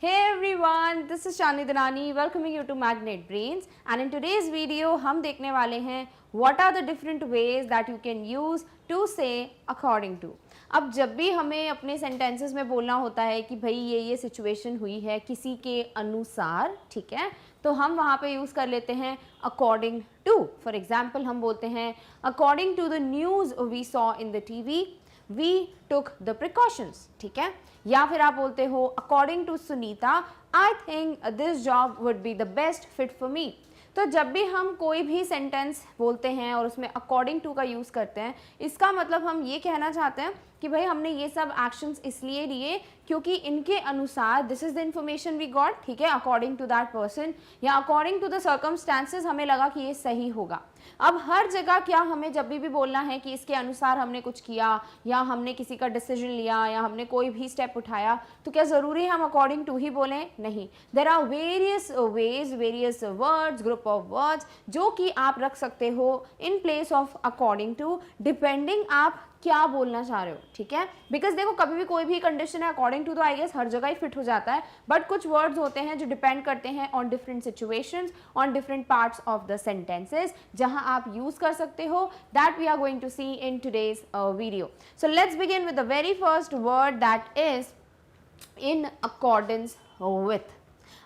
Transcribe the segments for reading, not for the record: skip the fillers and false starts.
Hey everyone, this is Shani Dhanani welcoming you to Magnet Brains and in today's video हम देखने वाले हैं what are the different ways that you can use to say according to। अब जब भी हमें अपने sentences में बोलना होता है कि भाई ये सिचुएशन हुई है किसी के अनुसार, ठीक है, तो हम वहाँ पे यूज़ कर लेते हैं according to। फॉर एग्जाम्पल हम बोलते हैं according to the news we saw in the TV we took the precautions, ठीक है। या फिर आप बोलते हो according to Sunita I think this job would be the best fit for me। तो जब भी हम कोई भी सेंटेंस बोलते हैं और उसमें अकॉर्डिंग टू का यूज़ करते हैं, इसका मतलब हम ये कहना चाहते हैं कि भाई हमने ये सब एक्शंस इसलिए लिए क्योंकि इनके अनुसार this is the information we got, ठीक है, अकॉर्डिंग टू दैट पर्सन या अकॉर्डिंग टू द सर्कमस्टांसेस हमें लगा कि ये सही होगा। अब हर जगह क्या हमें जब भी बोलना है कि इसके अनुसार हमने कुछ किया या हमने किसी का डिसीजन लिया या हमने कोई भी स्टेप उठाया, तो क्या ज़रूरी हम अकॉर्डिंग टू ही बोलें? नहीं। There are various ways, various words, group of words जो कि आप रख सकते हो in place of according to, depending आप क्या बोलना चाह रहे हो, ठीक है। बिकॉज देखो कभी भी कोई भी कंडीशन है अकॉर्डिंग टू तो आई गेस हर जगह ही फिट हो जाता है, बट कुछ वर्ड्स होते हैं जो डिपेंड करते हैं on different situations, on different parts of the sentences जहां आप यूज कर सकते हो। That we are going to see in today's video. So let's begin with the very first word that is in accordance with.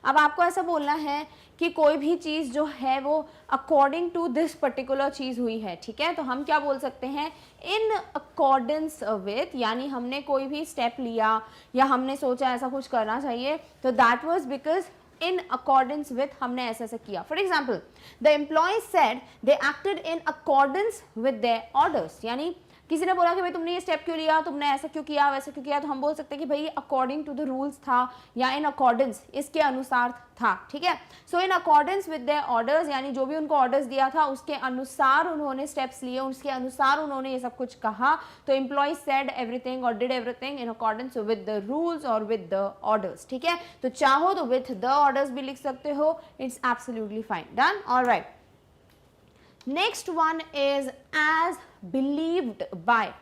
अब आपको ऐसा बोलना है कि कोई भी चीज़ जो है वो अकॉर्डिंग टू दिस पर्टिकुलर चीज़ हुई है, ठीक है, तो हम क्या बोल सकते हैं इन अकॉर्डेंस विथ, यानी हमने कोई भी स्टेप लिया या हमने सोचा ऐसा कुछ करना चाहिए तो that was because in accordance with हमने ऐसा ऐसा किया। For example the employ said they acted in accordance with their orders, यानी किसी ने बोला कि भाई तुमने ये स्टेप क्यों लिया, तुमने ऐसा क्यों किया, वैसा क्यों किया, तो हम बोल सकते हैं कि भाई अकॉर्डिंग टू द रूल्स था या इन अकॉर्डेंस इसके अनुसार था, ठीक है। So in accordance with their orders, यानी जो भी उनको ऑर्डर्स दिया था उसके अनुसार उन्होंने स्टेप्स लिए, उसके अनुसार उन्होंने ये सब कुछ कहा। तो एम्प्लॉय सेड एवरीथिंग और did everything in accordance with the rules और विद द ऑर्डर्स, ठीक है। तो चाहो तो विथ द ऑर्डर्स भी लिख सकते हो, it's absolutely fine, done, alright. Next one is as believed by.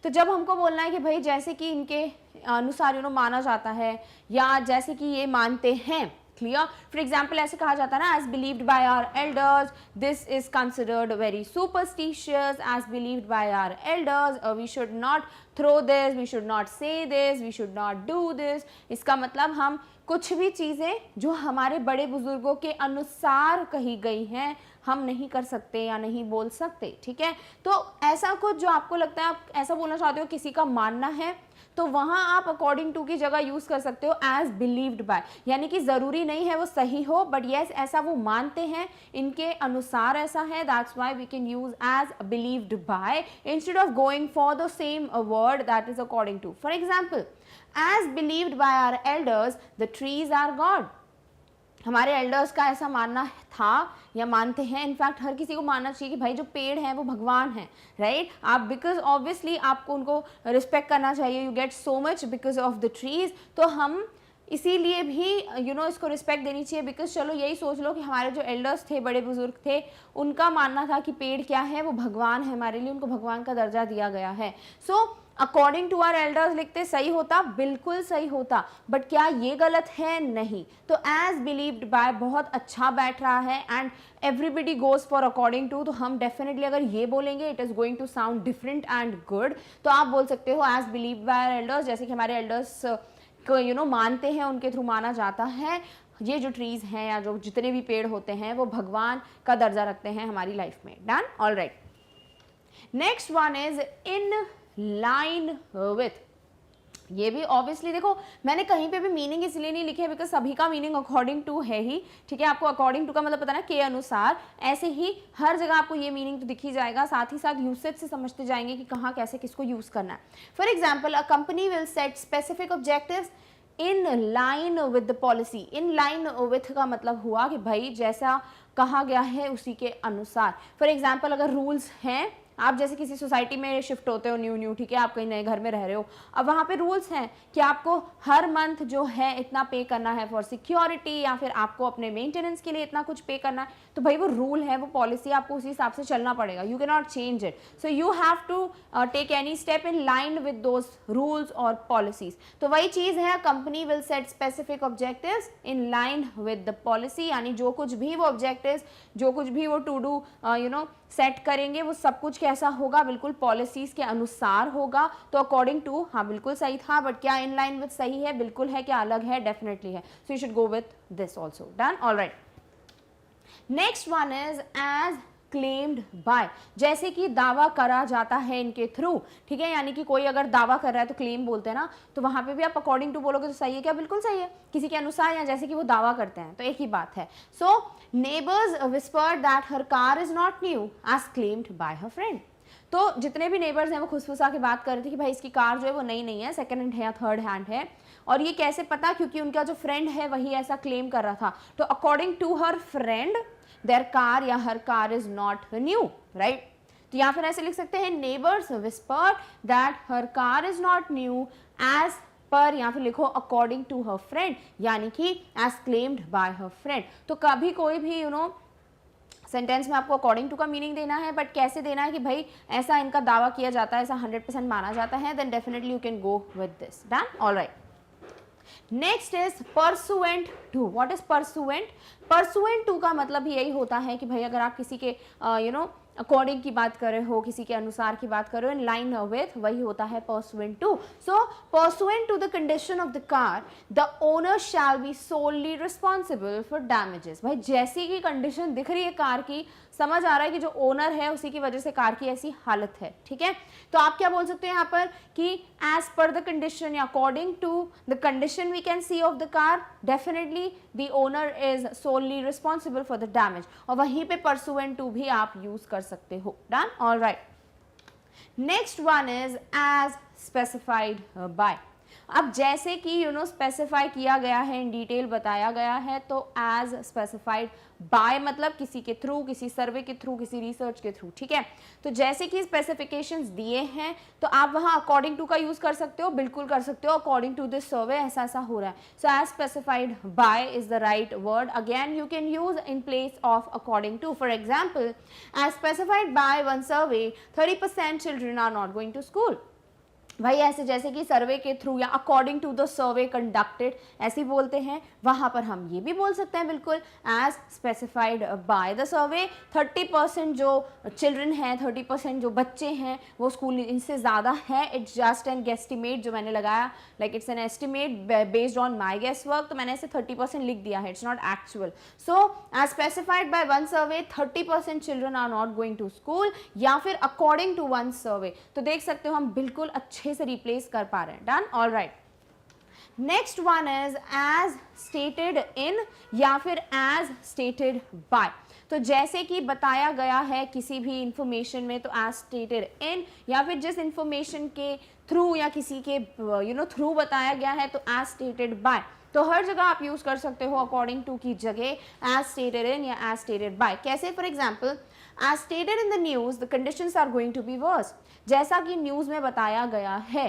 तो जब हमको बोलना है कि भाई जैसे कि इनके अनुसार माना जाता है या जैसे कि ये मानते हैं, क्लियर। फॉर एग्जाम्पल ऐसे कहा जाता है ना, as believed by our elders this is considered very superstitious, as believed by our elders we should not throw this, we should not say this, we should not do this. इसका मतलब हम कुछ भी चीज़ें जो हमारे बड़े बुजुर्गों के अनुसार कही गई हैं हम नहीं कर सकते या नहीं बोल सकते, ठीक है। तो ऐसा कुछ जो आपको लगता है आप ऐसा बोलना चाहते हो किसी का मानना है, तो वहाँ आप अकॉर्डिंग टू की जगह यूज़ कर सकते हो एज बिलीव्ड बाय, यानी कि ज़रूरी नहीं है वो सही हो, बट येस ऐसा वो मानते हैं, इनके अनुसार ऐसा है, that's why we can use as believed by instead of going for the same word that is according to. For example as believed by our elders the trees are god. हमारे elders का ऐसा मानना था या मानते हैं, in fact हर किसी को मानना चाहिए कि भाई जो पेड़ हैं वो भगवान हैं, राइट। आप बिकॉज ऑब्वियसली आपको उनको रिस्पेक्ट करना चाहिए, you get so much because of the trees. तो हम इसीलिए भी इसको रिस्पेक्ट देनी चाहिए, बिकॉज चलो यही सोच लो कि हमारे जो एल्डर्स थे, बड़े बुजुर्ग थे, उनका मानना था कि पेड़ क्या है, वो भगवान है, हमारे लिए उनको भगवान का दर्जा दिया गया है। So according to our elders लिखते सही होता, बिल्कुल सही होता, बट क्या ये गलत है? नहीं। तो एज बिलीव्ड बाय बहुत अच्छा बैठ रहा है and everybody goes for according to, तो हम डेफिनेटली अगर ये बोलेंगे it is going to sound different and good. तो आप बोल सकते हो as believed by our elders, जैसे कि हमारे एल्डर्स को मानते हैं, उनके थ्रू माना जाता है, ये जो ट्रीज हैं या जो जितने भी पेड़ होते हैं वो भगवान का दर्जा रखते हैं हमारी लाइफ में, done, alright. Next one is in line with. ये भी ऑब्वियसली देखो मैंने कहीं पे भी मीनिंग इसलिए नहीं लिखे बिकॉज सभी का मीनिंग अकॉर्डिंग टू है ही, ठीक है। आपको अकॉर्डिंग टू का मतलब पता ना के अनुसार, ऐसे ही हर जगह आपको ये मीनिंग तो दिख ही जाएगा, साथ ही साथ यूसेज से समझते जाएंगे कि कहाँ कैसे किसको यूज करना है। For example a company will set specific objectives in line with the policy. In line with का मतलब हुआ कि भाई जैसा कहा गया है उसी के अनुसार। फॉर एग्जाम्पल अगर रूल्स हैं आप जैसे किसी सोसाइटी में शिफ्ट होते हो न्यू, ठीक है, आप कहीं नए घर में रह रहे हो, अब वहाँ पे रूल्स हैं कि आपको हर मंथ जो है इतना पे करना है फॉर सिक्योरिटी, या फिर आपको अपने मेंटेनेंस के लिए इतना कुछ पे करना है, तो भाई वो रूल है, वो पॉलिसी, आपको उसी हिसाब से चलना पड़ेगा, you can not change it, so you have to take any step in line with those rules और पॉलिसीज। तो वही चीज़ है, company will set specific objectives in line with the policy, यानी जो कुछ भी वो ऑब्जेक्टिव्स, जो कुछ भी वो टू डू सेट करेंगे, वो सब कुछ कैसा होगा, बिल्कुल पॉलिसीज के अनुसार होगा। तो अकॉर्डिंग टू, हाँ बिल्कुल सही था, बट क्या इन लाइन विद सही है, बिल्कुल है, क्या अलग है, डेफिनेटली है, so you should go with this also. Done, alright. Next one is as claimed by, जैसे कि दावा करा जाता है इनके थ्रू, ठीक है, यानी कि कोई अगर दावा कर रहा है तो क्लेम बोलते हैं ना, तो वहां पे भी आप अकॉर्डिंग टू बोलोगे तो सही है क्या, बिल्कुल सही है, किसी के अनुसार, या जैसे कि वो दावा करते हैं, तो एक ही बात है। So neighbours whispered that her car is not new as claimed by her friend, तो जितने भी नेबर्स हैं वो खुसफुसा के बात कर रहे थे कि भाई इसकी कार जो है वो नई नहीं है, सेकंड हैंड है या थर्ड हैंड है, और ये कैसे पता, क्योंकि उनका जो फ्रेंड है वही ऐसा क्लेम कर रहा था, तो according to her friend their car या her car is not new, right. तो या फिर ऐसे लिख सकते हैं neighbours whispered that her car is not new as per, या फिर लिखो अकॉर्डिंग टू हर फ्रेंड, यानी कि as claimed by her friend. तो कभी कोई भी सेंटेंस में आपको अकॉर्डिंग टू का मीनिंग देना है, बट कैसे देना है कि भाई ऐसा इनका दावा किया जाता है, ऐसा 100% माना जाता है, then definitely you can go with this. Done, alright. Next is pursuant to. What is pursuant? Pursuant to का मतलब यही होता है कि भाई अगर आप किसी के अकॉर्डिंग की बात कर रहे हो, किसी के अनुसार की बात कर रहे हो, इन लाइन विथ, वही होता है pursuant to. So pursuant to the condition of the car the owner shall be solely responsible for damages. भाई जैसी की कंडीशन दिख रही है कार की, समझ आ रहा है कि जो ओनर है उसी की वजह से कार की ऐसी हालत है, ठीक है। तो आप क्या बोल सकते हैं यहाँ पर कि एज पर द कंडीशन या according to the condition we can see of the car, definitely the owner is solely responsible for the damage, और वहीं पे परसुएंट टू भी आप यूज कर सकते हो। Done, alright. Next one is as specified by. अब जैसे कि स्पेसिफाई किया गया है, इन डिटेल बताया गया है, तो एज स्पेसिफाइड बाय मतलब किसी के थ्रू, किसी सर्वे के थ्रू, किसी रिसर्च के थ्रू, ठीक है। तो जैसे कि स्पेसिफिकेशंस दिए हैं तो आप वहां अकॉर्डिंग टू का यूज कर सकते हो, बिल्कुल कर सकते हो, अकॉर्डिंग टू दिस सर्वे ऐसा ऐसा हो रहा है। So as specified by is the right word, again you can use in place of according to. For example, as specified by one survey 30% children are not going to school. भाई ऐसे जैसे कि survey के through या according to the survey conducted ऐसे बोलते हैं, वहां पर हम ये भी बोल सकते हैं बिल्कुल as specified by the survey 30% जो चिल्ड्रन हैं, 30% जो बच्चे हैं वो स्कूल इनसे ज़्यादा है। इट्स जस्ट एन गेस्टिमेट जो मैंने लगाया, like it's an estimate based on my guess work, तो मैंने इसे 30% लिख दिया है, it's not actual. So as specified by one survey 30% children are not going to school, या फिर अकॉर्डिंग टू वन सर्वे, तो देख सकते हो हम बिल्कुल अच्छे से रिप्लेस कर पा रहे हैं। Done, alright. Next one is as stated in या फिर एज स्टेटेड बाय। तो जैसे कि बताया गया है किसी भी इंफॉर्मेशन में, तो एज स्टेटेड इन, या फिर जिस इंफॉर्मेशन के थ्रू या किसी के थ्रू बताया गया है तो एज स्टेटेड बाय। तो हर जगह आप यूज कर सकते हो अकॉर्डिंग टू की जगह एज स्टेटेड इन या एज स्टेटेड बाय। कैसे? For example, as stated in the news the conditions are going to be worse. जैसा कि न्यूज में बताया गया है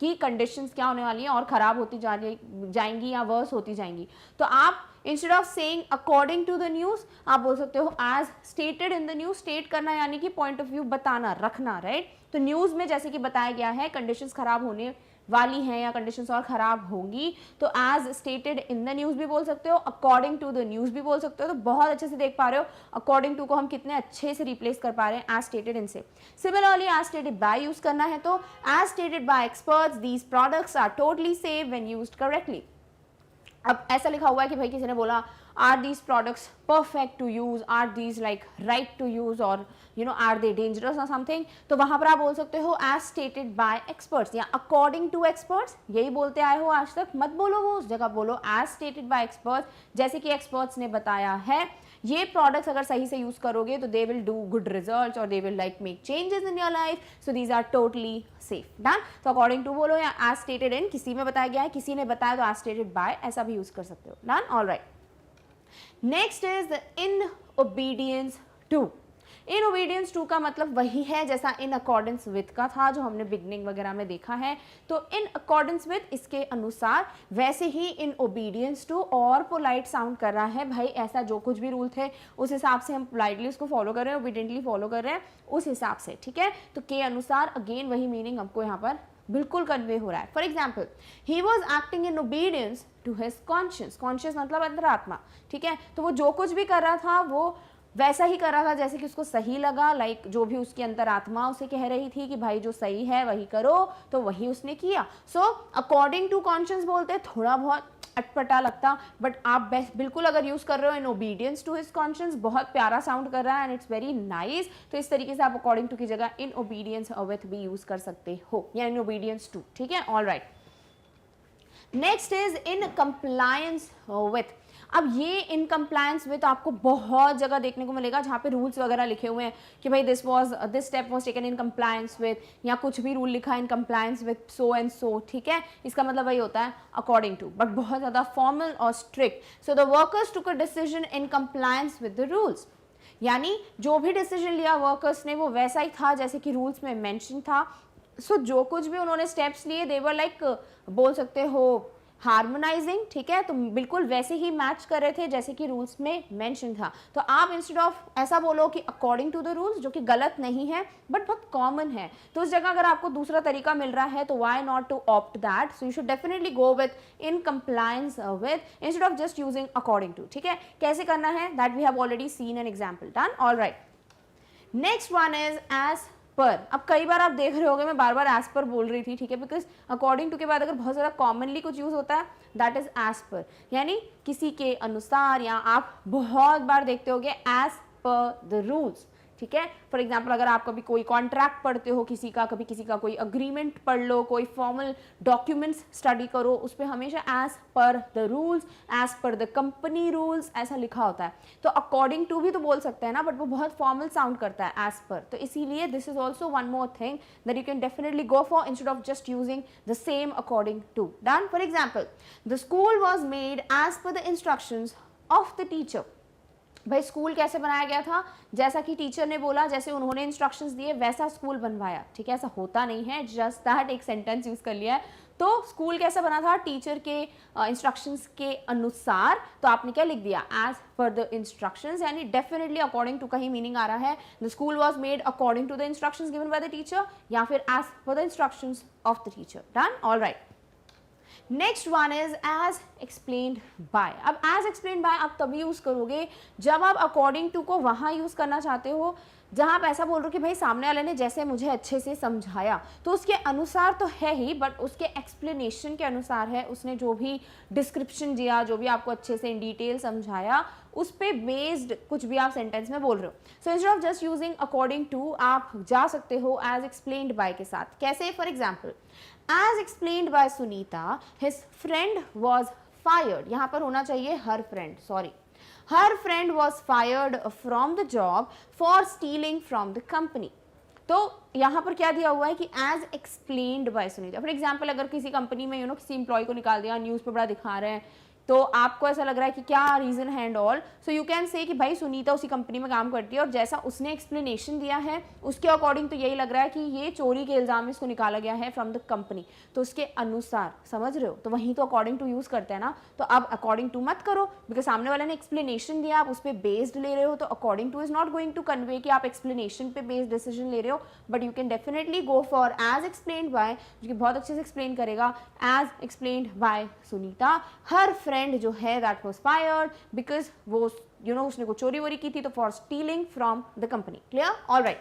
कि कंडीशंस क्या होने वाली हैं और खराब होती जाएंगी या वर्स होती जाएंगी, तो आप instead of saying according to the news आप बोल सकते हो as stated in the news. State करना यानी कि पॉइंट ऑफ व्यू बताना, रखना, राइट। तो न्यूज में जैसे कि बताया गया है कंडीशंस खराब होने वाली हैं या कंडीशंस और खराब होंगी, तो as stated in the news भी बोल सकते हो, अकॉर्डिंग टू द न्यूज भी बोल सकते हो। तो बहुत अच्छे से देख पा रहे हो अकॉर्डिंग टू को हम कितने अच्छे से रिप्लेस कर पा रहे हैं एज स्टेटेड इन से। Similarly as stated by use करना है तो as stated by experts these products are totally safe when used correctly. अब ऐसा लिखा हुआ है कि भाई किसी ने बोला are these products perfect to use, are these like right to use, और आर दे डेंजरस और समथिंग, तो वहां पर आप बोल सकते हो एज स्टेटेड बाय एक्सपर्ट्स या अकॉर्डिंग टू एक्सपर्ट्स। यही बोलते आए हो आज तक, मत बोलो वो, उस जगह बोलो एज स्टेटेड बाय एक्सपर्ट्स, जैसे कि एक्सपर्ट्स ने बताया है ये प्रोडक्ट्स अगर सही से यूज करोगे तो they will do good results और they will like make changes in your life, so these are totally safe. Done. तो अकॉर्डिंग टू बोलो या एज स्टेटेड इन, किसी में बताया गया है, किसी ने बताया तो एज स्टेटेड बाय ऐसा भी यूज कर सकते हो। Done, alright. Next is in obedience to. In obedience to का मतलब वही है जैसा इन अकॉर्डेंस विथ का था जो हमने बिगनिंग वगैरह में देखा है। तो इन अकॉर्डेंस विथ इसके अनुसार, वैसे ही इन ओबीडियंस टू और पोलाइट साउंड कर रहा है। भाई ऐसा जो कुछ भी रूल थे उस हिसाब से हम पोलाइटली उसको फॉलो कर रहे हैं, ओबीडियंटली फॉलो कर रहे हैं उस हिसाब से, ठीक है। तो के अनुसार अगेन वही मीनिंग हमको यहाँ पर बिल्कुल कन्वे हो रहा है। For example, he was acting in obedience to his conscious, conscious मतलब अंतरात्मा, ठीक है। तो वो जो कुछ भी कर रहा था वो वैसा ही कर रहा था जैसे कि उसको सही लगा, लाइक जो भी उसकी अंतरात्मा उसे कह रही थी कि भाई जो सही है वही करो, तो वही उसने किया। सो अकॉर्डिंग टू कॉन्शियस बोलते थोड़ा बहुत अटपटा लगता, बट आप बिल्कुल अगर यूज कर रहे हो in obedience to his conscious, बहुत प्यारा साउंड कर रहा है एंड इट्स वेरी नाइस। तो इस तरीके से आप अकॉर्डिंग टू की जगह इन ओबीडियंस विथ भी यूज कर सकते हो, या इन ओबीडियंस टू, ठीक है। All right, next is in compliance with. अब ये इन कंप्लायंस विथ आपको बहुत जगह देखने को मिलेगा जहाँ पे रूल्स वगैरह लिखे हुए हैं कि भाई this step was taken in compliance with, या कुछ भी रूल लिखा है इन compliance with so and so, ठीक है। इसका मतलब वही होता है अकॉर्डिंग टू, बट बहुत ज़्यादा फॉर्मल और strict. So the workers took a decision in compliance with the rules, यानी जो भी डिसीजन लिया वर्कर्स ने वो वैसा ही था जैसे कि रूल्स में मेंशन था। सो जो कुछ भी उन्होंने स्टेप्स लिए दे वर लाइक, बोल सकते हो हार्मोनाइजिंग, ठीक है। तो बिल्कुल वैसे ही मैच कर रहे थे जैसे कि रूल्स में मेंशन था। तो आप इंस्टेड ऑफ ऐसा बोलो कि अकॉर्डिंग टू द रूल्स, जो कि गलत नहीं है बट बहुत कॉमन है, तो उस जगह अगर आपको दूसरा तरीका मिल रहा है तो why not to opt that. So you should definitely go with in compliance with instead of just using according to, ठीक है। कैसे करना है that we have already seen an example, done. All right, next one is as per. अब कई बार आप देख रहे होंगे मैं बार बार एज पर बोल रही थी, ठीक है, बिकॉज अकॉर्डिंग टू के बाद अगर बहुत ज़्यादा कॉमनली कुछ यूज होता है दैट इज एज पर, यानी किसी के अनुसार, या आप बहुत बार देखते होगे एज पर द रूल्स, ठीक है। फॉर एग्जाम्पल, अगर आप कभी कोई कॉन्ट्रैक्ट पढ़ते हो किसी का, कभी किसी का कोई अग्रीमेंट पढ़ लो, कोई फॉर्मल डॉक्यूमेंट्स स्टडी करो, उस पर हमेशा as per the rules, as per the company rules ऐसा लिखा होता है। तो अकॉर्डिंग टू भी तो बोल सकते हैं ना, बट वो बहुत फॉर्मल साउंड करता है एज पर। तो इसीलिए this is also one more thing that you can definitely go for instead of just using the same according to, done. For example, the school was made as per the instructions of the teacher. भाई school कैसे बनाया गया था, जैसा कि teacher ने बोला, जैसे उन्होंने इंस्ट्रक्शंस दिए वैसा स्कूल बनवाया, ठीक है। ऐसा होता नहीं है, जस्ट दैट एक सेंटेंस यूज कर लिया है। तो स्कूल कैसा बना था, टीचर के इंस्ट्रक्शंस के अनुसार। तो आपने क्या लिख दिया, एज पर द इंस्ट्रक्शंस, यानी डेफिनेटली अकॉर्डिंग टू का ही मीनिंग आ रहा है। The school was made according to the instructions given by the teacher, या फिर as per the instructions of the teacher, done. All right, next one is as explained by. अब as explained by आप तभी use करोगे जब आप according to को वहां यूज करना चाहते हो जहां आप ऐसा बोल रहे हो कि भाई सामने वाले ने जैसे मुझे अच्छे से समझाया, तो उसके अनुसार तो है ही, बट उसके एक्सप्लेनेशन के अनुसार है। उसने जो भी डिस्क्रिप्शन दिया, जो भी आपको अच्छे से इन डिटेल समझाया, उस पे बेस्ड कुछ भी आप सेंटेंस में बोल रहे हो। So instead of just using according to आप जा सकते हो एज एक्सप्लेन्ड बाय के साथ। कैसे, for example, as explained by Sunita his friend was fired. यहाँ पर होना चाहिए her friend, sorry, her friend was fired from the job for stealing from the company। तो यहाँ पर क्या दिया हुआ है कि as explained by Sunita. For example, अगर किसी कंपनी में किसी इंप्लॉय को निकाल दिया, न्यूज़ पे बड़ा दिखा रहे हैं, तो आपको ऐसा लग रहा है कि क्या रीज़न है and all, so you can से कि भाई सुनीता उसी कंपनी में काम करती है और जैसा उसने एक्सप्लेनेशन दिया है उसके अकॉर्डिंग तो यही लग रहा है कि ये चोरी के इल्ज़ाम में इसको निकाला गया है फ्रॉम द कंपनी। तो उसके अनुसार, समझ रहे हो, तो वहीं तो अकॉर्डिंग टू यूज़ करते हैं ना। तो अब अकॉर्डिंग टू मत करो, बिकॉज सामने वाले ने एक्सप्लेनेशन दिया, आप उस पर बेस्ड ले रहे हो। तो according to is not going to convey कि आप एक्सप्लेनेशन पे बेस्ड डिसीजन ले रहे हो, but you can definitely go for as explained by, जो कि बहुत अच्छे से एक्सप्लेन करेगा। As explained by Sunita, her friend जो है दैट was fired because वो उसने को चोरी वोरी की थी, तो for stealing from the company। clear? all right,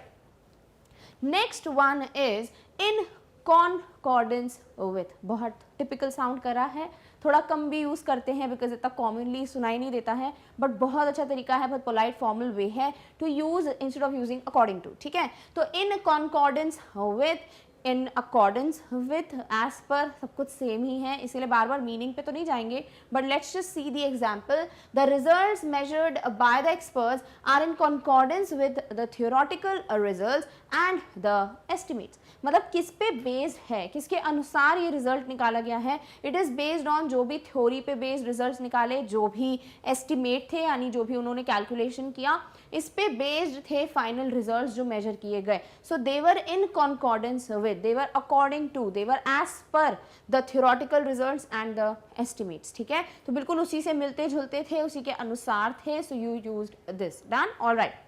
next one is in concordance with। बहुत टिपिकल साउंड कर रहा है, थोड़ा कम भी यूज करते हैं बिकॉज इतना कॉमनली सुनाई नहीं देता है, बट बहुत अच्छा तरीका है, बहुत पोलाइट फॉर्मल वे है to use instead of using according to, ठीक है। तो in concordance with in accordance with, as per, सब कुछ सेम ही है, इसीलिए बार बार मीनिंग पे तो नहीं जाएंगे, but let's just see the example. The results measured by the experts are in concordance with the theoretical results and the estimates. मतलब किस पे बेस्ड है, किसके अनुसार ये रिजल्ट निकाला गया है. इट इज़ बेस्ड ऑन जो भी थ्योरी पे बेस्ड रिजल्ट्स निकाले, जो भी एस्टिमेट थे यानी जो भी उन्होंने कैलकुलेशन किया, इस पे बेस्ड थे फाइनल रिजल्ट्स जो मेजर किए गए. So they were in concordance with, they were according to, they were as per the theoretical results and the estimates. ठीक है, तो बिल्कुल उसी से मिलते जुलते थे, उसी के अनुसार थे. So you used this. Done. Alright.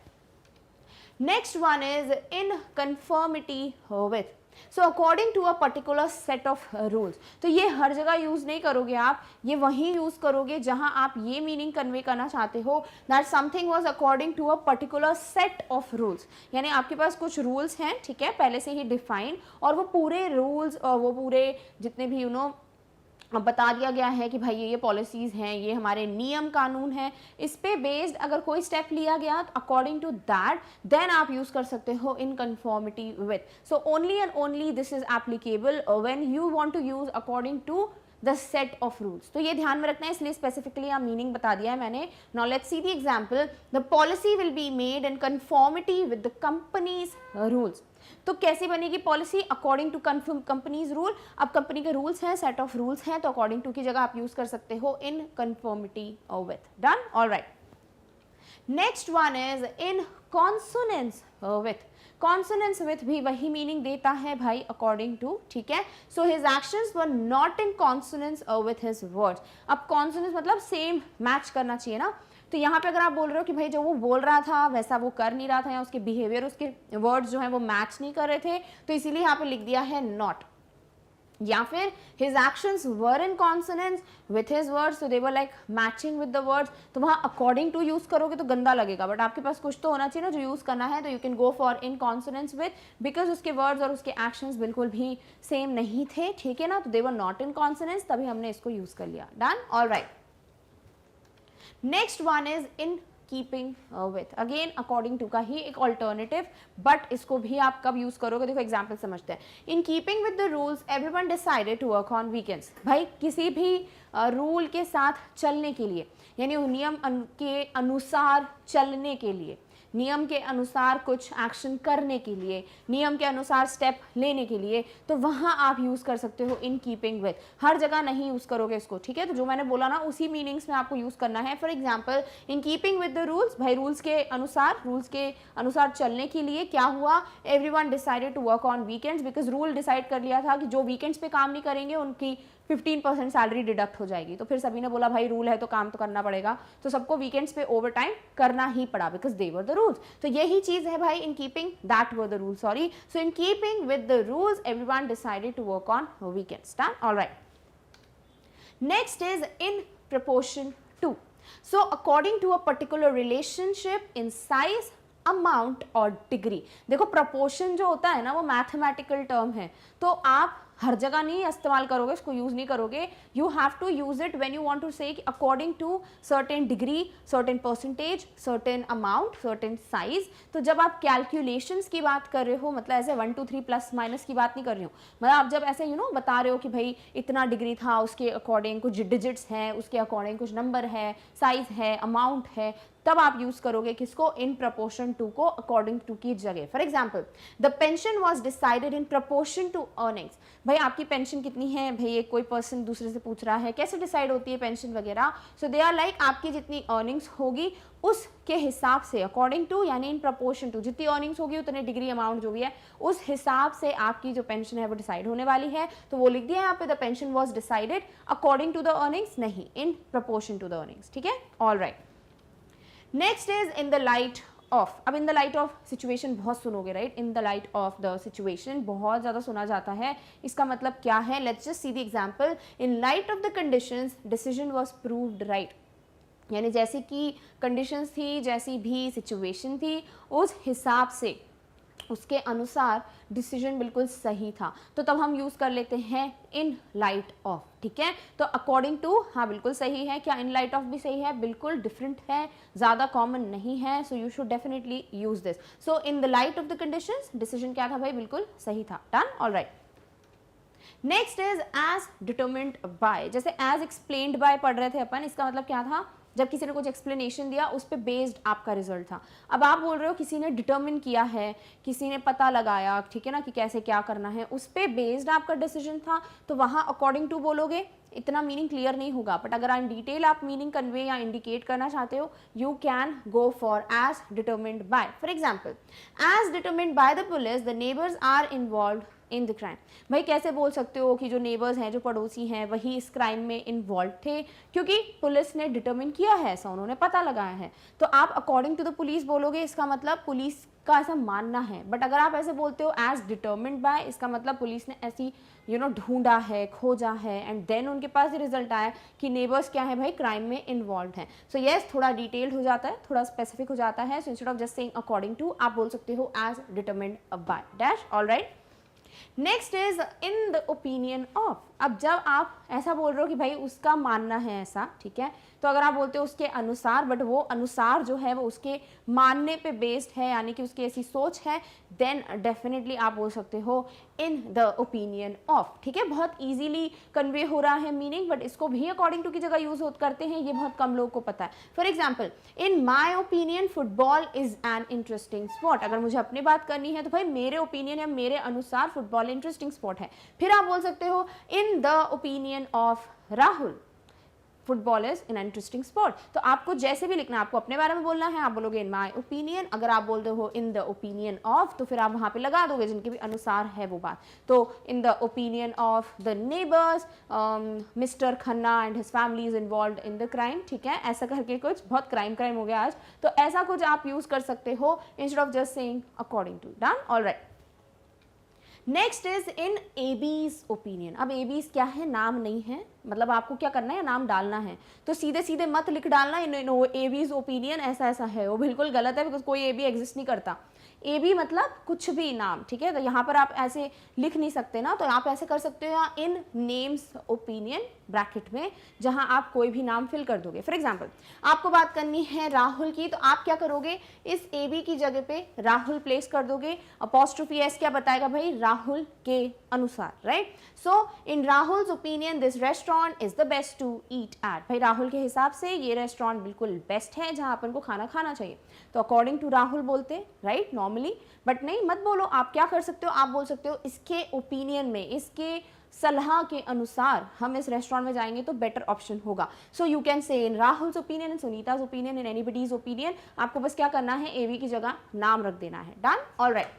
Next one is in conformity with. So according to a particular set of rules. तो ये हर जगह यूज नहीं करोगे आप, ये वहीं यूज करोगे जहां आप ये मीनिंग कन्वे करना चाहते हो that something was according to a particular set of rules. यानी आपके पास कुछ रूल्स हैं, ठीक है, पहले से ही डिफाइन, और वो पूरे रूल्स और वो पूरे जितने भी बता दिया गया है कि भाई ये पॉलिसीज़ हैं, ये हमारे नियम कानून हैं, इस पे बेस्ड अगर कोई स्टेप लिया गया अकॉर्डिंग टू दैट, देन आप यूज़ कर सकते हो in conformity with. So only and only this is applicable when you want to use according to the set of rules. तो ये ध्यान में रखना है, इसलिए स्पेसिफिकली यहाँ मीनिंग बता दिया है मैंने. Now let's see the example. The policy will be made in conformity with the company's rules. तो कैसे बनेगी policy? According to company's rule. अब कंपनी के रूल्स हैं, सेट ऑफ रूल्स हैं, तो अकॉर्डिंग टू की जगह आप यूज कर सकते हो in conformity with. Done. Alright. Next one is in consonance with. Consonance with भी वही मीनिंग देता है भाई अकॉर्डिंग टू. ठीक है, so his actions were not in consonance with his words. अब कॉन्सोनेंस मतलब सेम मैच करना चाहिए ना. तो यहाँ पे अगर आप बोल रहे हो कि भाई जो वो बोल रहा था वैसा वो कर नहीं रहा था, या उसके बिहेवियर, उसके वर्ड्स जो हैं वो मैच नहीं कर रहे थे, तो इसीलिए यहाँ पे लिख दिया है नॉट. या फिर his actions were in consonance with his words, तो they were like matching with the words. तो वहाँ अकॉर्डिंग टू यूज करोगे तो गंदा लगेगा, बट आपके पास कुछ तो होना चाहिए ना जो यूज करना है. तो you can go for in consonance with, because उसके वर्ड्स और उसके एक्शंस बिल्कुल भी सेम नहीं थे. ठीक है ना, तो they were not in consonance, तभी हमने इसको यूज कर लिया. Done. Alright. Next one is in keeping with. Again according to का ही एक ऑल्टरनेटिव, बट इसको भी आप कब यूज करोगे, देखो एग्जाम्पल समझते हैं. In keeping with the rules everyone decided to work on weekends. भाई किसी भी रूल के साथ चलने के लिए, यानी नियम के अनुसार चलने के लिए, नियम के अनुसार कुछ एक्शन करने के लिए, नियम के अनुसार स्टेप लेने के लिए, तो वहाँ आप यूज़ कर सकते हो इन कीपिंग विथ. हर जगह नहीं यूज़ करोगे इसको. ठीक है, तो जो मैंने बोला ना उसी मीनिंग्स में आपको यूज़ करना है. For example in keeping with the rules, भाई रूल्स के अनुसार चलने के लिए क्या हुआ, everyone decided to work on weekends, because rule decide कर लिया था कि जो वीकेंड्स पे काम नहीं करेंगे उनकी 15% सैलरी डिडक्ट हो जाएगी. तो फिर सभी ने बोला भाई रूल है तो काम तो करना पड़ेगा, तो सबको वीकेंड्स पे ओवर टाइम करना ही पड़ा, because they were the rules. तो यही चीज है भाई in keeping, that were the rule, sorry. So in keeping with the rules everyone decided to work on weekends. Done. Alright. Next is in proportion to. So according to a particular relationship in size, amount और degree. देखो proportion जो होता है ना वो mathematical term है, तो आप हर जगह नहीं इस्तेमाल करोगे, इसको यूज नहीं करोगे. You have to use it when you want to say according to certain degree, certain percentage, certain amount, certain size. तो जब आप कैलकुलेशंस की बात कर रहे हो, मतलब ऐसे 1 2 3 प्लस माइनस की बात नहीं कर रही हूँ, मतलब आप जब ऐसे बता रहे हो कि भाई इतना डिग्री था, उसके अकॉर्डिंग कुछ डिजिट्स हैं, उसके अकॉर्डिंग कुछ नंबर है, साइज है, अमाउंट है, तब आप यूज करोगे किसको, इन प्रपोर्शन टू को अकॉर्डिंग टू की जगह. For example the pension was decided in proportion to earnings. भाई आपकी पेंशन कितनी है, भाई एक कोई पर्सन दूसरे से पूछ रहा है कैसे डिसाइड होती है पेंशन वगैरह. सो दे आर लाइक आपकी जितनी अर्निंग्स होगी उसके हिसाब से, अकॉर्डिंग टू यानी इन प्रपोर्शन टू, जितनी अर्निंग्स होगी उतने डिग्री अमाउंट जो भी है उस हिसाब से आपकी जो पेंशन है वो डिसाइड होने वाली है. तो वो लिख दिया यहाँ पे the pension was decided according to the earnings, नहीं in proportion to the earnings. ठीक है. All right. Next is in the light of. अब in the light of situation बहुत सुनोगे, right. In the light of the situation बहुत ज़्यादा सुना जाता है. इसका मतलब क्या है, let's just see the example. In light of the conditions decision was proved right. यानी जैसी कि कंडीशंस थी, जैसी भी सिचुएशन थी, उस हिसाब से उसके अनुसार डिसीजन बिल्कुल सही था, तो तब हम यूज़ कर लेते हैं इन लाइट ऑफ, ठीक है। तो अकॉर्डिंग टू, हाँ बिल्कुल सही है। क्या इन लाइट ऑफ भी सही है? बिल्कुल डिफरेंट है, ज़्यादा कॉमन नहीं है, so you should definitely use this. So in the light of the conditions decision क्या था भाई? बिल्कुल सही था। Done, all right. Next is as determined by. जैसे एज एक्सप्लेन्ड बाय पढ़ रहे थे अपन, इसका मतलब क्या था? जब किसी ने कुछ एक्सप्लेनेशन दिया उस पर बेस्ड आपका रिजल्ट था। अब आप बोल रहे हो किसी ने डिटरमिन किया है, किसी ने पता लगाया, ठीक है ना, कि कैसे क्या करना है, उस पर बेस्ड आपका डिसीजन था, तो वहाँ अकॉर्डिंग टू बोलोगे, इतना मीनिंग क्लियर नहीं होगा। बट अगर इन डिटेल आप मीनिंग कन्वे या इंडिकेट करना चाहते हो, you can go for as determined by. For example, as determined by the police the neighbours are involve in the crime. भाई कैसे बोल सकते हो कि जो नेबर्स हैं, जो पड़ोसी हैं, वही इस क्राइम में इन्वॉल्व थे? क्योंकि पुलिस ने डिटरमिन किया है, ऐसा उन्होंने पता लगाया है। तो आप अकॉर्डिंग टू द पुलिस बोलोगे, इसका मतलब पुलिस का ऐसा मानना है। बट अगर आप ऐसे बोलते हो एज डिटरमिन्ड बाय, इसका मतलब पुलिस ने ऐसी ढूंढा है, खोजा है, एंड देन उनके पास ये रिजल्ट आया कि नेबर्स क्या है भाई, क्राइम में इन्वॉल्व हैं। सो येस, थोड़ा डिटेल्ड हो जाता है, थोड़ा स्पेसिफिक हो जाता है। So instead of just saying according to, आप बोल सकते हो as determined by dash. All right. Next is in the opinion of. अब जब आप ऐसा बोल रहे हो कि भाई उसका मानना है ऐसा, ठीक है, तो अगर आप बोलते हो उसके अनुसार, बट वो अनुसार जो है वो उसके मानने पे बेस्ड है, यानी कि उसकी ऐसी सोच है, देन डेफिनेटली आप बोल सकते हो इन द ओपिनियन ऑफ, ठीक है। बहुत इजीली कन्वे हो रहा है मीनिंग, बट इसको भी अकॉर्डिंग टू की जगह यूज करते हैं, ये बहुत कम लोगों को पता है। For example, in my opinion football is an interesting sport. अगर मुझे अपनी बात करनी है तो भाई मेरे ओपिनियन या मेरे अनुसार फुटबॉल इंटरेस्टिंग स्पोर्ट है। फिर आप बोल सकते हो इन the opinion of Rahul football is an interesting sport. तो आपको जैसे भी लिखना है, आपको अपने बारे में बोलना है, आप बोलोगे इन माई ओपिनियन। अगर आप बोलते हो इन द ओपिनियन ऑफ, तो फिर आप वहां पे लगा दोगे जिनके भी अनुसार है वो बात। तो इन the opinion of the neighbours mister Khanna and his family is involve in the crime, ठीक है, ऐसा करके कुछ, बहुत क्राइम हो गया आज, तो ऐसा कुछ आप यूज कर सकते हो instead of just saying according to. Done, all right. Next is in AB's opinion. अब एबीज क्या है? नाम नहीं है, मतलब आपको क्या करना है, नाम डालना है। तो सीधे सीधे मत लिख डालना इन एबीज ओपिनियन ऐसा ऐसा है, वो बिल्कुल गलत है, बिकॉज कोई एबी एग्जिस्ट नहीं करता। ए बी मतलब कुछ भी नाम, ठीक है। तो यहाँ पर आप ऐसे लिख नहीं सकते ना, तो आप ऐसे कर सकते हो या इन नेम्स ओपिनियन ब्रैकेट में, जहाँ आप कोई भी नाम फिल कर दोगे। फॉर एग्जाम्पल, आपको बात करनी है राहुल की, तो आप क्या करोगे, इस ए बी की जगह पे राहुल प्लेस कर दोगे। अपॉस्ट्रोफी एस क्या बताएगा भाई, राहुल के अनुसार, right. So in Rahul's opinion this restaurant is the best to eat at. भाई राहुल के हिसाब से ये रेस्टोरेंट बिल्कुल बेस्ट है जहाँ अपन को खाना खाना चाहिए। तो अकॉर्डिंग टू राहुल बोलते, राइट, नॉर्मली। बट नहीं, मत बोलो, आप क्या कर सकते हो, आप बोल सकते हो इसके ओपिनियन में, इसके सलाह के अनुसार हम इस रेस्टोरेंट में जाएंगे तो बेटर ऑप्शन होगा। सो यू कैन से इन राहुल्स ओपिनियन, इन सुनीताज ओपिनियन, इन एनीबडीज ओपिनियन। आपको बस क्या करना है, एवी की जगह नाम रख देना है। Done, all right.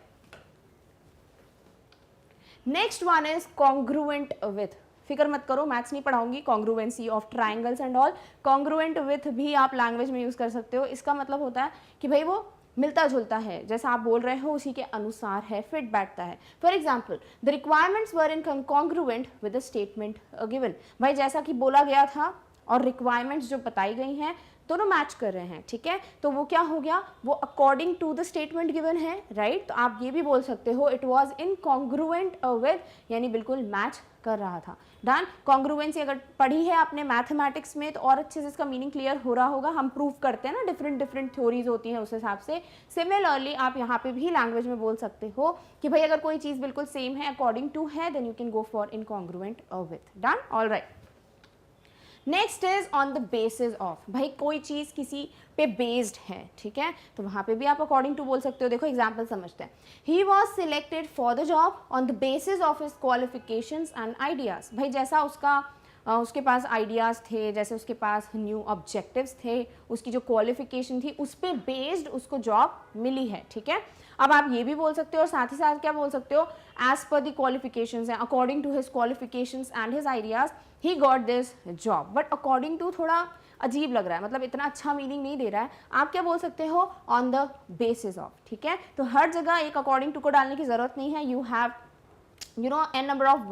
Next one is congruent with. फिक्र मत करो, मैथ्स नहीं पढ़ाऊंगी, congruency of triangles and all. Congruent with भी आप लैंग्वेज में यूज कर सकते हो। इसका मतलब होता है कि भाई वो मिलता जुलता है, जैसा आप बोल रहे हो उसी के अनुसार है, फिट बैठता है। For example, the requirements were in congruent with the statement given. भाई जैसा कि बोला गया था और रिक्वायरमेंट्स जो बताई गई हैं दोनों मैच कर रहे हैं, ठीक है। तो वो क्या हो गया, वो according to the statement given है, राइट। तो आप ये भी बोल सकते हो it was in congruent with, यानी बिल्कुल मैच कर रहा था। डन। कॉन्ग्रुएंसी अगर पढ़ी है आपने मैथमेटिक्स में तो और अच्छे से इसका मीनिंग क्लियर हो रहा होगा। हम प्रूव करते हैं ना, डिफरेंट डिफरेंट थ्योरीज होती हैं उस हिसाब से। सिमिलरली आप यहाँ पे भी लैंग्वेज में बोल सकते हो कि भाई अगर कोई चीज़ बिल्कुल सेम है, अकॉर्डिंग टू है, then you can go for incongruent with. Done, all right. Next is on the basis of. भाई कोई चीज़ किसी पे बेस्ड है, ठीक है, तो वहाँ पे भी आप अकॉर्डिंग टू बोल सकते हो। देखो एग्जाम्पल समझते हैं। He was selected for the job on the basis of his qualifications and ideas. भाई जैसा उसके पास आइडियाज़ थे, जैसे उसके पास न्यू ऑब्जेक्टिव्स थे, उसकी जो क्वालिफिकेशन थी उस पर बेस्ड उसको जॉब मिली है, ठीक है। अब आप ये भी बोल सकते हो और साथ ही साथ क्या बोल सकते हो, एज पर द क्वालिफिकेशंस हैं, according to his qualifications and his ideas he got this job. But according to थोड़ा अजीब लग रहा है, मतलब इतना अच्छा मीनिंग नहीं दे रहा है। आप क्या बोल सकते हो, ऑन द बेसिस ऑफ, ठीक है। तो हर जगह एक अकॉर्डिंग टू को डालने की जरूरत नहीं है, you have n number of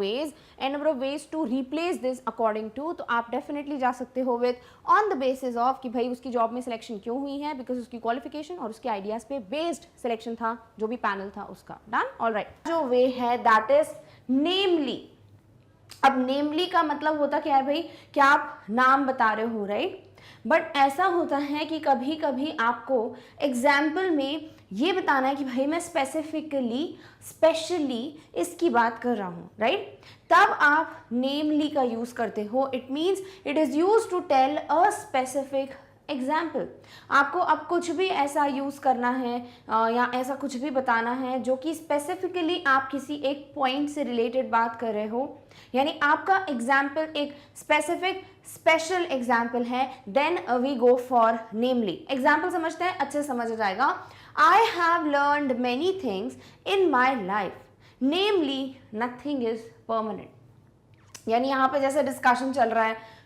ways to replace this according to, तो आप definitely जा सकते हो with on the basis of कि भाई उसकी जॉब में सिलेक्शन क्यों हुई है, because उसकी क्वालिफिकेशन और उसके आइडियाज पे बेस्ड सिलेक्शन था, जो भी पैनल था उसका। Done, alright. जो वे है दैट इज नेमली। अब नेमली का मतलब होता क्या है भाई, कि आप नाम बता रहे हो, राइट। बट ऐसा होता है कि कभी कभी आपको एग्जाम्पल में ये बताना है कि भाई मैं स्पेशली इसकी बात कर रहा हूँ, राइट। तब आप नेमली का यूज करते हो। It means it is use to tell a specific example. आपको अब कुछ भी ऐसा यूज़ करना है या ऐसा कुछ भी बताना है जो कि स्पेसिफिकली आप किसी एक पॉइंट से रिलेटेड बात कर रहे हो, यानी आपका एग्जाम्पल एक स्पेसिफिक स्पेशल एग्जाम्पल है, then we go for namely. Example समझते हैं, अच्छे समझ जाएगा। I have learned many things in my life, namely nothing is permanent. यानी यहाँ पे जैसे डिस्कशन चल रहा है,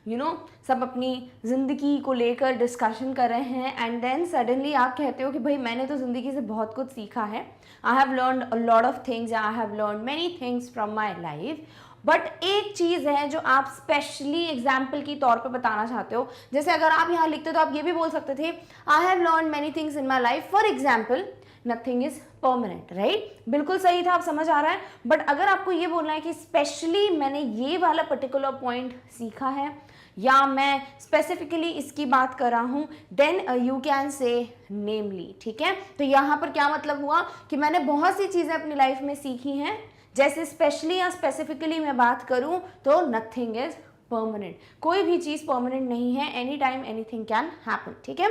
सब अपनी ज़िंदगी को लेकर डिस्कशन कर रहे हैं, एंड देन सडनली आप कहते हो कि भाई मैंने तो ज़िंदगी से बहुत कुछ सीखा है, आई have learned a lot of things, I have learned many things from my life. But एक चीज़ है जो आप स्पेशली एग्जाम्पल की तौर पे बताना चाहते हो। जैसे अगर आप यहाँ लिखते तो आप ये भी बोल सकते थे, I have learn many things in my life, for example nothing is permanent, right. बिल्कुल सही था, आप समझ आ रहा है। बट अगर आपको ये बोलना है कि स्पेशली मैंने ये वाला पर्टिकुलर पॉइंट सीखा है या मैं स्पेसिफिकली इसकी बात कर रहा हूँ, देन यू कैन से नेमली, ठीक है। तो यहाँ पर क्या मतलब हुआ कि मैंने बहुत सी चीज़ें अपनी लाइफ में सीखी हैं, जैसे स्पेशली या स्पेसिफिकली मैं बात करूं तो नथिंग इज परमानेंट। कोई भी चीज़ परमानेंट नहीं है, any time anything can happen, ठीक है।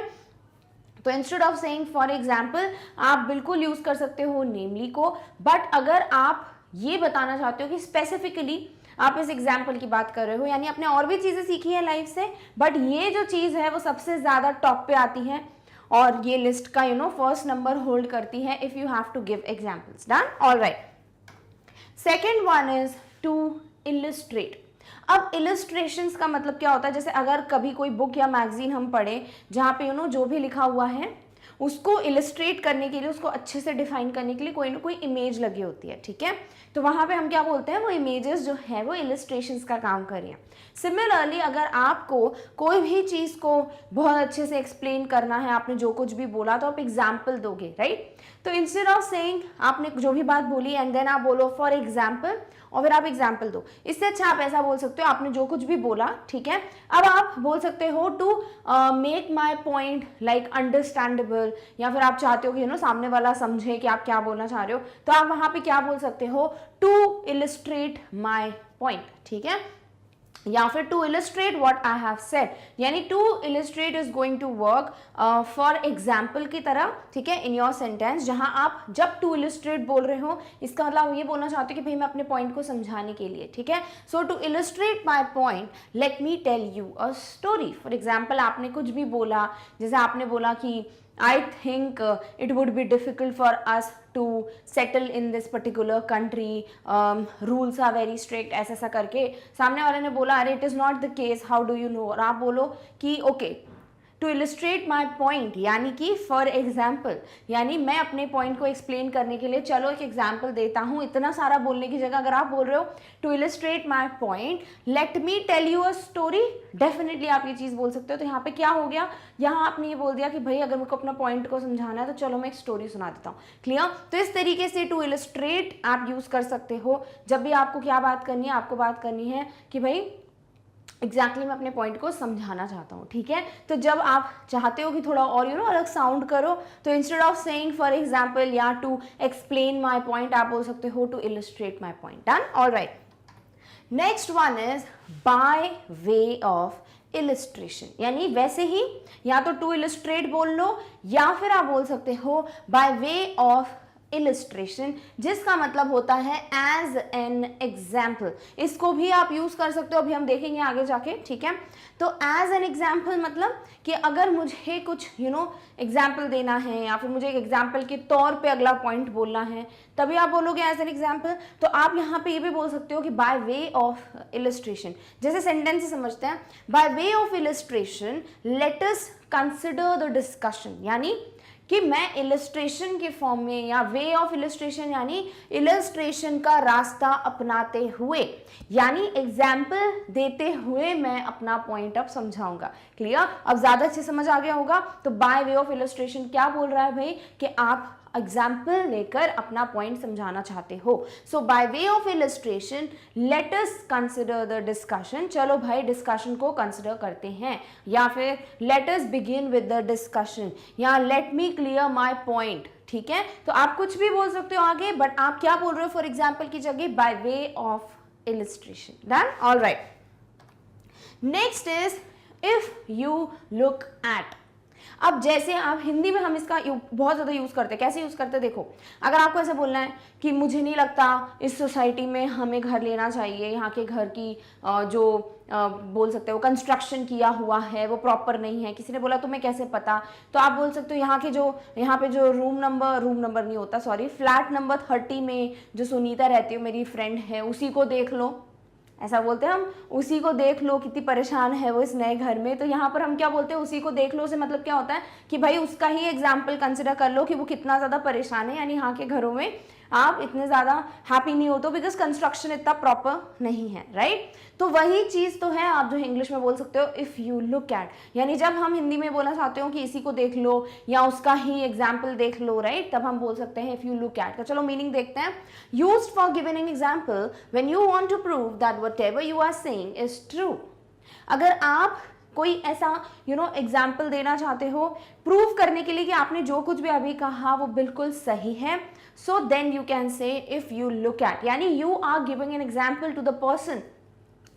तो instead of saying for example आप बिल्कुल यूज कर सकते हो नेमली को। बट अगर आप ये बताना चाहते हो कि स्पेसिफिकली आप इस एग्जाम्पल की बात कर रहे हो, यानी आपने और भी चीज़ें सीखी है लाइफ से, बट ये जो चीज़ है वो सबसे ज़्यादा टॉप पे आती है और ये लिस्ट का फर्स्ट नंबर होल्ड करती है if you have to give examples. Done, alright. Second one is to illustrate. अब इलिस्ट्रेशंस का मतलब क्या होता है, जैसे अगर कभी कोई बुक या मैगजीन हम पढ़ें जहाँ पे जो भी लिखा हुआ है उसको इलिस्ट्रेट करने के लिए, उसको अच्छे से डिफाइन करने के लिए कोई ना कोई इमेज लगी होती है, ठीक है। तो वहाँ पे हम क्या बोलते हैं, वो इमेजेस जो है वो इलिस्ट्रेशंस का काम कर रही हैं। सिमिलरली अगर आपको कोई भी चीज़ को बहुत अच्छे से एक्सप्लेन करना है, आपने जो कुछ भी बोला तो आप एग्जाम्पल दोगे, राइट। तो इंस्टेड ऑफ सेइंग आपने जो भी बात बोली एंड देन आप बोलो फॉर एग्जाम्पल और फिर आप एग्जाम्पल दो, इससे अच्छा आप ऐसा बोल सकते हो आपने जो कुछ भी बोला, ठीक है। अब आप बोल सकते हो to make my point like understandable, या फिर आप चाहते हो कि सामने वाला समझे कि आप क्या बोलना चाह रहे हो, तो आप वहाँ पे क्या बोल सकते हो, टू इलिस्ट्रेट माई पॉइंट, ठीक है। या फिर to illustrate what I have said, यानी to illustrate is going to work for example की तरह, ठीक है, इन योर सेंटेंस। जहां आप जब टू इलिस्ट्रेट बोल रहे हो इसका मतलब ये बोलना चाहते हो कि भाई मैं अपने पॉइंट को समझाने के लिए, ठीक है। So to illustrate my point let me tell you a story. For example आपने कुछ भी बोला, जैसे आपने बोला कि I think it would be difficult for us to settle in this particular country, rules are very strict, ऐसा करके सामने वाले ने बोला अरे it is not the case, how do you know, और आप बोलो कि okay to illustrate my point, यानी कि फॉर एग्जाम्पल, यानी मैं अपने पॉइंट को एक्सप्लेन करने के लिए चलो एक एग्जाम्पल देता हूँ। इतना सारा बोलने की जगह अगर आप बोल रहे हो to illustrate my point let me tell you a story, definitely आप ये चीज़ बोल सकते हो। तो यहाँ पे क्या हो गया, यहाँ आपने ये बोल दिया कि भाई अगर मुझको अपना पॉइंट को समझाना है तो चलो मैं एक स्टोरी सुना देता हूँ, क्लियर। तो इस तरीके से टू इलिस्ट्रेट आप यूज़ कर सकते हो जब भी आपको क्या बात करनी है, आपको बात करनी है कि भाई एग्जैक्टली मैं अपने पॉइंट को समझाना चाहता हूँ, ठीक है। तो जब आप चाहते हो कि थोड़ा और अलग साउंड करो, तो instead of saying for example या टू एक्सप्लेन माई पॉइंट आप बोल सकते हो to illustrate my point. Done, alright. Next one is by way of illustration, यानी वैसे ही या तो टू इलिस्ट्रेट बोल लो या फिर आप बोल सकते हो बाय वे ऑफ इलिस्ट्रेशन, जिसका मतलब होता है एज एन एग्जाम्पल। इसको भी आप यूज कर सकते हो, अभी हम देखेंगे आगे जाके, ठीक है। तो एज एन एग्जाम्पल मतलब कि अगर मुझे कुछ एग्जाम्पल देना है या फिर मुझे एक एग्जाम्पल के तौर पे अगला पॉइंट बोलना है, तभी आप बोलोगे एज एन एग्जाम्पल। तो आप यहाँ पे ये भी बोल सकते हो कि बाय वे ऑफ इलिस्ट्रेशन, जैसे सेंटेंस समझते हैं, bye way of illustration late us consider the discussion, यानी कि मैं इलस्ट्रेशन के फॉर्म में या वे ऑफ इलस्ट्रेशन यानी इलस्ट्रेशन का रास्ता अपनाते हुए यानी एग्जाम्पल देते हुए मैं अपना पॉइंट अब समझाऊंगा। क्लियर? अब ज्यादा अच्छे समझ आ गया होगा। तो बाय वे ऑफ इलस्ट्रेशन क्या बोल रहा है भाई कि आप एग्जाम्पल लेकर अपना पॉइंट समझाना चाहते हो। So by way of illustration let us consider the discussion. चलो भाई डिस्कशन को कंसिडर करते हैं, या फिर let us begin with the discussion, या let me clear my point. ठीक है, तो आप कुछ भी बोल सकते हो आगे, बट आप क्या बोल रहे हो फॉर एग्जाम्पल की जगह bye way of illustration. Done? All right. Next is if you look eight. अब जैसे आप हिंदी में हम इसका बहुत ज़्यादा यूज़ करते हैं। कैसे यूज़ करते हैं? देखो, अगर आपको ऐसे बोलना है कि मुझे नहीं लगता इस सोसाइटी में हमें घर लेना चाहिए, यहाँ के घर की जो बोल सकते हो कंस्ट्रक्शन किया हुआ है वो प्रॉपर नहीं है। किसी ने बोला तुम्हें कैसे पता? तो आप बोल सकते हो यहाँ पे जो रूम नंबर नहीं होता, सॉरी, फ्लैट नंबर 30 में जो सुनीता रहती है, मेरी फ्रेंड है, उसी को देख लो। ऐसा बोलते हैं हम, उसी को देख लो, कितनी परेशान है वो इस नए घर में। तो यहाँ पर हम क्या बोलते हैं, उसी को देख लो से मतलब क्या होता है कि भाई उसका ही एग्जाम्पल कंसिडर कर लो कि वो कितना ज़्यादा परेशान है, यानी यहाँ के घरों में आप इतने ज़्यादा हैप्पी नहीं होते बिकॉज कंस्ट्रक्शन इतना प्रॉपर नहीं है, राइट? तो वही चीज़ तो है आप जो इंग्लिश में बोल सकते हो इफ़ यू लुक एट, यानी जब हम हिंदी में बोलना चाहते हो कि इसी को देख लो या उसका ही एग्जाम्पल देख लो, राइट, तब हम बोल सकते हैं इफ़ यू लुक एट। तो चलो मीनिंग देखते हैं। Used for giving an example when you want to prove that whatever you are saying is true. अगर आप कोई ऐसा एग्जाम्पल देना चाहते हो प्रूव करने के लिए कि आपने जो कुछ भी अभी कहा वो बिल्कुल सही है, so then you can say if you look at, यानी you are giving an example to the person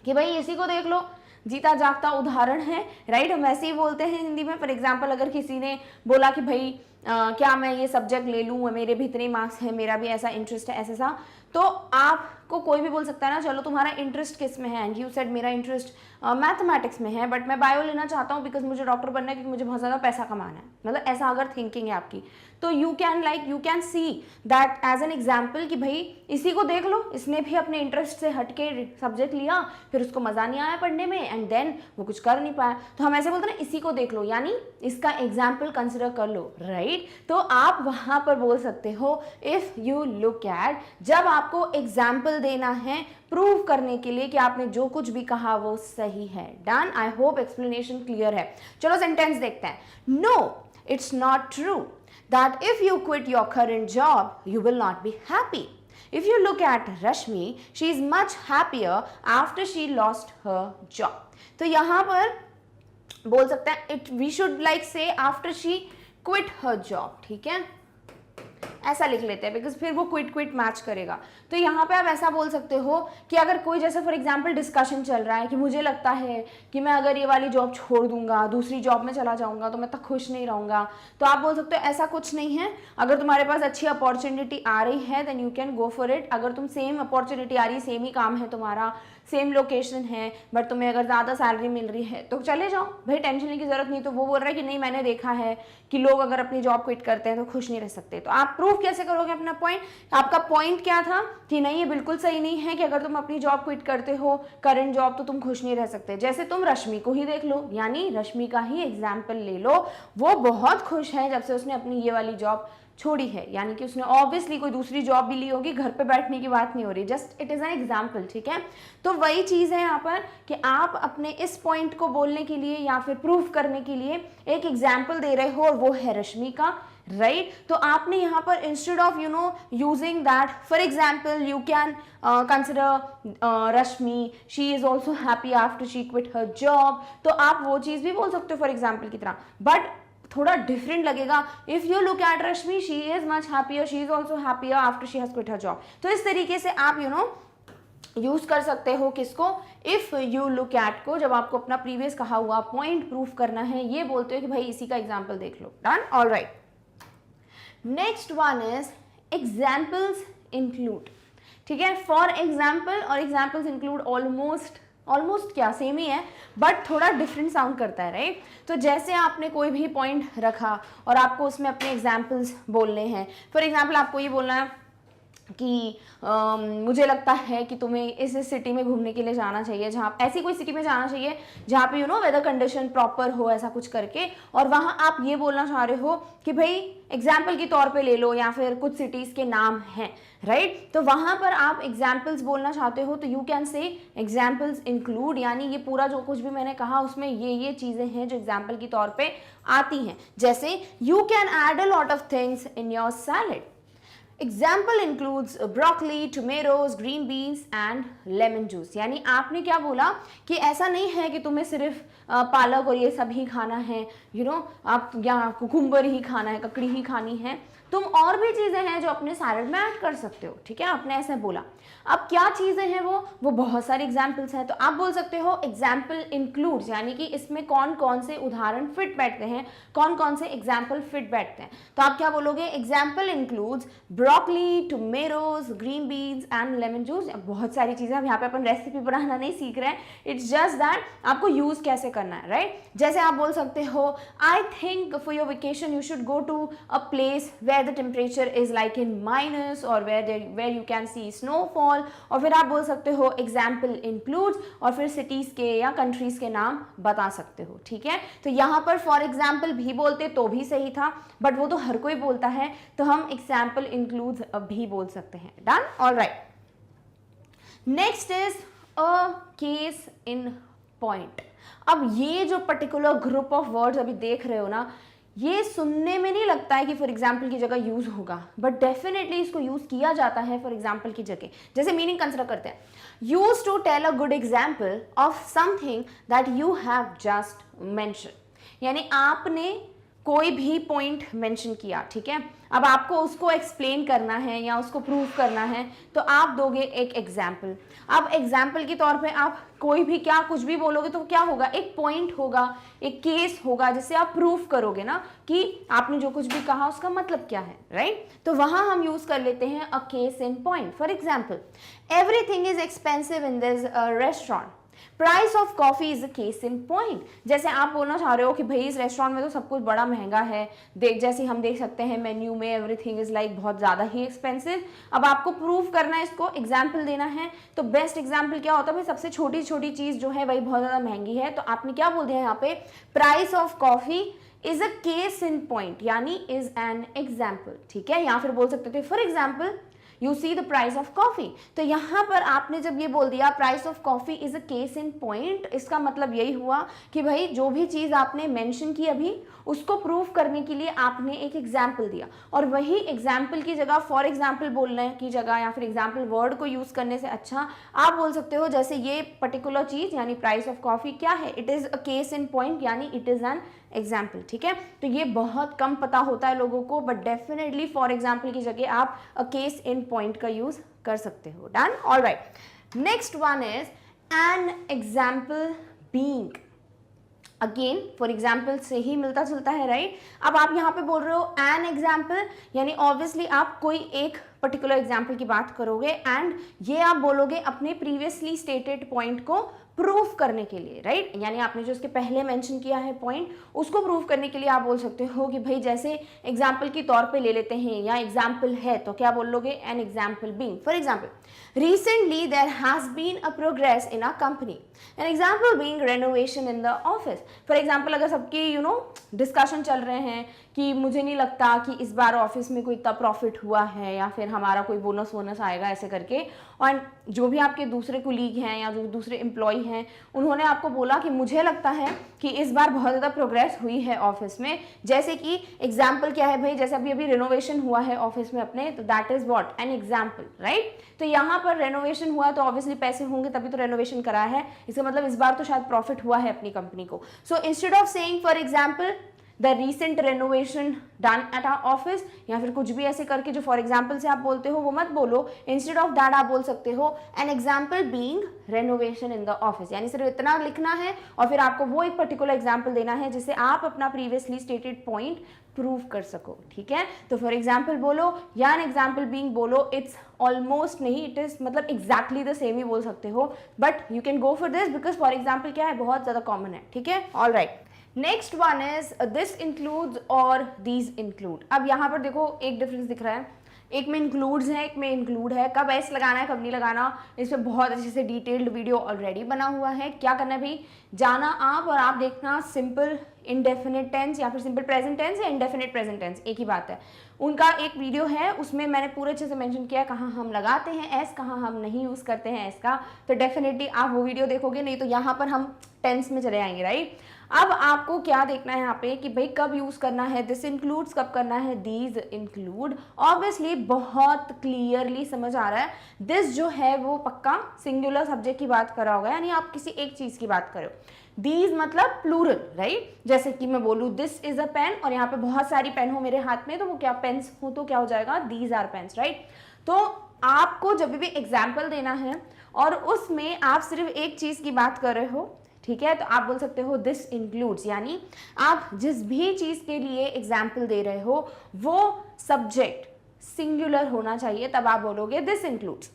कि भाई इसी को देख लो, जीता जागता उदाहरण है, राइट? हम ऐसे ही बोलते हैं हिंदी में। फॉर एग्जाम्पल अगर किसी ने बोला कि भाई क्या मैं ये सब्जेक्ट ले लूँ, मेरे भी इतने मार्क्स हैं, मेरा भी ऐसा इंटरेस्ट है, ऐसा, तो आपको कोई भी बोल सकता है ना, चलो तुम्हारा इंटरेस्ट किस में है, एंड यू सेड मेरा इंटरेस्ट मैथमेटिक्स में है, बट मैं बायो लेना चाहता हूँ बिकॉज मुझे डॉक्टर बनना है, क्योंकि मुझे बहुत ज़्यादा पैसा कमाना है। मतलब ऐसा अगर थिंकिंग है आपकी, तो you can see that as an example कि भाई इसी को देख लो, इसने भी अपने इंटरेस्ट से हट के सब्जेक्ट लिया, फिर उसको मज़ा नहीं आया पढ़ने में, एंड देन वो कुछ कर नहीं पाया। तो हम ऐसे बोलते हैं ना, इसी को देख लो, यानी इसका एग्जाम्पल कंसिडर कर लो, राइट? तो आप वहाँ पर बोल सकते हो इफ़ यू लुक एट, जब आपको एग्जाम्पल देना है प्रूव करने के लिए कि आपने जो कुछ भी कहा वो सही है। Done? I hope explanation clear है। चलो सेंटेंस देखते हैं। No, it's not true that if you quit your current job, you will not be happy. If you look at Rashmi, she is much happier after she lost her job. तो यहाँ पर बोल सकते हैं we should like say after she quit her job, ठीक है? ऐसा लिख लेते हैं बिकॉज फिर वो क्विट मैच करेगा। तो यहाँ पे आप ऐसा बोल सकते हो कि अगर कोई जैसे फॉर एग्जांपल डिस्कशन चल रहा है कि मुझे लगता है कि मैं अगर ये वाली जॉब छोड़ दूंगा, दूसरी जॉब में चला जाऊंगा, तो मैं तक खुश नहीं रहूंगा, तो आप बोल सकते हो ऐसा कुछ नहीं है। अगर तुम्हारे पास अच्छी अपॉर्चुनिटी आ रही है then you can go for it. अगर तुम सेम अपॉर्चुनिटी आ रही है, सेम ही काम है तुम्हारा, सेम लोकेशन है, बट तुम्हें अगर ज़्यादा सैलरी मिल रही है तो चले जाओ भाई, टेंशन लेने की जरूरत नहीं। तो वो बोल रहा है कि नहीं, मैंने देखा है कि लोग अगर अपनी जॉब क्विट करते हैं तो खुश नहीं रह सकते। तो आप प्रूव कैसे करोगे अपना पॉइंट? आपका पॉइंट क्या था कि नहीं, ये बिल्कुल सही नहीं है कि अगर तुम अपनी जॉब क्विट करते हो, करंट जॉब, तो तुम खुश नहीं रह सकते। जैसे तुम रश्मि को ही देख लो, यानी रश्मि का ही एग्जाम्पल ले लो, वो बहुत खुश है जब से उसने अपनी ये वाली जॉब छोड़ी है, यानी कि उसने ऑब्वियसली कोई दूसरी जॉब भी ली होगी, घर पे बैठने की बात नहीं हो रही, just it is an example, ठीक है? तो वही चीज़ है यहाँ पर कि आप अपने इस पॉइंट को बोलने के लिए या फिर प्रूफ करने के लिए एक एग्जाम्पल दे रहे हो, और वो है रश्मि का, राइट? तो आपने यहाँ पर instead of using that, for example you can consider Rashmi she is also happy after she quit her job, तो आप वो चीज़ भी बोल सकते हो फॉर एग्जाम्पल की तरह, बट थोड़ा डिफरेंट लगेगा। If you look eight Rashmi, she is much happier, she is also happier after she has quit her job. तो इस तरीके से आप यूज कर सकते हो किसको, इफ यू लुक एट को, जब आपको अपना प्रीवियस कहा हुआ पॉइंट प्रूफ करना है, ये बोलते हो कि भाई इसी का एग्जाम्पल देख लो। Done? All right. Next one is examples include, ठीक है? फॉर एग्जाम्पल और एग्जाम्पल्स इंक्लूड ऑलमोस्ट क्या सेम ही है, बट थोड़ा डिफरेंट साउंड करता है, राइट? तो जैसे आपने कोई भी पॉइंट रखा और आपको उसमें अपने एग्जाम्पल्स बोलने हैं। फॉर एग्जाम्पल आपको ये बोलना है कि मुझे लगता है कि तुम्हें इस सिटी में घूमने के लिए जाना चाहिए, जहाँ ऐसी कोई सिटी में जाना चाहिए जहाँ पे वेदर कंडीशन प्रॉपर हो, ऐसा कुछ करके, और वहाँ आप ये बोलना चाह रहे हो कि भाई एग्जाम्पल के तौर पे ले लो, या फिर कुछ सिटीज़ के नाम हैं, राइट। तो वहाँ पर आप एग्जाम्पल्स बोलना चाहते हो तो यू कैन से एग्जाम्पल्स इंक्लूड, यानी ये पूरा जो कुछ भी मैंने कहा उसमें ये चीज़ें हैं जो एग्जाम्पल के तौर पे आती हैं। जैसे you can add a lot of things in your salad. Example includes broccoli, tomatoes, green beans and lemon juice. यानी आपने क्या बोला कि ऐसा नहीं है कि तुम्हें सिर्फ पालक और ये सब ही खाना है, आप या कुकुम्बर ही खाना है, ककड़ी ही खानी है, तुम और भी चीज़ें हैं जो अपने सैलेड में ऐड कर सकते हो, ठीक है, आपने ऐसे बोला। अब क्या चीज़ें हैं वो बहुत सारे एग्जाम्पल्स हैं, तो आप बोल सकते हो एग्जाम्पल इंक्लूड्स, यानी कि इसमें कौन कौन से उदाहरण फिट बैठते हैं, कौन कौन से एग्जाम्पल फिट बैठते हैं। तो आप क्या बोलोगे, example includes broccoli, tomatoes, green beans and lemon juice. बहुत सारी चीज़ें, अब यहाँ पे अपन रेसिपी बनाना नहीं सीख रहे हैं, इट्स जस्ट दैट आपको यूज़ कैसे करना है, राइट। जैसे आप बोल सकते हो I think for your vacation you should go to a place where the temperature is like in minus, और where you can see snowfall. और फिर आप बोल सकते हो एग्जाम्पल इंक्लूड्स, और फिर सिटीज के या कंट्रीज के नाम बता सकते हो, ठीक है। तो यहाँ पर फॉर एग्जाम्पल भी बोलते तो भी सही था, बट वो तो हर कोई बोलता है, तो हम एग्जाम्पल इंक्लूड्स भी बोल सकते हैं। Done, all right. Next is a case in point. अब ये जो पर्टिकुलर ग्रुप ऑफ वर्ड्स अभी देख रहे हो ना, ये सुनने में नहीं लगता है कि फॉर एग्जाम्पल की जगह यूज होगा, बट डेफिनेटली इसको यूज किया जाता है फॉर एग्जाम्पल की जगह। जैसे मीनिंग कंसिडर करते हैं, use to tell a good example of something that you have just mention. यानी आपने कोई भी पॉइंट मेंशन किया, ठीक है, अब आपको उसको एक्सप्लेन करना है या उसको प्रूव करना है, तो आप दोगे एक एग्जाम्पल। अब एग्जाम्पल के तौर पे आप कोई भी क्या कुछ भी बोलोगे तो क्या होगा, एक पॉइंट होगा, एक केस होगा, जिससे आप प्रूव करोगे ना कि आपने जो कुछ भी कहा उसका मतलब क्या है, राइट। तो वहां हम यूज कर लेते हैं a case in point. For example, everything is expensive in this restaurant, price of coffee is a case in point. जैसे आप बोलना चाह रहे हो कि भाई इस रेस्टोरेंट में तो सब कुछ बड़ा महंगा है, जैसे हम देख सकते हैं मेन्यू में एवरीथिंग इज लाइक बहुत ज़्यादा ही एक्सपेंसिव। अब आपको प्रूव करना है, इसको एग्जाम्पल देना है, तो बेस्ट एग्जाम्पल क्या होता है, भाई सबसे छोटी छोटी चीज़ जो है वही बहुत ज़्यादा महंगी है, तो आपने क्या बोल दिया यहाँ पे, price of coffee is a case in point, यानी इज एन एग्जाम्पल, ठीक है। या फिर बोल सकते थे for example you see the price of coffee. तो यहाँ पर आपने जब ये बोल दिया price of coffee is a case in point, इसका मतलब यही हुआ कि भाई जो भी चीज़ आपने मेंशन की अभी, उसको प्रूव करने के लिए आपने एक एग्जाम्पल दिया, और वही एग्जाम्पल की जगह फॉर एग्जाम्पल बोलने की जगह या फिर एग्जाम्पल वर्ड को यूज़ करने से अच्छा आप बोल सकते हो जैसे ये पर्टिकुलर चीज़ यानी प्राइस ऑफ कॉफी क्या है, it is a case in point, यानी इट इज़ एन एग्जाम्पल, ठीक है। तो ये बहुत कम पता होता है लोगों को, बट डेफिनेटली फॉर एग्जाम्पल की जगह आप अ केस इन पॉइंट का यूज कर सकते हो। Done, all right. Next one is an example being. Again for example से ही मिलता जुलता है, राइट। अब आप यहाँ पे बोल रहे हो एन एग्जाम्पल, यानी ऑब्वियसली आप कोई एक पर्टिकुलर एग्जाम्पल की बात करोगे, एंड ये आप बोलोगे अपने प्रीवियसली स्टेटेड पॉइंट को प्रूफ करने के लिए, राइट। यानी आपने जो उसके पहले मेंशन किया है पॉइंट, उसको प्रूफ करने के लिए आप बोल सकते हो कि भाई जैसे एग्जाम्पल के तौर पे ले लेते हैं, या एग्जाम्पल है तो क्या बोल लोगे, an example being. For example, recently there has been a progress in a company, an example being renovation in the office. For example, अगर सबकी डिस्कशन चल रहे हैं कि मुझे नहीं लगता कि इस बार ऑफिस में कोई इतना प्रॉफिट हुआ है, या फिर हमारा कोई बोनस वोनस आएगा ऐसे करके, और जो भी आपके दूसरे कुलीग हैं या जो दूसरे एम्प्लॉय हैं, उन्होंने आपको बोला कि मुझे लगता है कि इस बार बहुत ज़्यादा प्रोग्रेस हुई है ऑफिस में। जैसे कि एग्जाम्पल क्या है भाई, जैसे अभी रिनोवेशन हुआ है ऑफिस में अपने, तो that is what, N example, right. तो यहाँ पर रेनोवेशन हुआ तो ऑब्वियसली पैसे होंगे तभी तो रेनोवेशन करा है, इसका मतलब इस बार तो शायद प्रॉफिट हुआ है अपनी कंपनी को। So instead of saying for example the recent renovation done at our office, या फिर कुछ भी ऐसे करके जो फॉर एग्जाम्पल से आप बोलते हो वो मत बोलो, इंस्टेड ऑफ दैट आप बोल सकते हो N example being renovation in the office. यानी सिर्फ इतना लिखना है और फिर आपको वो एक पर्टिकुलर एग्जाम्पल देना है जिससे आप अपना प्रीवियसली स्टेटेड पॉइंट प्रूव कर सको, ठीक है। तो फॉर एग्जाम्पल बोलो या एन एग्जाम्पल बीइंग बोलो, इट्स ऑलमोस्ट नहीं, इट इज मतलब एग्जैक्टली द सेम ही बोल सकते हो, but you can go for this because for example क्या है, बहुत ज्यादा कॉमन है, ठीक है, all right. Next one is this includes और दीज इंक्लूड। अब यहाँ पर देखो एक डिफरेंस दिख रहा है, एक में इंक्लूड्स है, एक में इंक्लूड है, कब एस लगाना है कब नहीं लगाना, इसमें बहुत अच्छे से डिटेल्ड वीडियो ऑलरेडी बना हुआ है। क्या करना है भाई, जाना आप और आप देखना सिंपल इंडेफिनिट टेंस या फिर सिंपल प्रेजेंट टेंस या इंडेफिनिट प्रेजेंट टेंस, एक ही बात है। उनका एक वीडियो है, उसमें मैंने पूरे अच्छे से मेंशन किया है कहाँ हम लगाते हैं एस, कहाँ हम नहीं यूज़ करते हैं एस का, तो डेफिनेटली आप वो वीडियो देखोगे, नहीं तो यहाँ पर हम टेंस में चले आएंगे, राइट। अब आपको क्या देखना है यहाँ पे कि भाई कब यूज़ करना है दिस इंक्लूड्स, कब करना है दीज इंक्लूड। ऑब्वियसली बहुत क्लियरली समझ आ रहा है, दिस जो है वो पक्का सिंगुलर सब्जेक्ट की बात कर रहा होगा, यानी आप किसी एक चीज़ की बात करो। दीज मतलब प्लूरल, राइट। जैसे कि मैं बोलूँ दिस इज अ पेन और यहाँ पे बहुत सारी पेन हो मेरे हाथ में, तो वो क्या पेन्स हो, तो क्या हो जाएगा दीज आर पेन्स, राइट। तो आपको जब भी एग्जाम्पल देना है और उसमें आप सिर्फ एक चीज़ की बात कर रहे हो, ठीक है, तो आप बोल सकते हो दिस इंक्लूड्स, यानी आप जिस भी चीज़ के लिए एग्जाम्पल दे रहे हो वो सब्जेक्ट सिंगुलर होना चाहिए, तब आप बोलोगे दिस इंक्लूड्स।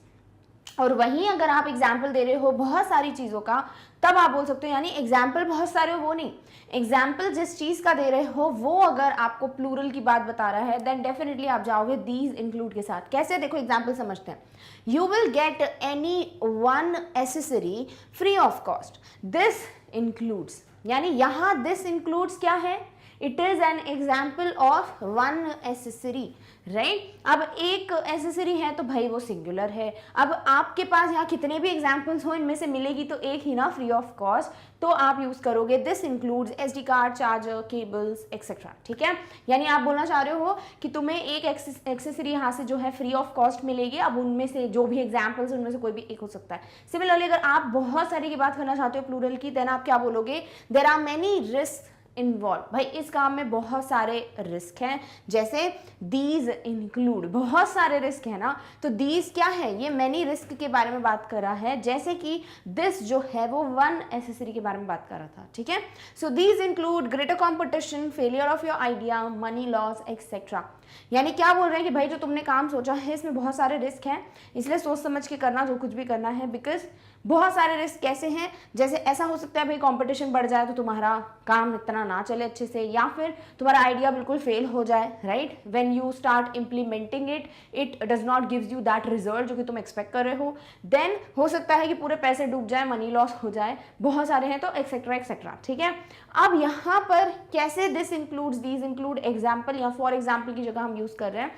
और वहीं अगर आप एग्जाम्पल दे रहे हो बहुत सारी चीज़ों का, तब आप बोल सकते हो, यानी एग्जाम्पल बहुत सारे हो वो नहीं, एग्जाम्पल जिस चीज़ का दे रहे हो वो अगर आपको प्लूरल की बात बता रहा है देन डेफिनेटली आप जाओगे दीज इंक्लूड के साथ। कैसे, देखो एग्जाम्पल समझते हैं। You will get any one accessory free of cost, this includes, यानी यहाँ दिस इंक्लूड्स क्या है, it is an example of one accessory, right. अब एक एसेसरी है तो भाई वो सिंगुलर है। अब आपके पास यहाँ कितने भी एग्जाम्पल्स हो, इनमें से मिलेगी तो एक ही ना फ्री ऑफ कॉस्ट, तो आप यूज करोगे this includes SD card, charger, cables etcetera, ठीक है। यानी आप बोलना चाह रहे हो कि तुम्हें एक एक्सेसरी यहाँ से जो है फ्री ऑफ कॉस्ट मिलेगी, अब उनमें से जो भी एग्जाम्पल्स उनमें से कोई भी एक हो सकता है। सिमिलरली अगर आप बहुत सारी की बात करना चाहते हो प्लूरल की, देन आप क्या बोलोगे, there are many risk involve, भाई इस काम में बहुत सारे रिस्क हैं, जैसे दीज इंक्लूड, बहुत सारे रिस्क है ना, तो दीज क्या है, ये मैनी रिस्क के बारे में बात कर रहा है, जैसे कि दिस जो है वो वन एसेसरी के बारे में बात कर रहा था, ठीक है। So these include greater competition, failure of your idea, money loss etcetera. यानी क्या बोल रहे हैं कि भाई जो तुमने काम सोचा है इसमें बहुत सारे रिस्क हैं, इसलिए सोच समझ के करना जो कुछ भी करना है, बिकॉज बहुत सारे रिस्क कैसे हैं, जैसे ऐसा हो सकता है भाई कंपटीशन बढ़ जाए तो तुम्हारा काम इतना ना चले अच्छे से, या फिर तुम्हारा आइडिया बिल्कुल फेल हो जाए, right. When you start implementing it, it does not gives you that result जो कि तुम एक्सपेक्ट कर रहे हो, देन हो सकता है कि पूरे पैसे डूब जाए, मनी लॉस हो जाए, बहुत सारे हैं तो एक्सेट्रा एक्सेट्रा, ठीक है। अब यहाँ पर कैसे this includes, these include example या फॉर एग्जाम्पल की जगह हम यूज कर रहे हैं,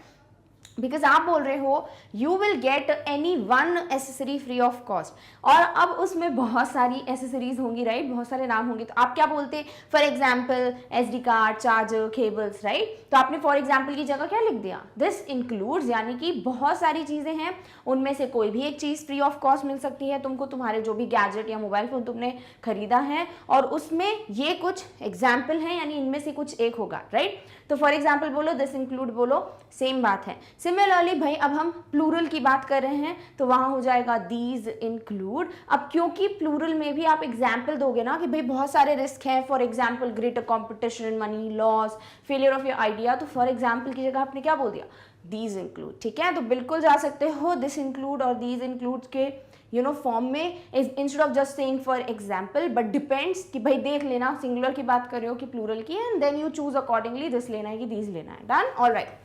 बिकॉज आप बोल रहे हो you will get any one accessory free of cost, और अब उसमें बहुत सारी एसेसरीज होंगी, राइट, बहुत सारे नाम होंगे, तो आप क्या बोलते, for example SD card, charger, cables, right. तो आपने फॉर एग्जाम्पल की जगह क्या लिख दिया, दिस इंक्लूड्स, यानी कि बहुत सारी चीज़ें हैं, उनमें से कोई भी एक चीज़ फ्री ऑफ कॉस्ट मिल सकती है तुमको, तुम्हारे जो भी गैजेट या मोबाइल फोन तुमने खरीदा है, और उसमें ये कुछ एग्जाम्पल हैं, यानी इनमें से कुछ एक होगा, राइट। तो फॉर एग्जाम्पल बोलो, दिस इंक्लूड बोलो, सेम बात है। सिमिलरली भाई अब हम प्लूरल की बात कर रहे हैं तो वहां हो जाएगा दीज इंक्लूड। अब क्योंकि प्लूरल में भी आप एग्जाम्पल दोगे ना कि भाई बहुत सारे रिस्क हैं, for example greater competition, money loss, failure of your idea, तो फॉर एग्जाम्पल की जगह आपने क्या बोल दिया, दीज इंक्लूड, ठीक है। तो बिल्कुल जा सकते हो दिस इंक्लूड और दीज इंक्लूड के फॉर्म में, instead of just saying for example, but depends कि भाई देख लेना सिंगुलर की बात कर रहे हो कि प्लूरल की, and then you choose accordingly this लेना है कि दीज लेना है, done, alright.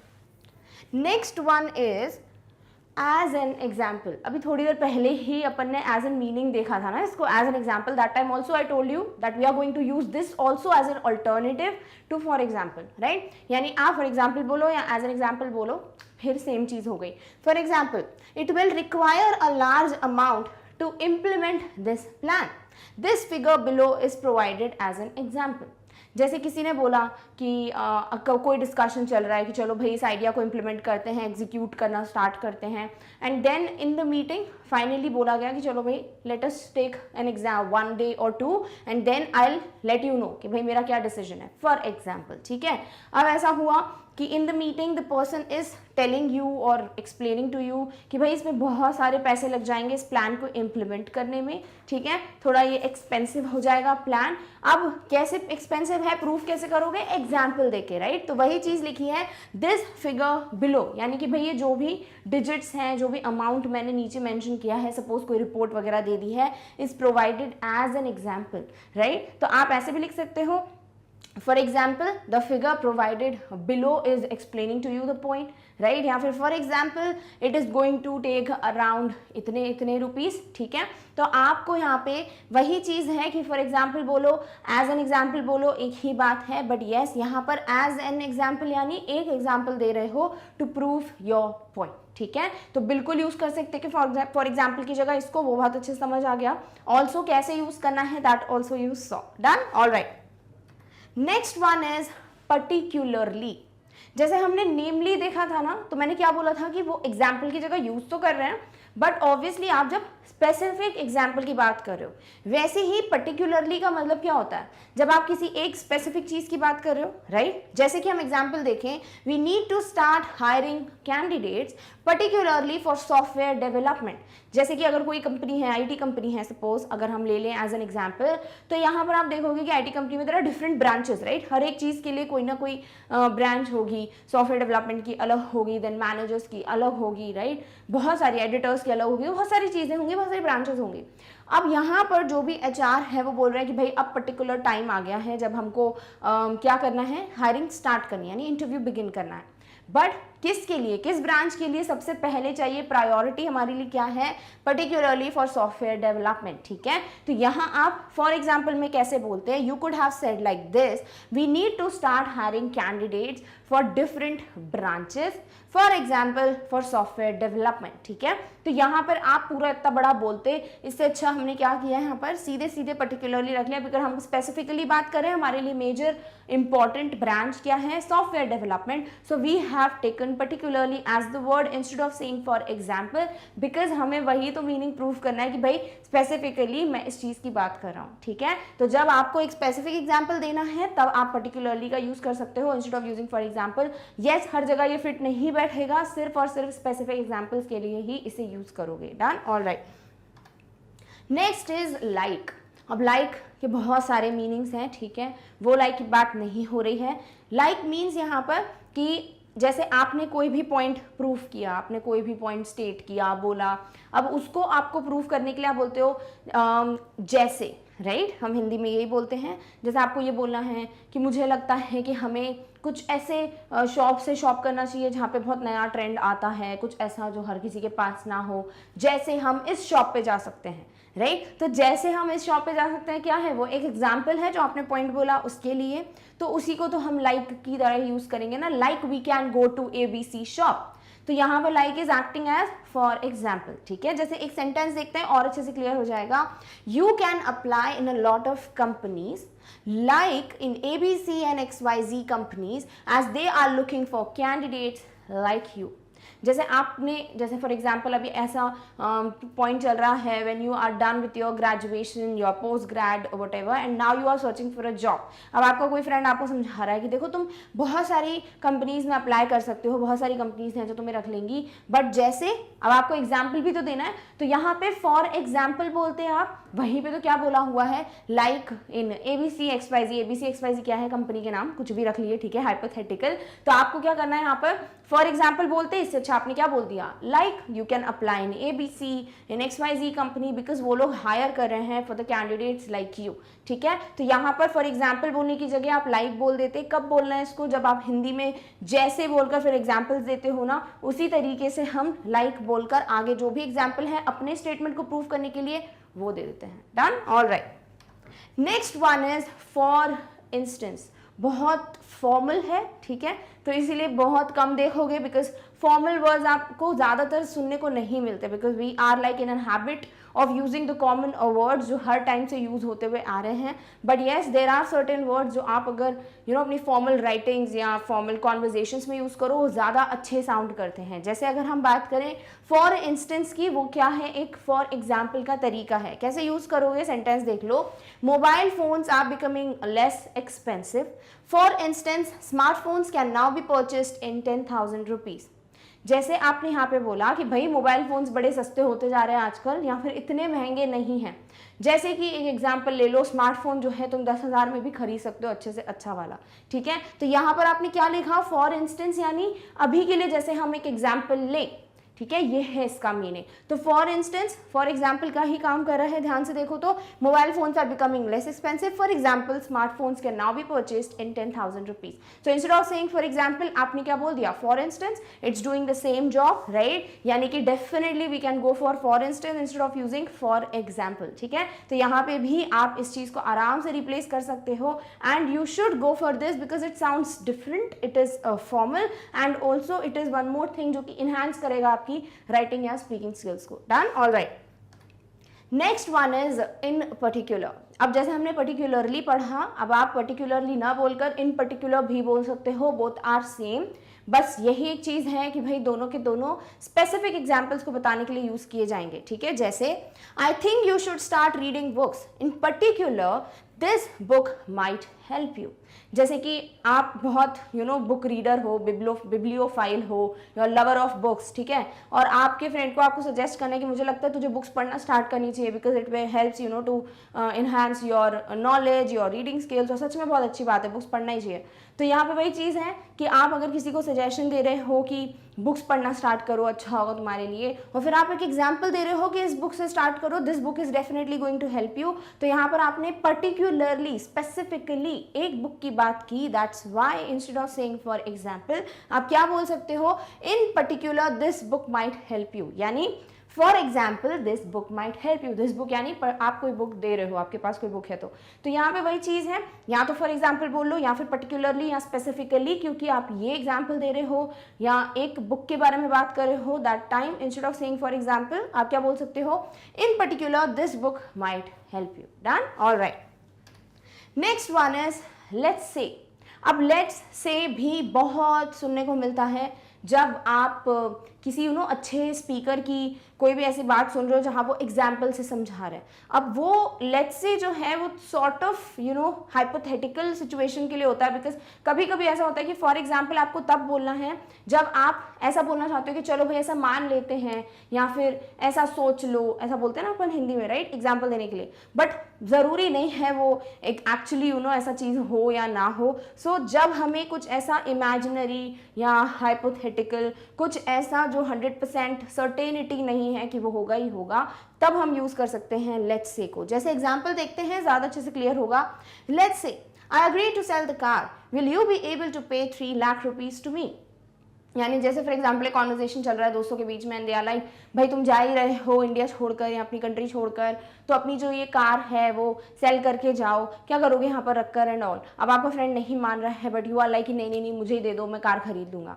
Next one is as an example. अभी थोड़ी देर पहले ही अपन ने एज एन मीनिंग देखा था ना इसको, as an example, that time also I told you that we are going to use this also as an alternative to for example, right. यानी आप फॉर एग्जाम्पल बोलो या एज एन एग्जाम्पल बोलो, फिर सेम चीज हो गई। For example, it will require a large amount to implement this plan. This figure below is provided as an example. जैसे किसी ने बोला कि कोई डिस्कशन चल रहा है कि चलो भाई इस आइडिया को इम्प्लीमेंट करते हैं, एग्जीक्यूट करना स्टार्ट करते हैं, and then in the meeting finally बोला गया कि चलो भाई let us take an exam 1 day or 2 and then I will let you know कि भाई मेरा क्या डिसीजन है, फॉर एग्जाम्पल, ठीक है। अब ऐसा हुआ कि इन the meeting the person is telling you और एक्सप्लेनिंग टू यू कि भाई इसमें बहुत सारे पैसे लग जाएंगे इस प्लान को इम्प्लीमेंट करने में, ठीक है, थोड़ा ये एक्सपेंसिव हो जाएगा प्लान। अब कैसे एक्सपेंसिव है, प्रूफ कैसे करोगे, एग्जाम्पल देके, राइट। तो वही चीज़ लिखी है दिस फिगर बिलो, यानी कि भाई ये जो भी डिजिट्स हैं, जो भी अमाउंट मैंने नीचे मेंशन किया है, सपोज कोई रिपोर्ट वगैरह दे दी है, is provided as an example, right. तो आप ऐसे भी लिख सकते हो for example the figure provided below is explaining to you the point, right. या फिर for example it is going to take around इतने इतने रुपीज, ठीक है। तो आपको यहाँ पे वही चीज है कि फॉर एग्जाम्पल बोलो, एज एन एग्जाम्पल बोलो, एक ही बात है, बट येस यहाँ पर एज एन एग्जाम्पल यानी एक एग्जाम्पल दे रहे हो टू प्रूव योर पॉइंट, ठीक है। तो बिल्कुल यूज कर सकते हैं कि फॉर एग्जाम्पल की जगह इसको, वो बहुत अच्छे से समझ आ गया। ऑल्सो कैसे यूज करना है that also use saw, done, all right. Next one is particularly. जैसे हमने नेमली देखा था ना, तो मैंने क्या बोला था कि वो एग्जाम्पल की जगह यूज तो कर रहे हैं, बट ऑब्वियसली आप जब स्पेसिफिक एग्जाम्पल की बात कर रहे हो, वैसे ही पर्टिकुलरली का मतलब क्या होता है, जब आप किसी एक स्पेसिफिक चीज की बात कर रहे हो, राइट। जैसे कि हम एग्जाम्पल देखें, we need to start hiring candidates particularly for software development. जैसे कि अगर कोई कंपनी है, आईटी कंपनी है सपोज, अगर हम ले लें एज एन एग्जाम्पल, तो यहाँ पर आप देखोगे कि आईटी कंपनी में there are different branches, right. हर एक चीज के लिए कोई ना कोई ब्रांच होगी, सॉफ्टवेयर डेवलपमेंट की अलग होगी, देन मैनेजर्स की अलग होगी, राइट। बहुत सारी एडिटर्स की अलग होगी, बहुत सारी चीजें होंगी, बहुत सारी ब्रांचेस होंगी। अब यहाँ पर जो भी एचआर है वो बोल रहे हैं कि भाई अब पर्टिकुलर टाइम आ गया है जब हमको क्या करना है, हायरिंग स्टार्ट करनी है, यानी इंटरव्यू बिगिन करना है। बट किसके लिए, किस ब्रांच के लिए सबसे पहले चाहिए, प्रायोरिटी हमारे लिए क्या है, पर्टिकुलरली फॉर सॉफ्टवेयर डेवलपमेंट, ठीक है। तो यहाँ आप फॉर एग्जाम्पल में कैसे बोलते हैं, you could have said like this, we need to start hiring candidates for different branches, for example for software development, ठीक है। तो यहाँ पर आप पूरा इतना बड़ा बोलते, इससे अच्छा हमने क्या किया, यहाँ पर सीधे सीधे पर्टिकुलरली रख लिया। अगर हम स्पेसिफिकली बात करें, हमारे लिए मेजर इंपॉर्टेंट ब्रांच क्या है, software development, so we have taken particularly as the word instead of saying for example, because हमें वही तो मीनिंग प्रूव करना है कि भाई स्पेसिफिकली मैं इस चीज की बात कर रहा हूँ, ठीक है। तो जब आपको एक स्पेसिफिक एग्जाम्पल देना है तब आप पर्टिकुलरली का यूज कर सकते हो instead of using for example. Yes, हर जगह ये फिट नहीं बैठेगा, सिर्फ और सिर्फ स्पेसिफिक एग्जाम्पल्स के लिए ही इसे यूज करोगे, done, all right. Next is like. अब लाइक के बहुत सारे मीनिंग्स हैं, ठीक है, वो लाइक की बात नहीं हो रही है। लाइक मीन्स यहाँ पर कि जैसे आपने कोई भी पॉइंट प्रूव किया, आपने कोई भी पॉइंट स्टेट किया, बोला, अब उसको आपको प्रूव करने के लिए आप बोलते हो जैसे, राइट। हम हिंदी में यही बोलते हैं, जैसे आपको ये बोलना है कि मुझे लगता है कि हमें कुछ ऐसे शॉप से शॉप करना चाहिए जहाँ पे बहुत नया ट्रेंड आता है, कुछ ऐसा जो हर किसी के पास ना हो, जैसे हम इस शॉप पे जा सकते हैं, राइट। तो जैसे हम इस शॉप पे जा सकते हैं क्या है, वो एक एग्जाम्पल है जो आपने पॉइंट बोला उसके लिए, तो उसी को तो हम लाइक की तरह यूज करेंगे ना, like we can go to ABC shop. तो यहाँ पर like is acting as for example, ठीक है। जैसे एक सेंटेंस देखते हैं और अच्छे से क्लियर हो जाएगा, you can apply in a lot of companies like in ABC and XYZ companies as they are looking for candidates like you। जैसे आपने, जैसे फॉर एग्जाम्पल अभी ऐसा पॉइंट चल रहा है, when you are done with your graduation, your post grad whatever, and now you are searching for a job. अब आपका कोई फ्रेंड आपको समझा रहा है कि देखो तुम बहुत सारी कंपनीज में अप्लाई कर सकते हो, बहुत सारी कंपनीज हैं जो तुम्हें रख लेंगी, बट जैसे, अब आपको एग्जाम्पल भी तो देना है, तो यहाँ पे फॉर एग्जाम्पल बोलते हैं आप, वहीं पे तो क्या बोला हुआ है, like in ABC XYZ। ABC XYZ क्या है, कंपनी के नाम, कुछ भी रख लिए, ठीक है, हाइपोथेटिकल। तो आपको क्या करना है, यहाँ पर फॉर एग्जाम्पल बोलते हैं, इससे अच्छा आपने क्या बोल दिया, like you can apply in ABC in XYZ company, because वो लोग हायर कर रहे हैं for the candidates like you, ठीक है। तो यहाँ पर फॉर एग्जाम्पल बोलने की जगह आप लाइक बोल देते। कब बोलना है इसको, जब आप हिंदी में जैसे बोलकर फिर एग्जाम्पल्स देते हो ना, उसी तरीके से हम लाइक बोलकर आगे जो भी एग्जाम्पल है अपने स्टेटमेंट को प्रूव करने के लिए वो दे देते हैं, done, all right. Next one is for instance. बहुत फॉर्मल है, ठीक है, तो इसीलिए बहुत कम देखोगे, बिकॉज फॉर्मल वर्ड्स आपको ज़्यादातर सुनने को नहीं मिलते, because we are like in an habit of using the common words जो हर टाइम से यूज होते हुए आ रहे हैं। But yes, there are certain words जो आप अगर अपनी फॉर्मल राइटिंग्स या फॉर्मल कॉन्वर्जेशंस में यूज़ करो, वो ज़्यादा अच्छे साउंड करते हैं। जैसे अगर हम बात करें फॉर इंस्टेंस की, वो क्या है, एक फॉर एग्जाम्पल का तरीका है। कैसे यूज़ करोगे, सेंटेंस देख लो, mobile phones are becoming less expensive, for instance smartphones can now be purchased in 10,000 rupees. जैसे आपने यहाँ पे बोला कि भाई मोबाइल फोन्स बड़े सस्ते होते जा रहे हैं आजकल, या फिर इतने महंगे नहीं हैं। जैसे कि एक एग्जांपल ले लो, स्मार्टफोन जो है तुम 10,000 में भी खरीद सकते हो, अच्छे से अच्छा वाला, ठीक है। तो यहाँ पर आपने क्या लिखा, फॉर इंस्टेंस, यानी अभी के लिए, जैसे हम एक एग्जाम्पल ले ठीक है, ये है इसका मीनिंग। तो फॉर इंस्टेंस, फॉर एग्जाम्पल का ही काम कर रहा है, ध्यान से देखो तो mobile phones are becoming less expensive, for example smartphones can now be purchased in 10,000 rupees. So instead of saying for example, आपने क्या बोल दिया, for instance, it's doing the same job, right, यानी कि definitely we can go for instance instead of using for example, ठीक है। तो यहाँ पे भी आप इस चीज को आराम से रिप्लेस कर सकते हो, and you should go for this because it sounds different, it is formal, and also it is one more thing जो कि इनहांस करेगा आपकी राइटिंग या स्पीकिंग स्किल्स को। Done, all right. Next one is in particular. अब जैसे हमने particularly पढ़ा, अब आप पर्टिकुलरली ना बोलकर इन पर्टिकुलर भी बोल सकते हो, बोथ आर सेम। बस यही एक चीज है कि भाई दोनों के दोनों स्पेसिफिक एग्जाम्पल्स को बताने के लिए यूज किए जाएंगे, ठीक है। जैसे आई think you should start reading books, in particular this book might help you. जैसे कि आप बहुत बुक रीडर हो, बिब्लियोफाइल हो, योर लवर ऑफ बुक्स, ठीक है, और आपके फ्रेंड को आपको सजेस्ट करना है कि मुझे लगता है तुझे बुक्स पढ़ना स्टार्ट करनी चाहिए because it will helps to enhance your knowledge, your reading skills, और सच में बहुत अच्छी बात है, बुक्स पढ़ना ही चाहिए। तो यहाँ पे वही चीज़ है कि आप अगर किसी को सजेशन दे रहे हो कि बुक्स पढ़ना स्टार्ट करो, अच्छा होगा तुम्हारे लिए, और फिर आप एक एग्जाम्पल दे रहे हो कि इस बुक से स्टार्ट करो, this book is definitely going to help you, तो यहाँ पर आपने पर्टिकुलरली स्पेसिफिकली एक बुक की बात की। That's why instead of saying for example आप क्या बोल सकते हो, in particular this book might help you, यानी for example this book might help you. This book यानी आप कोई बुक दे रहे हो, आपके पास कोई बुक है तो यहाँ पे वही चीज़ है, या तो फॉर एग्जाम्पल बोल लो, या फिर पर्टिकुलरली या स्पेसिफिकली, क्योंकि आप ये एग्जाम्पल दे रहे हो या एक बुक के बारे में बात कर रहे हो, that time instead of saying for example आप क्या बोल सकते हो, in particular this book might help you. Done, all right. Next one is let's say. अब लेट्स से भी बहुत सुनने को मिलता है जब आप किसी अच्छे स्पीकर की कोई भी ऐसी बात सुन रहे हो जहाँ वो एग्जाम्पल से समझा रहे हैं। अब वो लेट्स से जो है वो सॉर्ट ऑफ हाइपोथेटिकल सिचुएशन के लिए होता है, बिकॉज कभी कभी ऐसा होता है कि फॉर एग्जाम्पल आपको तब बोलना है जब आप ऐसा बोलना चाहते हो कि चलो भाई ऐसा मान लेते हैं, या फिर ऐसा सोच लो, ऐसा बोलते हैं ना अपन हिंदी में, राइट, एग्जाम्पल देने के लिए। बट ज़रूरी नहीं है वो एक एक्चुअली ऐसा चीज़ हो या ना हो। सो जब हमें कुछ ऐसा इमेजिनरी या हाइपोथेटिकल, कुछ ऐसा जो 100% सर्टेनिटी नहीं है कि वो होगा ही होगा, तब हम यूज कर सकते हैं लेट्स से को। जैसे एग्जांपल देखते हैं, ज्यादा अच्छे से क्लियर होगा। Let's say I agree to sell the car, will you be able to pay 3 lakh rupees to me. यानी जैसे फॉर एग्जाम्पल एक कॉन्वर्सेशन चल रहा है दोस्तों के बीच में, एंड दे आर लाइक, भाई तुम जा ही रहे हो इंडिया छोड़कर या अपनी कंट्री छोड़कर, तो अपनी जो ये कार है वो सेल करके जाओ, क्या करोगे यहाँ पर रखकर एंड ऑल। अब आपका फ्रेंड नहीं मान रहा है, बट यू आर लाइक नहीं नहीं नहीं मुझे ही दे दो, मैं कार खरीद लूँगा।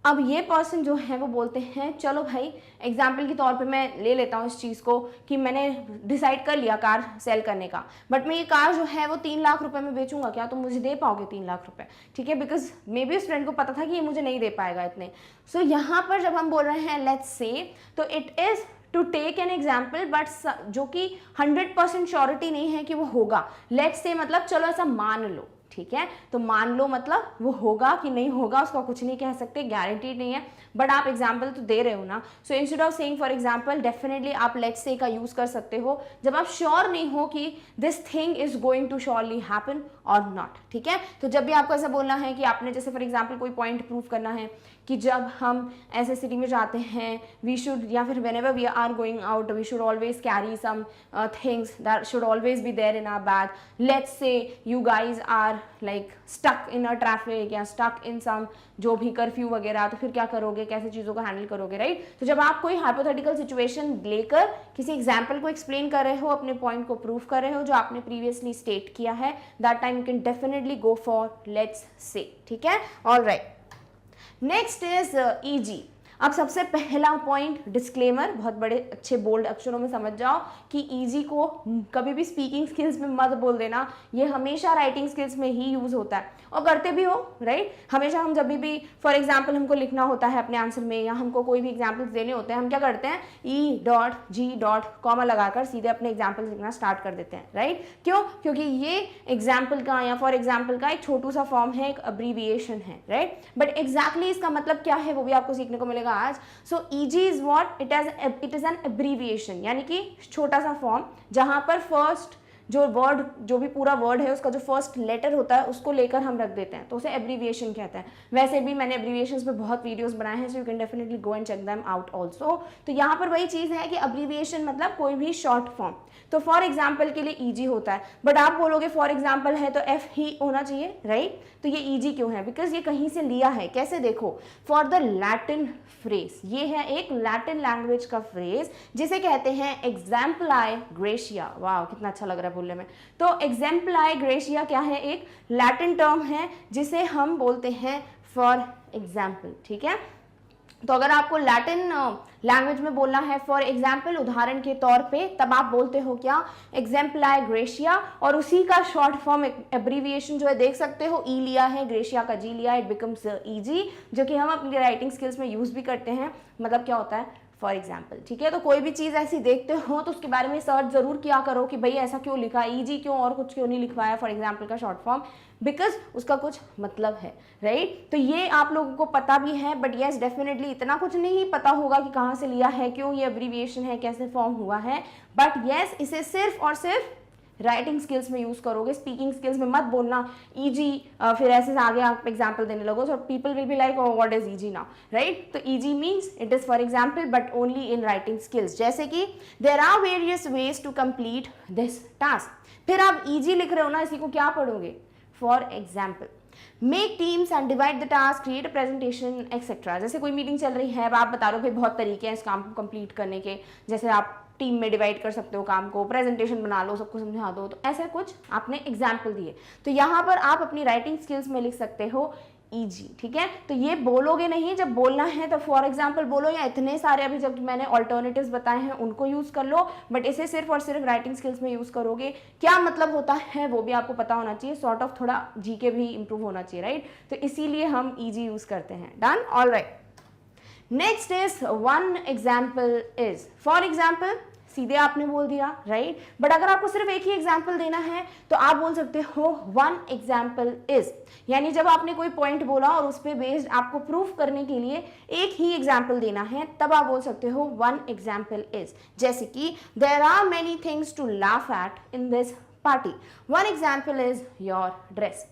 अब ये पर्सन जो है वो बोलते हैं, चलो भाई एग्जाम्पल के तौर पे मैं ले लेता हूँ इस चीज़ को कि मैंने डिसाइड कर लिया कार सेल करने का, बट मैं ये कार जो है वो 3 लाख रुपए में बेचूंगा, क्या तुम मुझे दे पाओगे 3 लाख रुपए, ठीक है, बिकॉज मे बी उस फ्रेंड को पता था कि ये मुझे नहीं दे पाएगा इतने। सो यहाँ पर जब हम बोल रहे हैं लेट्स से, तो it is to take an example, but जो कि 100% श्योरिटी नहीं है कि वो होगा। लेट्स से मतलब चलो ऐसा मान लो, ठीक है, तो मान लो मतलब वो होगा कि नहीं होगा उसका कुछ नहीं कह सकते, गारंटीड नहीं है, बट आप एग्जाम्पल तो दे रहे हो ना। सो instead of saying for example, definitely आप लेट्स से का यूज कर सकते हो जब आप श्योर नहीं हो कि this thing is going to surely happen और नॉट, ठीक है। तो जब भी आपको ऐसा बोलना है कि आपने जैसे फॉर एग्जाम्पल कोई पॉइंट प्रूव करना है कि जब हम ऐसे सिटी में जाते हैं वी शुड, या फिर whenever we are going out we should always carry some things that should always be there in our bag. Let's say you guys are like stuck in a traffic या stuck in some जो भी curfew वगैरह, तो फिर क्या करोगे, कैसे चीज़ों को हैंडल करोगे, राइट। तो जब आप कोई हाइपोथेटिकल सिचुएशन लेकर किसी एग्जाम्पल को एक्सप्लेन कर रहे हो, अपने पॉइंट को प्रूव कर रहे हो जो आपने प्रीवियसली स्टेट किया है, that time you can definitely go for let's say, ठीक है, all right. Next is easy. अब सबसे पहला पॉइंट डिस्क्लेमर, बहुत बड़े अच्छे बोल्ड अक्षरों में समझ जाओ कि ईजी को कभी भी स्पीकिंग स्किल्स में मत बोल देना, ये हमेशा राइटिंग स्किल्स में ही यूज होता है और करते भी हो, राइट। हमेशा हम जब भी फॉर एग्जाम्पल हमको लिखना होता है अपने आंसर में, या हमको कोई भी एग्जाम्पल्स देने होते हैं, हम क्या करते हैं, E dot G dot comma लगाकर सीधे अपने एग्जाम्पल्स लिखना स्टार्ट कर देते हैं, राइट। क्यों? क्योंकि ये एग्जाम्पल का या फॉर एग्जाम्पल का एक छोटू सा फॉर्म है, एक अब्रीविएशन है, राइट। बट एग्जैक्टली इसका मतलब क्या है वो भी आपको सीखने को मिलेगा आज। So easy is what, it is an abbreviation, यानी कि छोटा सा फॉर्म जहां पर फर्स्ट जो वर्ड, जो भी पूरा वर्ड है उसका जो फर्स्ट लेटर होता है उसको लेकर हम रख देते हैं, तो उसे एब्रीविएशन कहते हैं। वैसे भी मैंने एब्रीविएशंस पे बहुत वीडियोस बनाए हैं, so you can definitely go and check them out also. तो यहाँ पर वही चीज़ है कि एब्रीविएशन मतलब कोई भी शॉर्ट फॉर्म। तो फॉर एग्जाम्पल के लिए ईजी होता है, बट आप बोलोगे फॉर एग्जाम्पल है तो एफ ही होना चाहिए, राइट? तो ये ईजी क्यों है? बिकॉज ये कहीं से लिया है। कैसे? देखो, फॉर द लैटिन फ्रेज, ये है एक लैटिन लैंग्वेज का फ्रेज जिसे कहते हैं एग्जाम्पलाई ग्रेशिया। वाह, कितना अच्छा लग रहा है बोलने में। तो एग्जाम्पलाई ग्रेशिया क्या है? एक लैटिन टर्म है जिसे हम बोलते हैं फॉर एग्जाम्पल, ठीक है? तो अगर आपको लैटिन लैंग्वेज में बोलना है फॉर एग्जाम्पल, उदाहरण के तौर पे, तब आप बोलते हो क्या? एग्जाम्पलाई ग्रेशिया। और उसी का शॉर्ट फॉर्म एब्रीविएशन जो है देख सकते हो, ई लिया है, ग्रेशिया का जी लिया, इट बिकम्स ईजी, जो कि हम अपनी राइटिंग स्किल्स में यूज भी करते हैं। मतलब क्या होता है? फॉर एग्जाम्पल, ठीक है? तो कोई भी चीज़ ऐसी देखते हो तो उसके बारे में सर्च जरूर किया करो कि भाई ऐसा क्यों लिखा, ईजी क्यों और कुछ क्यों नहीं लिखवाया फॉर एग्जाम्पल का शॉर्ट फॉर्म, बिकॉज उसका कुछ मतलब है, राइट? तो ये आप लोगों को पता भी है, बट येस डेफिनेटली इतना कुछ नहीं पता होगा कि कहाँ से लिया है, क्यों ये एब्रीविएशन है, कैसे फॉर्म हुआ है, बट येस इसे सिर्फ और सिर्फ राइटिंग स्किल्स में यूज करोगे। स्पीकिंग स्किल्स में मत बोलना ईजी, फिर ऐसे आगे आप एग्जाम्पल देने लगो, so people will be like what is easy now, right? तो easy means it is for example but only in writing skills. जैसे कि there are various ways to complete this task. फिर आप ईजी लिख रहे हो ना, इसी को क्या पढ़ोगे? For example. Make teams and divide the task, create a presentation etcetera. जैसे कोई मीटिंग चल रही है, अब आप बता रहे हो भाई बहुत तरीके हैं इस काम को कंप्लीट करने के, जैसे आप टीम में डिवाइड कर सकते हो काम को, प्रेजेंटेशन बना लो, सबको समझा दो, तो ऐसा कुछ आपने एग्जाम्पल दिए। तो यहाँ पर आप अपनी राइटिंग स्किल्स में लिख सकते हो ईजी, ठीक है? तो ये बोलोगे नहीं, जब बोलना है तो फॉर एग्जाम्पल बोलो, या इतने सारे अभी जब मैंने ऑल्टरनेटिव्स बताए हैं उनको यूज कर लो, बट इसे सिर्फ और सिर्फ राइटिंग स्किल्स में यूज करोगे। क्या मतलब होता है वो भी आपको पता होना चाहिए, सॉर्ट ऑफ थोड़ा जीके भी इंप्रूव होना चाहिए, राइट? तो इसीलिए हम ईजी यूज करते हैं। Done, all right. Next is one example is. For example सीधे आपने बोल दिया, राइट? बट अगर आपको सिर्फ एक ही एग्जाम्पल देना है तो आप बोल सकते हो वन एग्जाम्पल इज। यानी जब आपने कोई पॉइंट बोला और उस पर बेस्ड आपको प्रूफ करने के लिए एक ही एग्जाम्पल देना है, तब आप बोल सकते हो वन एग्जाम्पल इज। जैसे कि there are many things to laugh at in this party, one example is your dress.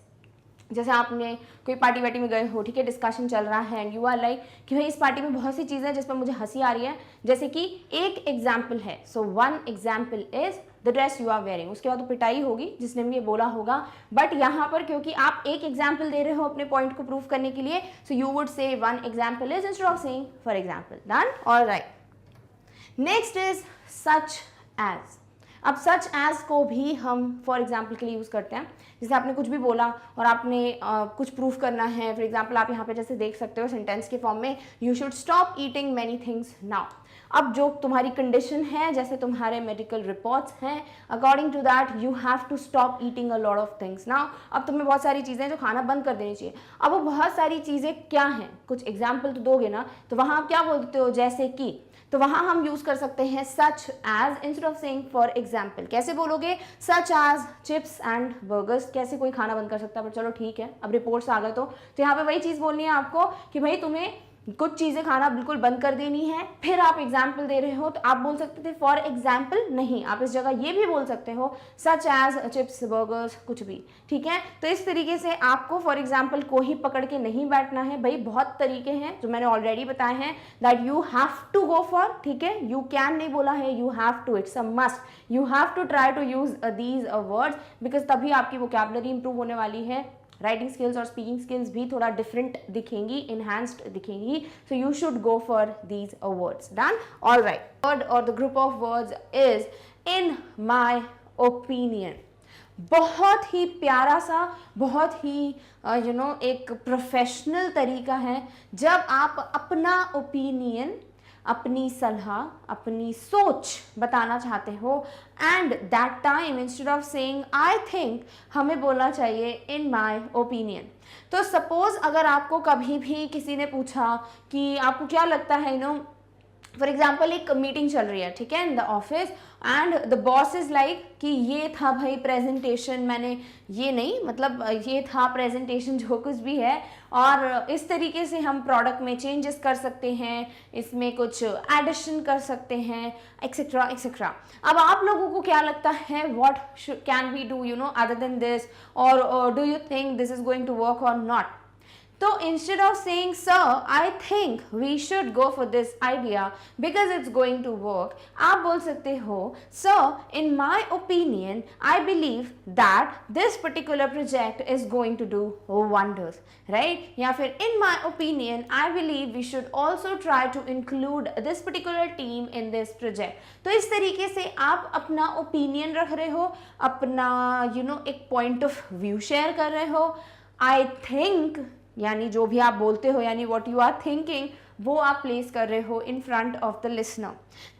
जैसे आपने कोई पार्टी वार्टी में गए हो, ठीक है, डिस्कशन चल रहा है एंड यू आर लाइक कि भाई इस पार्टी में बहुत सी चीज़ें हैं जिस पर मुझे हंसी आ रही है, जैसे कि एक एग्जाम्पल है, so one example is the dress you are wearing. उसके बाद तो पिटाई होगी जिसने भी ये बोला होगा, बट यहाँ पर क्योंकि आप एक एग्जाम्पल दे रहे हो अपने पॉइंट को प्रूव करने के लिए, so you would say one example is instead of saying for example. Done, all right. Next is such as. अब सच एज को भी हम फॉर एग्जाम्पल के लिए यूज़ करते हैं। जैसे आपने कुछ भी बोला और आपने कुछ प्रूफ करना है, फॉर एग्जाम्पल आप यहाँ पे जैसे देख सकते हो सेंटेंस के फॉर्म में, you should stop eating many things now. अब जो तुम्हारी कंडीशन है, जैसे तुम्हारे मेडिकल रिपोर्ट्स हैं, according to that you have to stop eating a lot of things now. अब तुम्हें बहुत सारी चीज़ें जो खाना बंद कर देनी चाहिए। अब वो बहुत सारी चीज़ें क्या हैं, कुछ एग्जाम्पल तो दोगे ना, तो वहाँ आप क्या बोलते हो? जैसे कि, तो वहाँ हम यूज़ कर सकते हैं such as instead of saying for example. कैसे बोलोगे? Such as chips and burgers. कैसे कोई खाना बंद कर सकता है, पर चलो ठीक है, अब रिपोर्ट्स आ गए तो यहाँ पे वही चीज़ बोलनी है आपको कि भाई तुम्हें कुछ चीज़ें खाना बिल्कुल बंद कर देनी है। फिर आप एग्जाम्पल दे रहे हो तो आप बोल सकते थे फॉर एग्जाम्पल, नहीं, आप इस जगह ये भी बोल सकते हो सच एज चिप्स बर्गर्स, कुछ भी, ठीक है? तो इस तरीके से आपको फॉर एग्जाम्पल को ही पकड़ के नहीं बैठना है। भाई बहुत तरीके हैं जो मैंने ऑलरेडी बताए हैं that you have to go for, ठीक है? यू कैन नहीं बोला है, you have to, it's a must. You have to try to use these words, because तभी आपकी वोकैबुलरी इंप्रूव होने वाली है। राइटिंग स्किल्स और स्पीकिंग स्किल्स भी थोड़ा डिफरेंट दिखेंगी, इनहैंस्ड दिखेंगी, so you should go for these words. Done, all right. Word और the group of words is in my opinion. बहुत ही प्यारा सा, बहुत ही एक प्रोफेशनल तरीका है जब आप अपना ओपिनियन, अपनी सलाह, अपनी सोच बताना चाहते हो, and that time instead of saying I think, हमें बोलना चाहिए इन माई ओपिनियन। तो सपोज अगर आपको कभी भी किसी ने पूछा कि आपको क्या लगता है फॉर एग्जाम्पल एक मीटिंग चल रही है, ठीक है, इन the office, and the boss is like कि ये था भाई प्रेजेंटेशन, मैंने ये नहीं, मतलब ये था प्रेजेंटेशन जो कुछ भी है, और इस तरीके से हम प्रोडक्ट में चेंजेस कर सकते हैं, इसमें कुछ एडिशन कर सकते हैं, एक्सेट्रा एक्सेट्रा। अब आप लोगों को क्या लगता है, what can we do, you know, other than this, और do you think this is going to work और नॉट? तो instead of saying, sir, I think we should go for this idea because it's going to work, आप बोल सकते हो, sir, in my opinion, I believe that this particular project is going to do wonders, right? या फिर in my opinion, I believe we should also try to include this particular team in this project. तो इस तरीके से आप अपना opinion रख रहे हो, अपना एक पॉइंट ऑफ व्यू शेयर कर रहे हो। I think यानी जो भी आप बोलते हो, यानी वॉट यू आर थिंकिंग, वो आप प्लेस कर रहे हो in front of the listener.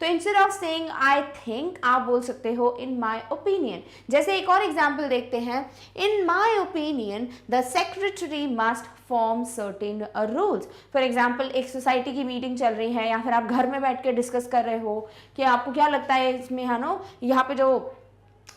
तो instead of saying I think, आप बोल सकते हो इन माई ओपिनियन। जैसे एक और एग्जाम्पल देखते हैं, in my opinion the secretary must form certain rules. For example एक सोसाइटी की मीटिंग चल रही है, या फिर आप घर में बैठ के डिस्कस कर रहे हो कि आपको क्या लगता है इसमें, है ना, यहाँ पे जो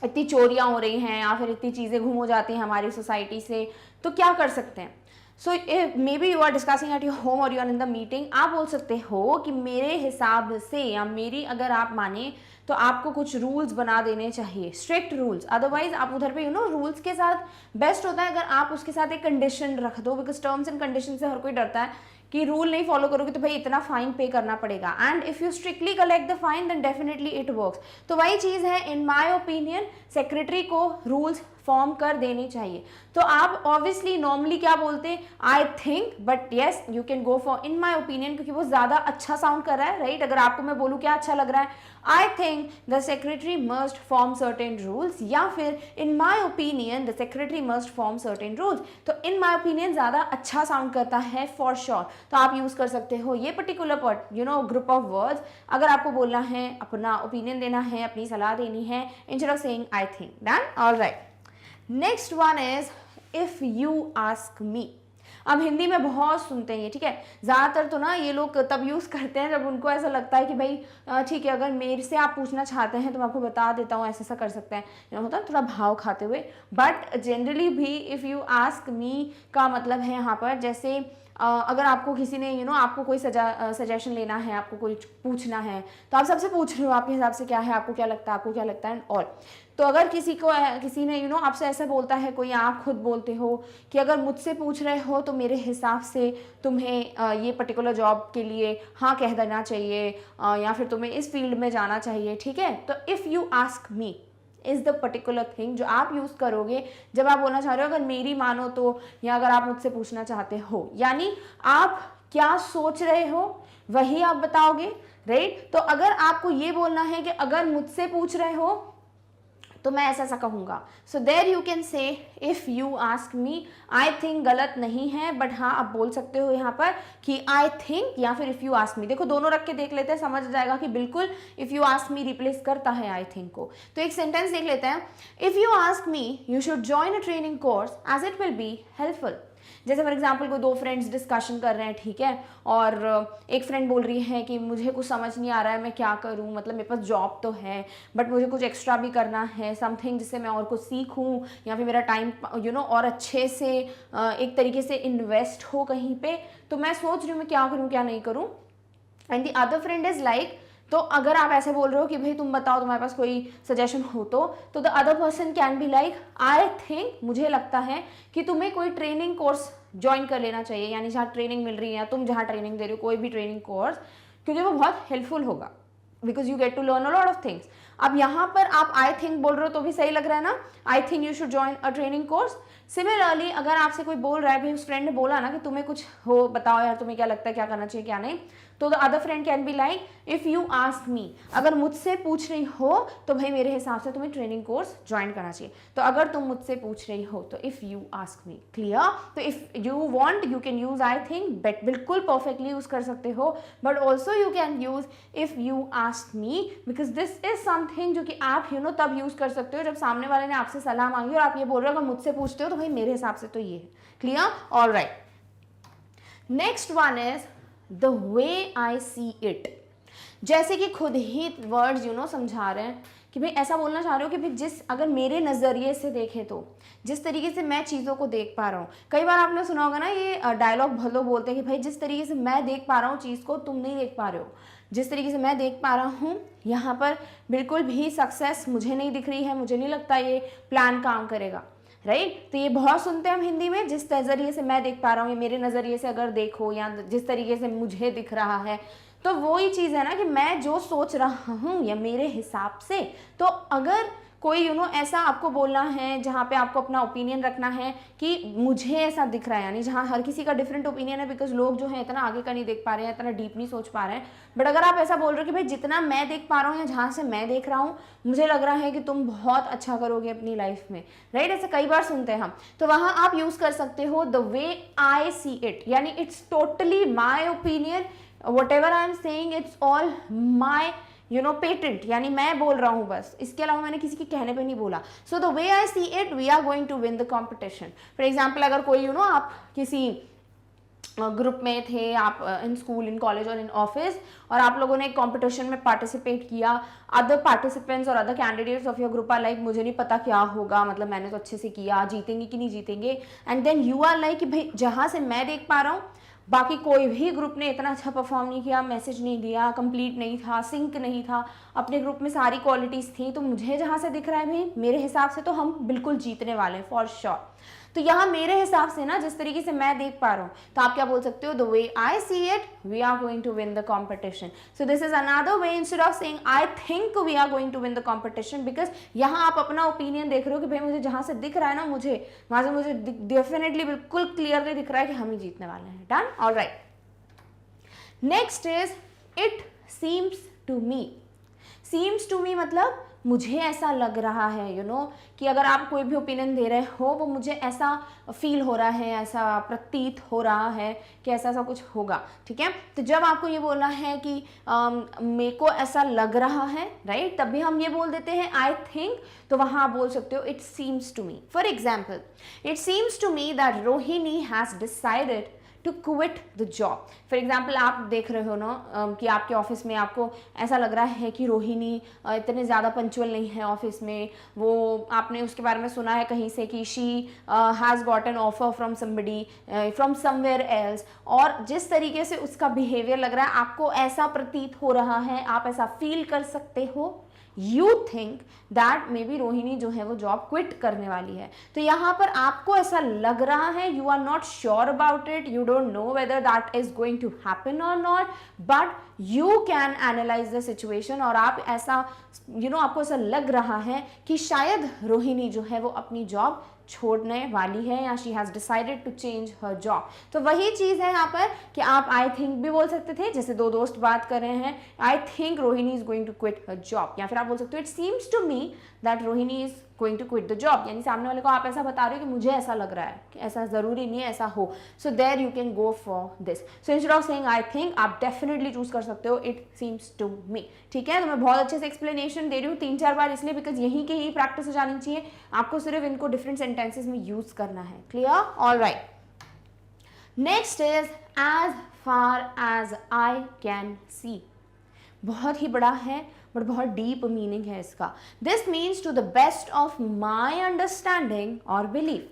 इतनी चोरियाँ हो रही हैं या फिर इतनी चीज़ें गुम हो जाती हैं हमारी सोसाइटी से, तो क्या कर सकते हैं। So maybe you are discussing at your home और you are in the meeting, आप बोल सकते हो कि मेरे हिसाब से, या मेरी अगर आप माने तो आपको कुछ रूल्स बना देने चाहिए, स्ट्रिक्ट रूल्स। अदरवाइज आप उधर पे रूल्स के साथ बेस्ट होता है अगर आप उसके साथ एक कंडीशन रख दो, बिकॉज टर्म्स एंड कंडीशन से हर कोई डरता है कि रूल नहीं फॉलो करोगे तो भाई इतना फाइन पे करना पड़ेगा, and if you strictly collect the fine then definitely it works. तो वही चीज़ है, इन माई ओपिनियन सेक्रेटरी को रूल्स फॉर्म कर देनी चाहिए। तो आप ऑब्वियसली नॉर्मली क्या बोलते हैं, I think, but yes you can go for in my opinion, क्योंकि वो ज़्यादा अच्छा साउंड कर रहा है, राइट? अगर आपको मैं बोलूँ क्या अच्छा लग रहा है, I think the secretary must form certain rules, या फिर in my opinion the secretary must form certain rules. तो इन माई ओपिनियन ज़्यादा अच्छा साउंड करता है फॉर श्योर। तो आप यूज़ कर सकते हो ये पर्टिकुलर ग्रुप ऑफ वर्ड्स अगर आपको बोलना है, अपना ओपिनियन देना है, अपनी सलाह देनी है, instead of saying I think. Done, all right. Next one is if you ask मी। अब हिंदी में बहुत सुनते हैं ये, ठीक है, ज़्यादातर तो ना ये लोग तब यूज़ करते हैं जब उनको ऐसा लगता है कि भाई ठीक है, अगर मेरे से आप पूछना चाहते हैं तो मैं आपको बता देता हूँ, ऐसा ऐसा कर सकते हैं, होता है थोड़ा भाव खाते हुए। बट जनरली भी इफ़ यू आस्क मी का मतलब है यहाँ पर, जैसे अगर आपको किसी ने आपको कोई सजेशन लेना है, आपको कोई पूछना है, तो आप सबसे पूछ रहे हो आपके हिसाब से क्या है, आपको क्या लगता है, आपको क्या लगता है, और तो अगर किसी ने आपसे ऐसा बोलता है कोई, आप खुद बोलते हो कि अगर मुझसे पूछ रहे हो तो मेरे हिसाब से तुम्हें ये पर्टिकुलर जॉब के लिए हाँ कह देना चाहिए, या फिर तुम्हें इस फील्ड में जाना चाहिए, ठीक है। तो if you ask me is the particular thing जो आप यूज़ करोगे जब आप बोलना चाह रहे हो अगर मेरी मानो तो, या अगर आप मुझसे पूछना चाहते हो, यानी आप क्या सोच रहे हो वही आप बताओगे, राइट। तो अगर आपको ये बोलना है कि अगर मुझसे पूछ रहे हो तो मैं ऐसा कहूँगा, so there you can say if you ask me. I think गलत नहीं है, बट हाँ आप बोल सकते हो यहाँ पर कि आई थिंक या फिर इफ़ यू आस्क मी। देखो दोनों रख के देख लेते हैं, समझ जाएगा कि बिल्कुल if you ask me replace करता है आई थिंक को। तो एक सेंटेंस देख लेते हैं, if you ask me you should join a training course as it will be helpful. जैसे फॉर एग्जाम्पल कोई दो फ्रेंड्स डिस्कशन कर रहे हैं, ठीक है, और एक फ्रेंड बोल रही है कि मुझे कुछ समझ नहीं आ रहा है, मैं क्या करूं, मतलब मेरे पास जॉब तो है बट मुझे कुछ एक्स्ट्रा भी करना है, समथिंग जिससे मैं और कुछ सीखूं या फिर मेरा टाइम और अच्छे से एक तरीके से इन्वेस्ट हो कहीं पे, तो मैं सोच रही हूँ मैं क्या करूँ क्या नहीं करूँ। And the other friend is like, तो अगर आप ऐसे बोल रहे हो कि भाई तुम बताओ तुम्हारे पास कोई सजेशन हो तो the other person can be like, I think मुझे लगता है कि तुम्हें कोई ट्रेनिंग कोर्स ज्वाइन कर लेना चाहिए, यानी जहाँ ट्रेनिंग मिल रही है या तुम जहाँ ट्रेनिंग दे रहे हो कोई भी ट्रेनिंग कोर्स, क्योंकि वो बहुत हेल्पफुल होगा, because you get to learn a lot of things. अब यहाँ पर आप आई थिंक बोल रहे हो तो भी सही लग रहा है ना, आई think you should join a training course. Similarly अगर आपसे कोई बोल रहा है, भाई उस फ्रेंड ने बोला ना कि तुम्हें कुछ हो बताओ यार तुम्हें क्या लगता है क्या करना चाहिए क्या नहीं, तो the other friend can be like, if you ask मी, अगर मुझसे पूछ रही हो तो भाई मेरे हिसाब से तुम्हें ट्रेनिंग कोर्स ज्वाइन करना चाहिए। तो अगर तुम मुझसे पूछ रही हो तो if you ask me, clear. तो if you want you can use I think, but बिल्कुल परफेक्टली यूज़ कर सकते हो, but also you can use if you ask me, because this is something जो कि आप तब यूज़ कर सकते हो जब सामने वाले ने आपसे सलाह मांगी और आप ये बोल रहे हो अगर मुझसे पूछते हो तो भाई मेरे हिसाब से तो ये है, clear, all right. Next one is the way I see it. जैसे कि खुद ही वर्ड्स समझा रहे हैं कि भाई ऐसा बोलना चाह रहे हो कि भाई अगर मेरे नज़रिए से देखें तो जिस तरीके से मैं चीज़ों को देख पा रहा हूँ, कई बार आपने सुना होगा ना ये डायलॉग बहुत लोग बोलते हैं कि भाई जिस तरीके से मैं देख पा रहा हूँ चीज़ को तुम नहीं देख पा रहे हो, जिस तरीके से मैं देख पा रहा हूँ यहाँ पर बिल्कुल भी सक्सेस मुझे नहीं दिख रही है, मुझे नहीं लगता ये प्लान काम करेगा, राइट। तो ये बहुत सुनते हैं हम हिंदी में, जिस नज़रिए से मैं देख पा रहा हूँ, ये मेरे नज़रिए से अगर देखो या जिस तरीके से मुझे दिख रहा है, तो वो ही चीज़ है ना कि मैं जो सोच रहा हूँ या मेरे हिसाब से। तो अगर कोई ऐसा आपको बोलना है जहाँ पे आपको अपना ओपिनियन रखना है कि मुझे ऐसा दिख रहा है, यानी जहाँ हर किसी का डिफरेंट ओपिनियन है, बिकॉज लोग जो है इतना आगे का नहीं देख पा रहे हैं, इतना डीप नहीं सोच पा रहे हैं। बट अगर आप ऐसा बोल रहे हो कि भाई जितना मैं देख पा रहा हूँ या जहाँ से मैं देख रहा हूँ मुझे लग रहा है कि तुम बहुत अच्छा करोगे अपनी लाइफ में, राइट, ऐसे कई बार सुनते हैं हम, तो वहाँ आप यूज़ कर सकते हो the way I see it, यानी it's totally my opinion, whatever I am saying it's all my patent, यानी मैं बोल रहा हूँ बस, इसके अलावा मैंने किसी के कहने पे नहीं बोला। So the way I see it we are going to win the competition. For example अगर कोई आप किसी ग्रुप में थे, आप इन स्कूल, इन कॉलेज और इन ऑफिस, और आप लोगों ने एक कॉम्पिटिशन में पार्टिसिपेट किया, अदर पार्टिसिपेंट्स और other candidates of your group are like मुझे नहीं पता क्या होगा, मतलब मैंने तो अच्छे से किया, जीतेंगे कि नहीं जीतेंगे, and then you are like कि भाई जहाँ से मैं देख पा रहा हूँ बाकी कोई भी ग्रुप ने इतना अच्छा परफॉर्म नहीं किया, मैसेज नहीं दिया, कंप्लीट नहीं था, सिंक नहीं था, अपने ग्रुप में सारी क्वालिटीज़ थी, तो मुझे जहाँ से दिख रहा है भाई मेरे हिसाब से तो हम बिल्कुल जीतने वाले हैं फॉर श्योर। तो यहाँ मेरे हिसाब से ना जिस तरीके से मैं देख पा रहा हूँ, तो आप क्या बोल सकते हो, the way I see it we are going to win the competition. So this is another way instead of saying I think we are going to win the competition, because यहाँ आप अपना ओपिनियन देख रहे हो कि भाई मुझे जहाँ से दिख रहा है ना, मुझे वहाँ से मुझे डेफिनेटली बिल्कुल क्लियरली दिख रहा है कि हम ही जीतने वाले हैं। Done, all right. Next is it seems to me. Seems to me मतलब मुझे ऐसा लग रहा है, कि अगर आप कोई भी ओपिनियन दे रहे हो वो मुझे ऐसा फील हो रहा है, ऐसा प्रतीत हो रहा है कि ऐसा ऐसा कुछ होगा, ठीक है। तो जब आपको ये बोलना है कि मेरे को ऐसा लग रहा है, राइट, तभी हम ये बोल देते हैं आई थिंक, तो वहाँ आप बोल सकते हो it seems to me. For example, it seems to me that Rohini has decided to quit the job. For example आप देख रहे हो ना कि आपके ऑफिस में आपको ऐसा लग रहा है कि रोहिणी इतने ज़्यादा पंचुअल नहीं है ऑफिस में, वो आपने उसके बारे में सुना है कहीं से कि she has got an offer from somebody from somewhere else, और जिस तरीके से उसका बिहेवियर लग रहा है आपको ऐसा प्रतीत हो रहा है, आप ऐसा फील कर सकते हो, you think that may be Rohini जो है वो जॉब क्विट करने वाली है। तो यहाँ पर आपको ऐसा लग रहा है, you are not sure about it, you don't know whether that is going to happen और not, but you can analyse the situation, और आप ऐसा आपको ऐसा लग रहा है कि शायद रोहिणी जो है वो अपनी जॉब छोड़ने वाली है, या she has decided to change her job. तो वही चीज़ है यहाँ पर कि आप आई थिंक भी बोल सकते थे, जैसे दो दोस्त बात कर रहे हैं, I think Rohini is going to quit her job, या फिर आप बोल सकते हो it seems to me that Rohini is going to quit the job, यानी सामने वाले को आप ऐसा बता रहे हो कि मुझे ऐसा लग रहा है, कि ऐसा ज़रूरी नहीं है ऐसा हो। So there you can go for this. So instead of saying I think आप डेफिनेटली चूज कर सकते हो इट सीम्स टू मी, ठीक है। तो मैं बहुत अच्छे से एक्सप्लेनेशन दे रही हूँ 3-4 बार, इसलिए बिकॉज यहीं की ही प्रैक्टिस हो जानी चाहिए, आपको सिर्फ इनको डिफरेंट सेंटेंसेज में यूज करना है। Clear, all right. Next is as far as I can see. बहुत ही बड़ा है बट बहुत डीप मीनिंग है इसका। This means to the best of my understanding और बिलीफ,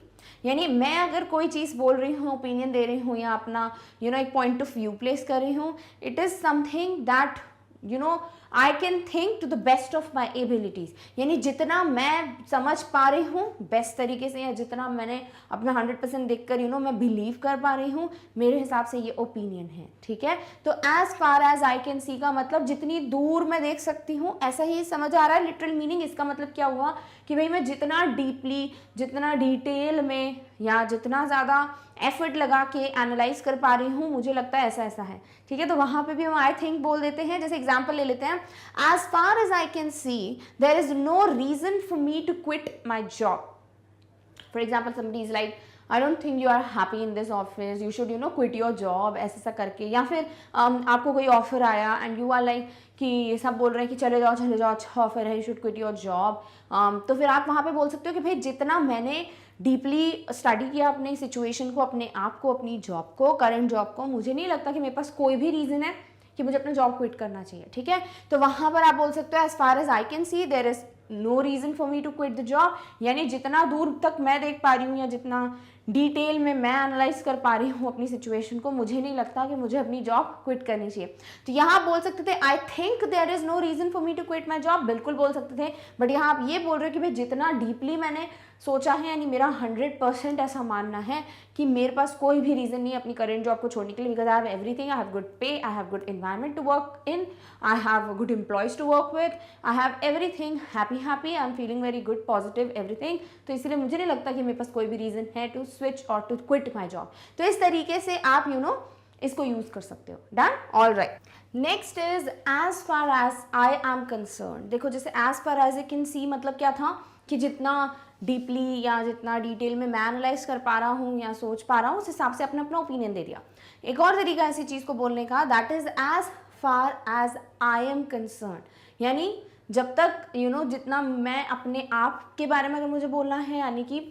यानी मैं अगर कोई चीज़ बोल रही हूँ, ओपिनियन दे रही हूँ, या अपना एक पॉइंट ऑफ व्यू प्लेस कर रही हूँ, it is something that I can think to the best of my abilities, यानी जितना मैं समझ पा रही हूँ बेस्ट तरीके से, या जितना मैंने अपना 100% देख कर मैं बिलीव कर पा रही हूँ, मेरे हिसाब से ये ओपिनियन है, ठीक है। तो as far as I can see का मतलब जितनी दूर मैं देख सकती हूँ, ऐसा ही समझ आ रहा है लिटरल मीनिंग। इसका मतलब क्या हुआ कि भाई मैं जितना डीपली, जितना डिटेल में, या जितना ज़्यादा एफर्ट लगा के एनालाइज कर पा रही हूँ, मुझे लगता है ऐसा ऐसा है, ठीक है। तो वहाँ पे भी हम आई थिंक बोल देते हैं। जैसे एग्जाम्पल ले लेते हैं, as far as I can see there is no reason for me to quit my job. For example somebody is like I don't think you are happy in this office, you should quit your job, ऐसा करके, या फिर आपको कोई offer आया and you are like कि सब बोल रहे हैं कि चले जाओ अच्छा ऑफर है, you should quit your job. तो फिर आप वहाँ पे बोल सकते हो कि भाई जितना मैंने डीपली स्टडी किया अपने सिचुएशन को, अपने आप को, अपनी जॉब को, करंट जॉब को, मुझे नहीं लगता कि मेरे पास कोई भी रीज़न है कि मुझे अपना जॉब क्विट करना चाहिए, ठीक है। तो वहाँ पर आप बोल सकते हो as far as I can see there is no reason for me to quit the job, यानी जितना दूर तक मैं देख पा रही हूँ या जितना डिटेल में मैं एनालाइज कर पा रही हूँ अपनी सिचुएशन को, मुझे नहीं लगता कि मुझे अपनी जॉब क्विट करनी चाहिए। तो यहाँ आप बोल सकते थे I think there is no reason for me to quit my job, बिल्कुल बोल सकते थे। बट यहाँ आप ये बोल रहे हो कि भाई जितना डीपली मैंने सोचा है, यानी मेरा 100% ऐसा मानना है कि मेरे पास कोई भी रीज़न नहीं है अपनी करेंट जॉब को छोड़ने के लिए, because I have everything, I have good pay, I have good environment to work in, I have good employees to work with, I have everything, happy I am feeling very good, positive everything. तो इसलिए मुझे नहीं लगता कि मेरे पास कोई भी reason है टू स्विच और टू क्विट माई जॉब। तो इस तरीके से आप इसको यूज कर सकते हो। Done, all right. Next is as far as I am concern. देखो जैसे as far as you can see मतलब क्या था कि जितना डीपली या जितना डिटेल में मैं एनालाइज कर पा रहा हूँ या सोच पा रहा हूँ, उस हिसाब से अपना अपना ओपिनियन दे दिया। एक और तरीका ऐसी चीज़ को बोलने का, that is as far as I am concern, यानी जब तक जितना मैं अपने आप के बारे में अगर मुझे बोलना है, यानी कि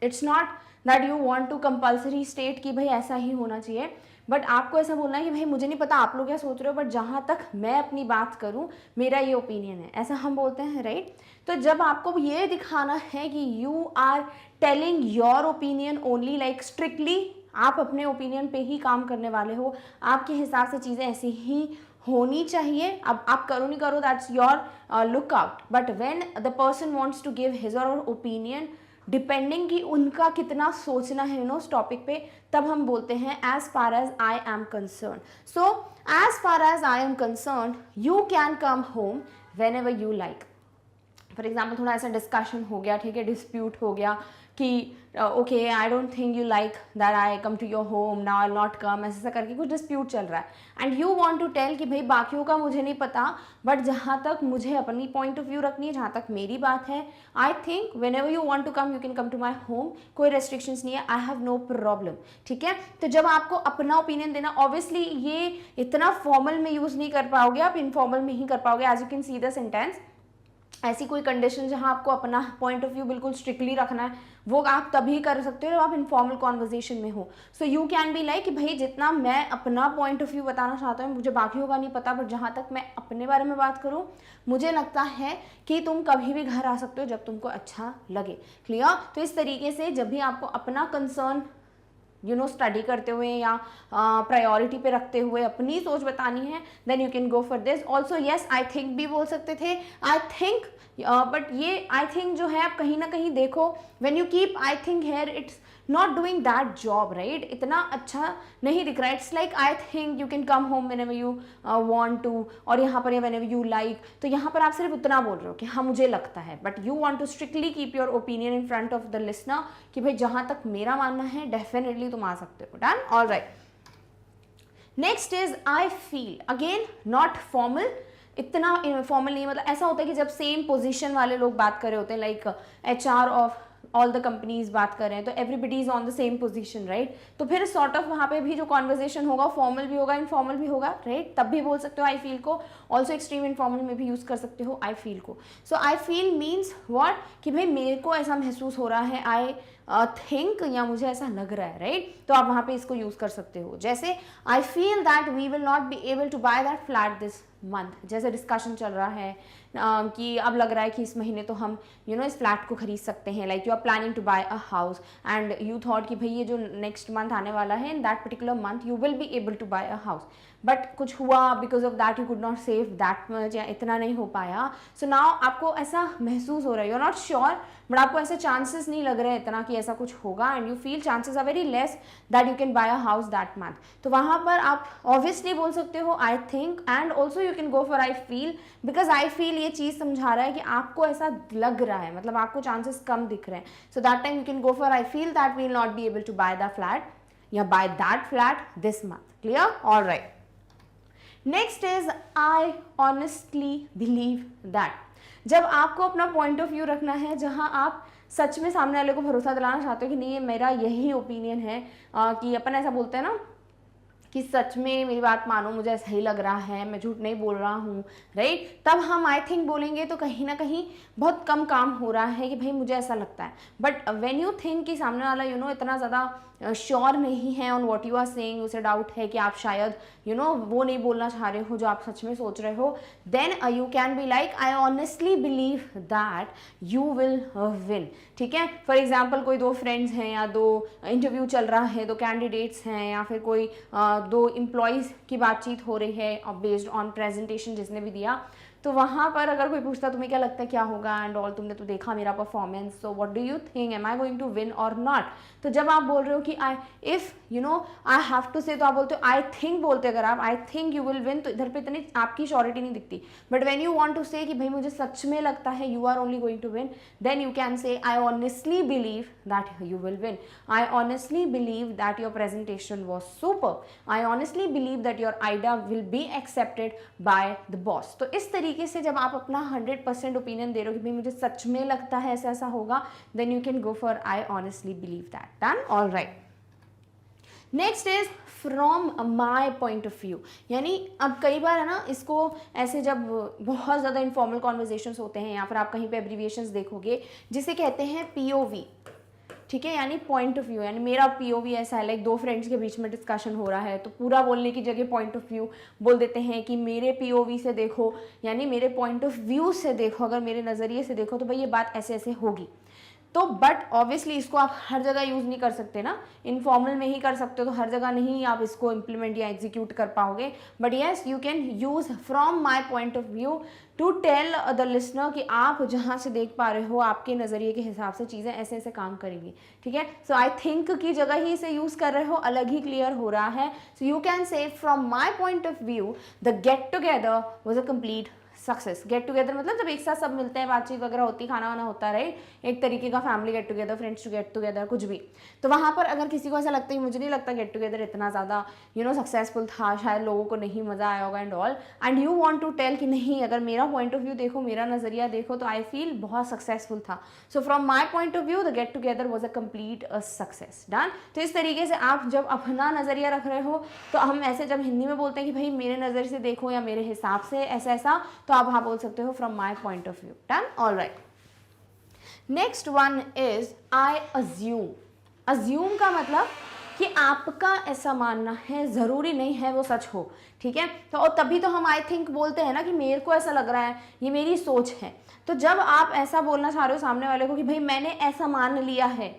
it's not that you want to compulsory state कि भाई ऐसा ही होना चाहिए, बट आपको ऐसा बोलना है कि भाई मुझे नहीं पता आप लोग क्या सोच रहे हो, बट जहाँ तक मैं अपनी बात करूँ मेरा ये ओपिनियन है, ऐसा हम बोलते हैं, राइट। तो जब आपको ये दिखाना है कि you are telling your opinion only, like strictly आप अपने ओपिनियन पे ही काम करने वाले हो, आपके हिसाब से चीज़ें ऐसी ही होनी चाहिए, अब आप करो नहीं करो that's your look out, but when the person wants to give his or opinion depending कि उनका कितना सोचना है उस टॉपिक पे, तब हम बोलते हैं as far as I am concern. So as far as I am concern you can come home whenever you like. For example थोड़ा ऐसा डिस्कशन हो गया, ठीक है, डिस्प्यूट हो गया कि okay I don't think you like that I come to your home, now I not come, ऐसा करके कुछ डिस्प्यूट चल रहा है, and you want to tell कि भाई बाकियों का मुझे नहीं पता, बट जहाँ तक मुझे अपनी पॉइंट ऑफ व्यू रखनी है, जहाँ तक मेरी बात है, I think whenever you want to come you can come to my home, कोई रेस्ट्रिक्शंस नहीं है, आई हैव नो प्रॉब्लम, ठीक है। तो जब आपको अपना ओपिनियन देना, ऑब्वियसली ये इतना फॉर्मल में यूज़ नहीं कर पाओगे, आप इनफॉर्मल में ही कर पाओगे। As you can see the sentence, ऐसी कोई कंडीशन जहां आपको अपना पॉइंट ऑफ व्यू बिल्कुल स्ट्रिक्टली रखना है, वो आप तभी कर सकते हो जब आप इनफॉर्मल कॉन्वर्जेशन में हो। सो यू कैन बी लाइक कि भाई जितना मैं अपना पॉइंट ऑफ व्यू बताना चाहता हूँ, मुझे बाकियों का नहीं पता, बट जहाँ तक मैं अपने बारे में बात करूँ, मुझे लगता है कि तुम कभी भी घर आ सकते हो जब तुमको अच्छा लगे। क्लियर? तो इस तरीके से जब भी आपको अपना कंसर्न स्टडी करते हुए या प्रायोरिटी पे रखते हुए अपनी सोच बतानी है, then you can go for this. Also yes I think भी बोल सकते थे, आई थिंक, बट ये आई थिंक जो है आप कहीं ना कहीं देखो, when you keep I think here it's not doing that job, right, इतना अच्छा नहीं दिख रहा है। It's like I think you can come home whenever you want to, और यहाँ पर व्हेनेवर यू लाइक, तो यहाँ पर आप सिर्फ उतना बोल रहे हो कि हाँ मुझे लगता है, but you want to strictly keep your opinion in front of the listener कि भाई जहाँ तक मेरा मानना है डेफिनेटली तुम आ सकते हो। Done, all right. Next is I feel, again not formal, इतना फॉर्मल नहीं, मतलब ऐसा होता है कि जब सेम पोजीशन वाले लोग बात कर रहे होते हैं, like HR of all the companies बात कर रहे हैं, तो everybody is on the same position, right, तो फिर सॉर्ट ऑफ वहाँ पे भी जो कॉन्वर्जेशन होगा फॉर्मल भी होगा इनफॉर्मल भी होगा, राइट, तब भी बोल सकते हो आई फील को। ऑल्सो एक्सट्रीम इनफॉर्मल में भी यूज कर सकते हो आई फील को। सो आई फील मीन्स व्हाट, कि भाई मेरे को ऐसा महसूस हो रहा है, आई थिंक, या मुझे ऐसा लग रहा है, राइट, तो आप वहाँ पे इसको यूज कर सकते हो। जैसे I feel that we will not be able to buy that flat this month, जैसे डिस्कशन चल रहा है कि अब लग रहा है कि इस महीने तो हम इस फ्लैट को खरीद सकते हैं, like you are planning to buy a house and you thought कि भाई ये जो नेक्स्ट मंथ आने वाला है, in that particular month you will be able to buy a house, but कुछ हुआ, because of that you could not save that much, या इतना नहीं हो पाया, सो नाउ आपको ऐसा महसूस हो रहा है, you are not sure, but आपको ऐसे चांसेस नहीं लग रहे इतना कि ऐसा कुछ होगा, and you feel chances are very less that you can buy a house that month, तो वहाँ पर आप ऑब्वियसली बोल सकते हो I think, and also you can go for I feel, because I feel ये चीज़ समझा रहा है कि आपको ऐसा लग रहा है, मतलब आपको चांसेस कम दिख रहे हैं, so that time you can go for I feel that we will not be able to buy the flat या buy that flat this month. Clear? All right. Next is I honestly believe that, जब आपको अपना point of view रखना है, जहां आप सच में सामने वाले को भरोसा दिलाना चाहते हो कि नहीं ये मेरा यही ओपिनियन है, कि अपन ऐसा बोलते हैं ना कि सच में मेरी बात मानो, मुझे ऐसा ही लग रहा है, मैं झूठ नहीं बोल रहा हूँ, राइट, तब हम आई थिंक बोलेंगे तो कहीं ना कहीं बहुत कम काम हो रहा है कि भाई मुझे ऐसा लगता है। बट व्हेन यू थिंक कि सामने वाला इतना ज़्यादा श्योर नहीं है on what you are saying, उसे डाउट है कि आप शायद वो नहीं बोलना चाह रहे हो जो आप सच में सोच रहे हो, then you can be like I honestly believe that you will win. ठीक है, फॉर एग्जाम्पल कोई दो फ्रेंड्स हैं या दो इंटरव्यू चल रहा है, दो कैंडिडेट्स हैं या फिर कोई दो एम्प्लॉयज़ की बातचीत हो रही है बेस्ड ऑन प्रेजेंटेशन जिसने भी दिया, तो वहाँ पर अगर कोई पूछता तुम्हें क्या लगता है क्या होगा एंड ऑल, तुमने तो देखा मेरा performance, so what do you think, am I going to win or not. तो जब आप बोल रहे हो कि आई हैव टू से, तो आप बोलते हो आई थिंक, बोलते अगर आप I think you will win, तो इधर पे इतनी आपकी श्योरिटी नहीं दिखती। But when you want to say कि भाई मुझे सच में लगता है you are only going to win, then you can say I honestly believe that you will win, I honestly believe that your presentation was super, I honestly believe that your idea will be accepted by the boss. तो इस तरीके से जब आप अपना 100% opinion दे रहे हो कि भाई मुझे सच में लगता है ऐसा ऐसा होगा, then you can go for I honestly believe that. Done, all right. Next is from my point of view, यानी अब कई बार है ना, इसको ऐसे जब बहुत ज़्यादा इनफॉर्मल कॉन्वर्जेशंस होते हैं या फिर आप कहीं पे एब्रीविएशंस देखोगे जिसे कहते हैं पीओवी, ठीक है, यानी पॉइंट ऑफ व्यू, यानी मेरा पीओवी ऐसा है, लाइक दो फ्रेंड्स के बीच में डिस्कशन हो रहा है तो पूरा बोलने की जगह पॉइंट ऑफ व्यू बोल देते हैं कि मेरे पीओवी से देखो, यानी मेरे पॉइंट ऑफ व्यू से देखो, अगर मेरे नज़रिए से देखो तो भाई ये बात ऐसे ऐसे होगी। तो बट ऑब्वियसली इसको आप हर जगह यूज़ नहीं कर सकते ना, इनफॉर्मल में ही कर सकते हो, तो हर जगह नहीं आप इसको इम्प्लीमेंट या एग्जीक्यूट कर पाओगे। But yes, you can use from my point of view to tell the listener कि आप जहाँ से देख पा रहे हो आपके नज़रिए के हिसाब से चीज़ें ऐसे ऐसे काम करेंगी। ठीक है, सो आई थिंक की जगह ही इसे यूज़ कर रहे हो, अलग ही क्लियर हो रहा है। सो यू कैन से from my point of view the get together was a complete success. Get together मतलब जब एक साथ सब मिलते हैं, बातचीत वगैरह होती, खाना वाना होता है, एक तरीके का family get together, friends to get together, कुछ भी। तो वहाँ पर अगर किसी को ऐसा लगता है, मुझे नहीं लगता गेट टुगेदर इतना ज़्यादा सक्सेसफुल था, शायद लोगों को नहीं मज़ा आया होगा and all, and you want to tell कि नहीं, अगर मेरा पॉइंट ऑफ व्यू देखो, मेरा नज़रिया देखो, तो आई फील बहुत सक्सेसफुल था। So from my point of view the get together was a complete success. Done. तो इस तरीके से आप जब अपना नज़रिया रख रहे हो, तो हम ऐसे जब हिंदी में बोलते हैं कि भाई मेरे नज़र से देखो या मेरे हिसाब से ऐसा ऐसा, तो आप वहाँ बोल सकते हो from my point of view. Done? All right. Next one is I assume. Assume का मतलब कि आपका ऐसा मानना है, ज़रूरी नहीं है वो सच हो। ठीक है, तो और तभी तो हम आई थिंक बोलते हैं ना कि मेरे को ऐसा लग रहा है, ये मेरी सोच है। तो जब आप ऐसा बोलना चाह रहे हो सामने वाले को कि भाई मैंने ऐसा मान लिया है,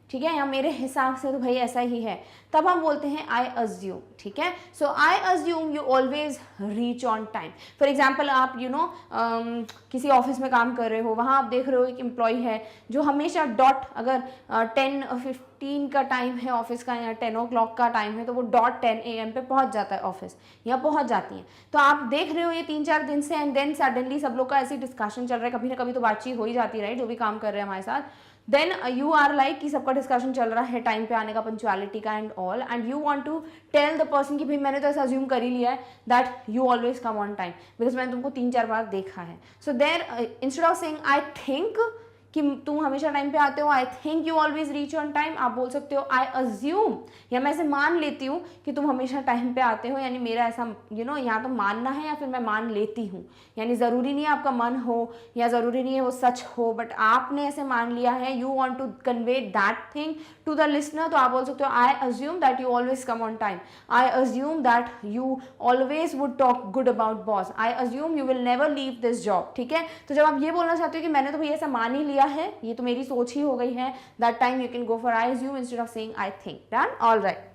ठीक है, या मेरे हिसाब से तो भाई ऐसा ही है, तब हम बोलते हैं आई अज्यूम। ठीक है, so I assume you always reach on time. For example आप किसी ऑफिस में काम कर रहे हो, वहाँ आप देख रहे हो एक एम्प्लॉय है जो हमेशा डॉट, अगर 10:15 का टाइम है ऑफिस का या 10 o'clock का टाइम है, तो वो डॉट 10 AM पे पहुँच जाता है ऑफिस, या पहुँच जाती है। तो आप देख रहे हो ये 3-4 दिन से, एंड देन सडनली सब लोग का ऐसी डिस्कशन चल रहा है, कभी ना कभी तो बातचीत हो ही जाती है, राइट, जो भी काम कर रहे हैं हमारे साथ। देन यू आर लाइक कि सबका डिस्कशन चल रहा है टाइम पे आने का, पंक्चुअलिटी का and all, and you want to tell the person कि भाई मैंने तो ऐसा अज्यूम कर ही लिया है that you always come on time, because मैंने तुमको 3-4 बार देखा है। So there instead of saying I think कि तुम हमेशा टाइम पे आते हो, I think you always reach on time, आप बोल सकते हो आई अज्यूम, या मैं ऐसे मान लेती हूँ कि तुम हमेशा टाइम पे आते हो, यानी मेरा ऐसा यहाँ तो मानना है या फिर मैं मान लेती हूँ, यानी ज़रूरी नहीं है आपका मन हो या ज़रूरी नहीं है वो सच हो, बट आपने ऐसे मान लिया है, you want to convey that thing to the listener, तो आप बोल सकते हो I assume that you always come on time, I assume that you always would talk good about boss, I assume you will never leave this job. ठीक है, तो जब आप ये बोलना चाहते हो कि मैंने तो भैया ऐसा मान ही लिया है, ये तो मेरी सोच ही हो गई है, that time you can go for I assume instead of saying I think. Done, all right.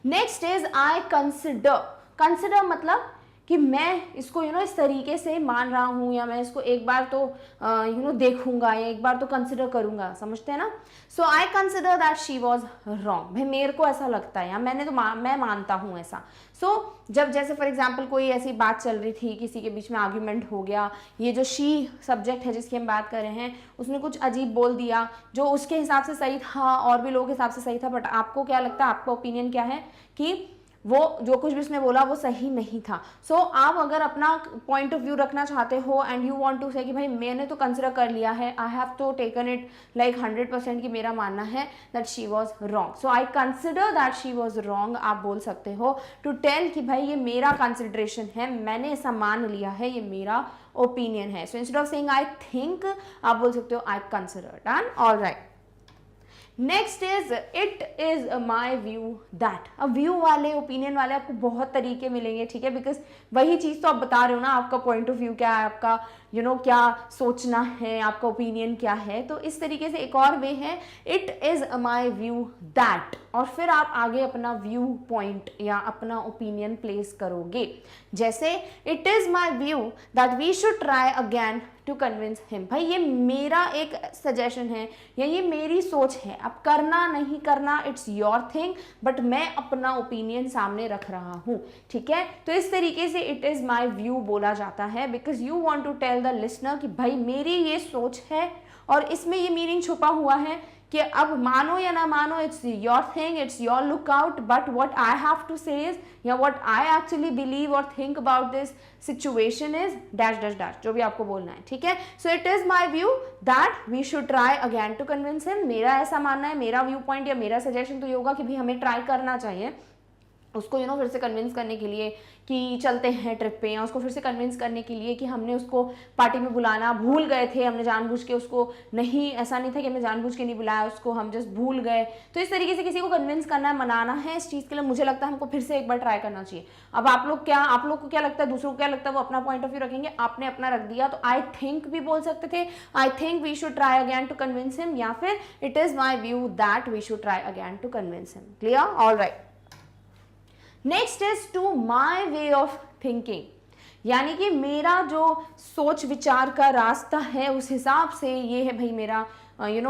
Next is I consider. Consider मतलब कि मैं इसको इस तरीके से मान रहा हूँ, या मैं इसको एक बार तो देखूंगा, या एक बार तो कंसिडर करूंगा, समझते हैं ना। So I consider that she was wrong, भाई मेरे को ऐसा लगता है, या मैंने तो मैं मानता हूँ ऐसा। सो जब जैसे फॉर एग्जाम्पल कोई ऐसी बात चल रही थी, किसी के बीच में आर्ग्यूमेंट हो गया, ये जो शी सब्जेक्ट है जिसकी हम बात कर रहे हैं, उसने कुछ अजीब बोल दिया जो उसके हिसाब से सही था और भी लोगों के हिसाब से सही था, बट आपको क्या लगता है, आपका ओपिनियन क्या है कि वो जो कुछ भी उसने बोला वो सही नहीं था। सो आप अगर अपना पॉइंट ऑफ व्यू रखना चाहते हो and you want to say कि भाई मैंने तो कंसिडर कर लिया है, आई हैव तो टेकन इट लाइक 100% कि मेरा मानना है that she was wrong, so I consider that she was wrong, आप बोल सकते हो टू टेल कि भाई ये मेरा कंसिडरेशन है, मैंने ऐसा मान लिया है, ये मेरा ओपिनियन है। So instead of saying I think आप बोल सकते हो I consider. Done, all right. Next is it is my view that. अब व्यू वाले, ओपिनियन वाले आपको बहुत तरीके मिलेंगे, ठीक है, बिकॉज वही चीज तो आप बता रहे हो ना, आपका पॉइंट ऑफ व्यू क्या है, आपका क्या सोचना है, आपका ओपिनियन क्या है। तो इस तरीके से एक और वे है it is my view that, और फिर आप आगे अपना व्यू पॉइंट या अपना ओपिनियन प्लेस करोगे। जैसे it is my view that we should try again to convince him. भाई ये मेरा एक सजेशन है या ये मेरी सोच है, अब करना नहीं करना इट्स योर थिंग, बट मैं अपना ओपिनियन सामने रख रहा हूँ, ठीक है। तो इस तरीके से इट इज माई व्यू बोला जाता है, because you want to tell the listener कि भाई मेरी ये सोच है और इसमें ये मीनिंग छुपा हुआ है कि अब मानो या ना मानो it's your thing, it's your lookout, but what I have to say is या व्हाट आई एक्चुअली बिलीव और think about this situation is dash dash dash, जो भी आपको बोलना है, ठीक है। So it is my view that we should try again to convince him. मेरा ऐसा मानना है, मेरा व्यू पॉइंट या मेरा सजेशन तो ये होगा कि भाई हमें ट्राई करना चाहिए उसको फिर से कन्विंस करने के लिए कि चलते हैं ट्रिप पे, या उसको फिर से कन्विंस करने के लिए कि हमने उसको पार्टी में बुलाना भूल गए थे, हमने जानबूझ के उसको नहीं, ऐसा नहीं था कि हमने जानबूझ के नहीं बुलाया उसको, हम जस्ट भूल गए। तो इस तरीके से किसी को कन्विंस करना है, मनाना है, इस चीज़ के लिए मुझे लगता है हमको फिर से एक बार ट्राई करना चाहिए। अब आप लोग को क्या लगता है, दूसरों को क्या लगता है, वो अपना पॉइंट ऑफ व्यू रखेंगे, आपने अपना रख दिया। तो आई थिंक भी बोल सकते थे, I think we should try again to convince him, या फिर it is my view that we should try again to convince him. Clear, all right. Next is to my way of thinking, यानी कि मेरा जो सोच विचार का रास्ता है उस हिसाब से ये है भाई मेरा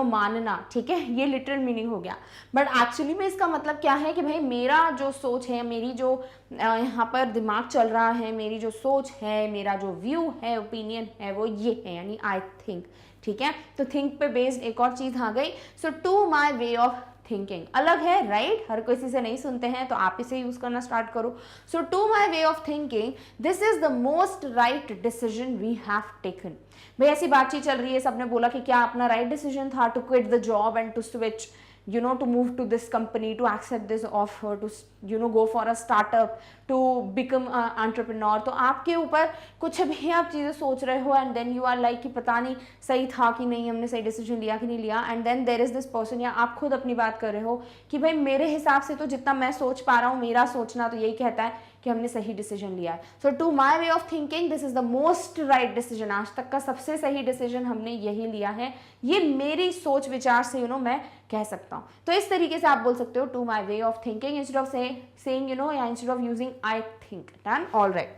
मानना, ठीक है। ये लिटरल मीनिंग हो गया, बट एक्चुअली में इसका मतलब क्या है कि भाई मेरा जो सोच है, मेरी जो यहाँ पर दिमाग चल रहा है, मेरी जो सोच है, मेरा जो व्यू है, ओपिनियन है, वो ये है, यानी आई थिंक, ठीक है। तो थिंक पे बेस्ड एक और चीज आ गई। So to my way of thinking अलग है, राइट, हर किसी से नहीं सुनते हैं, तो आप इसे यूज करना स्टार्ट करो। So to my way of thinking this is the most right decision we have taken. भाई ऐसी बातचीत चल रही है, सबने बोला कि क्या अपना राइट डिसीजन था to quit the job and to switch to move to this company, to accept this offer, to go for a startup, to become an entrepreneur। तो आपके ऊपर कुछ भी आप चीज़ें सोच रहे हो and then you are like कि पता नहीं सही था कि नहीं, हमने सही डिसीजन लिया कि नहीं लिया, and then there is this person, या आप खुद अपनी बात कर रहे हो कि भाई मेरे हिसाब से तो जितना मैं सोच पा रहा हूँ, मेरा सोचना तो यही कहता है कि हमने सही डिसीजन लिया है। So to my way of thinking this is the most right decision, आज तक का सबसे सही डिसीजन हमने यही लिया है, ये मेरी सोच विचार से मैं कह सकता हूँ। तो इस तरीके से आप बोल सकते हो to my way of thinking instead of saying या instead of using I think. Done, all right.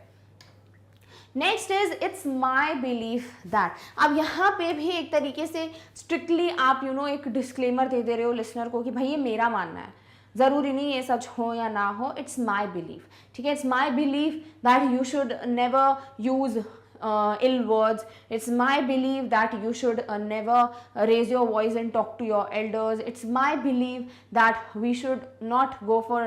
Next is it's my belief that. अब यहाँ पे भी एक तरीके से स्ट्रिक्टली आप एक डिस्क्लेमर दे रहे हो लिसनर को कि भाई ये मेरा मानना है, जरूरी नहीं ये सच हो या ना हो, इट्स माई बिलीफ, ठीक है। It's my belief that you should never use ill words. It's my belief that you should never raise your voice and talk to your elders. It's my belief that we should not go for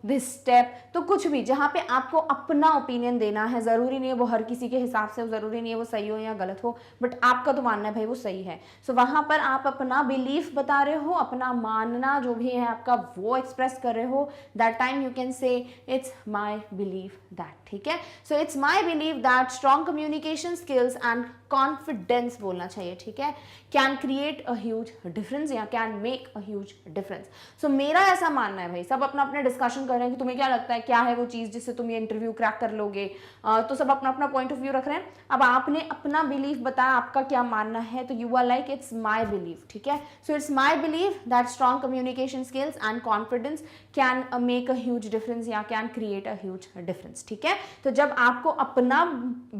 this step. तो कुछ भी जहाँ पे आपको अपना opinion देना है, ज़रूरी नहीं है वो हर किसी के हिसाब से, ज़रूरी नहीं है वो सही हो या गलत हो, बट आपका तो मानना है भाई वो सही है। सो वहाँ पर आप अपना बिलीफ बता रहे हो, अपना मानना जो भी है आपका वो एक्सप्रेस कर रहे हो, that time you can say it's my belief that, ठीक है। So it's my believe that strong communication skills and confidence बोलना चाहिए, ठीक है, can create a huge difference या can make a huge difference. So मेरा ऐसा मानना है, भाई सब अपना अपना डिस्कशन कर रहे हैं कि तुम्हें क्या लगता है, क्या है वो चीज़ जिससे तुम ये इंटरव्यू क्रैक कर लोगे, तो सब अपना अपना पॉइंट ऑफ व्यू रख रहे हैं। अब आपने अपना बिलीफ बताया, आपका क्या मानना है, तो you are like it's my belief, ठीक है। So it's my belief that strong communication skills and confidence can make a huge difference या can create a huge difference, ठीक है। तो जब आपको अपना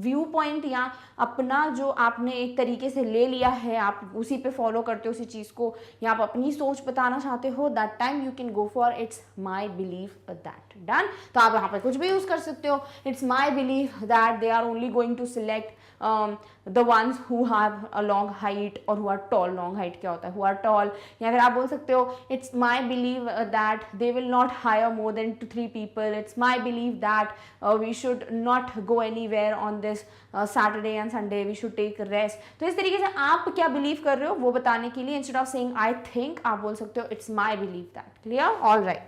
व्यू पॉइंट या अपना जो आपने एक तरीके से ले लिया है, आप उसी पे फॉलो करते हो उसी चीज़ को, या आप अपनी सोच बताना चाहते हो, that time you can go for its my believe that. Done. तो आप यहाँ पे कुछ भी यूज़ कर सकते हो। It's my believe that they are only going to select the ones who have a long height or who are tall। long height क्या होता है, who are tall। या फिर आप बोल सकते हो it's my belief that they will not hire more than 2-3 people। it's my belief that we should not go anywhere on this Saturday and Sunday, we should take a rest। तो इस तरीके से आप क्या बिलीव कर रहे हो वो बताने के लिए instead of saying I think आप बोल सकते हो it's my belief that। clear? all right।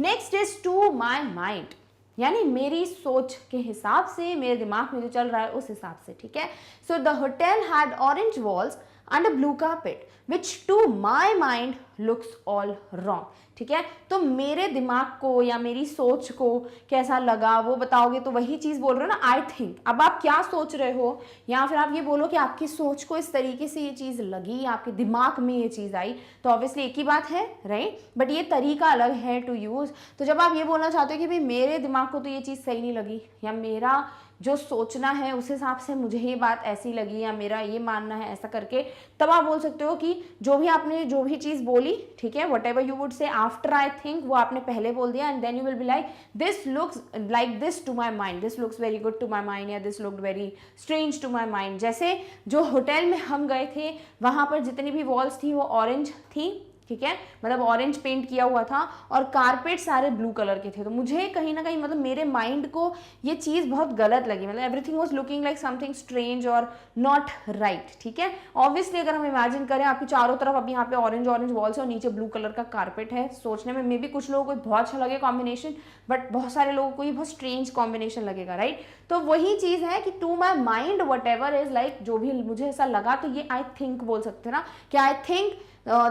next is to my mind, यानी मेरी सोच के हिसाब से, मेरे दिमाग में जो चल रहा है उस हिसाब से। ठीक है। So the hotel had orange walls and a blue carpet which to my mind looks all wrong. ठीक है। तो मेरे दिमाग को या मेरी सोच को कैसा लगा वो बताओगे, तो वही चीज़ बोल रहे हो ना, आई थिंक। अब आप क्या सोच रहे हो, या फिर आप ये बोलो कि आपकी सोच को इस तरीके से ये चीज़ लगी, आपके दिमाग में ये चीज़ आई, तो ऑब्वियसली एक ही बात है, राइट। बट ये तरीका अलग है टू यूज़। तो जब आप ये बोलना चाहते हो कि भाई मेरे दिमाग को तो ये चीज़ सही नहीं लगी, या मेरा जो सोचना है उस हिसाब से मुझे ये बात ऐसी लगी, या मेरा ये मानना है ऐसा करके, तब आप बोल सकते हो कि जो भी आपने जो भी चीज़ बोली, ठीक है, whatever you would say after I think, वो आपने पहले बोल दिया, and then you will be like this looks like this to my mind, this looks very good to my mind, या this looked very strange to my mind. जैसे जो hotel में हम गए थे वहाँ पर जितनी भी वॉल्स थी वो ऑरेंज थी, ठीक है, मतलब ऑरेंज पेंट किया हुआ था, और कारपेट सारे ब्लू कलर के थे। तो मुझे कहीं ना कहीं मतलब मेरे माइंड को ये चीज़ बहुत गलत लगी, मतलब everything was looking like something strange और नॉट राइट। ठीक है। ऑब्वियसली अगर हम इमेजिन करें आपकी चारों तरफ अब यहाँ पे ऑरेंज ऑरेंज वॉल्स और नीचे ब्लू कलर का कारपेट है, सोचने में मे बी कुछ लोगों को बहुत अच्छा लगे कॉम्बिनेशन, बट बहुत सारे लोगों को ये बहुत स्ट्रेंज कॉम्बिनेशन लगेगा, राइट। तो वही चीज़ है कि to my mind whatever is like, जो भी मुझे ऐसा लगा, तो ये आई थिंक बोल सकते हैं ना, कि I think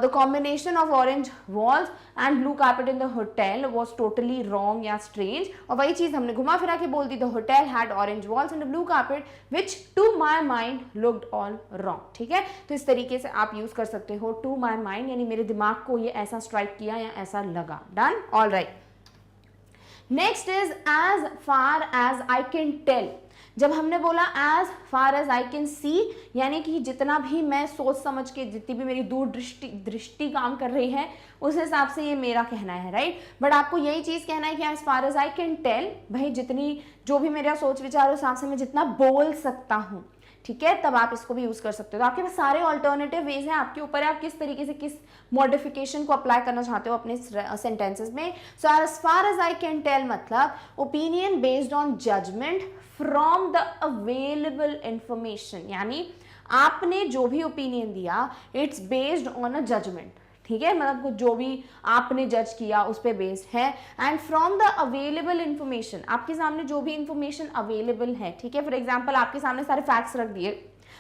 the combination of orange walls and blue carpet in the hotel was totally wrong या strange। और वही चीज़ हमने घुमा फिरा के बोल दी, the hotel had orange walls and a blue carpet which to my mind looked all wrong। ठीक है। तो इस तरीके से आप यूज़ कर सकते हो to my mind, यानी मेरे दिमाग को ये ऐसा स्ट्राइक किया या ऐसा लगा। Done. All right. Next is as far as I can tell। जब हमने बोला as far as I can see, यानी कि जितना भी मैं सोच समझ के, जितनी भी मेरी दूर दृष्टि काम कर रही है उस हिसाब से ये मेरा कहना है, राइट। बट आपको यही चीज़ कहना है कि as far as I can tell, भाई जितनी जो भी मेरा सोच विचार उस हिसाब से मैं जितना बोल सकता हूँ, ठीक है, तब आप इसको भी यूज़ कर सकते हो। तो आपके पास सारे ऑल्टरनेटिव वेज हैं, आपके ऊपर है आप किस तरीके से किस मॉडिफिकेशन को अप्लाई करना चाहते हो अपने सेंटेंसेस में। So as far as I can tell मतलब opinion based on judgement from the available information, यानी आपने जो भी ओपिनियन दिया it's based on a judgement. ठीक है, मतलब जो भी आपने जज किया उस पर बेस्ड है, and from the available information, आपके सामने जो भी इंफॉर्मेशन अवेलेबल है। ठीक है, फॉर एग्जांपल आपके सामने सारे फैक्ट्स रख दिए,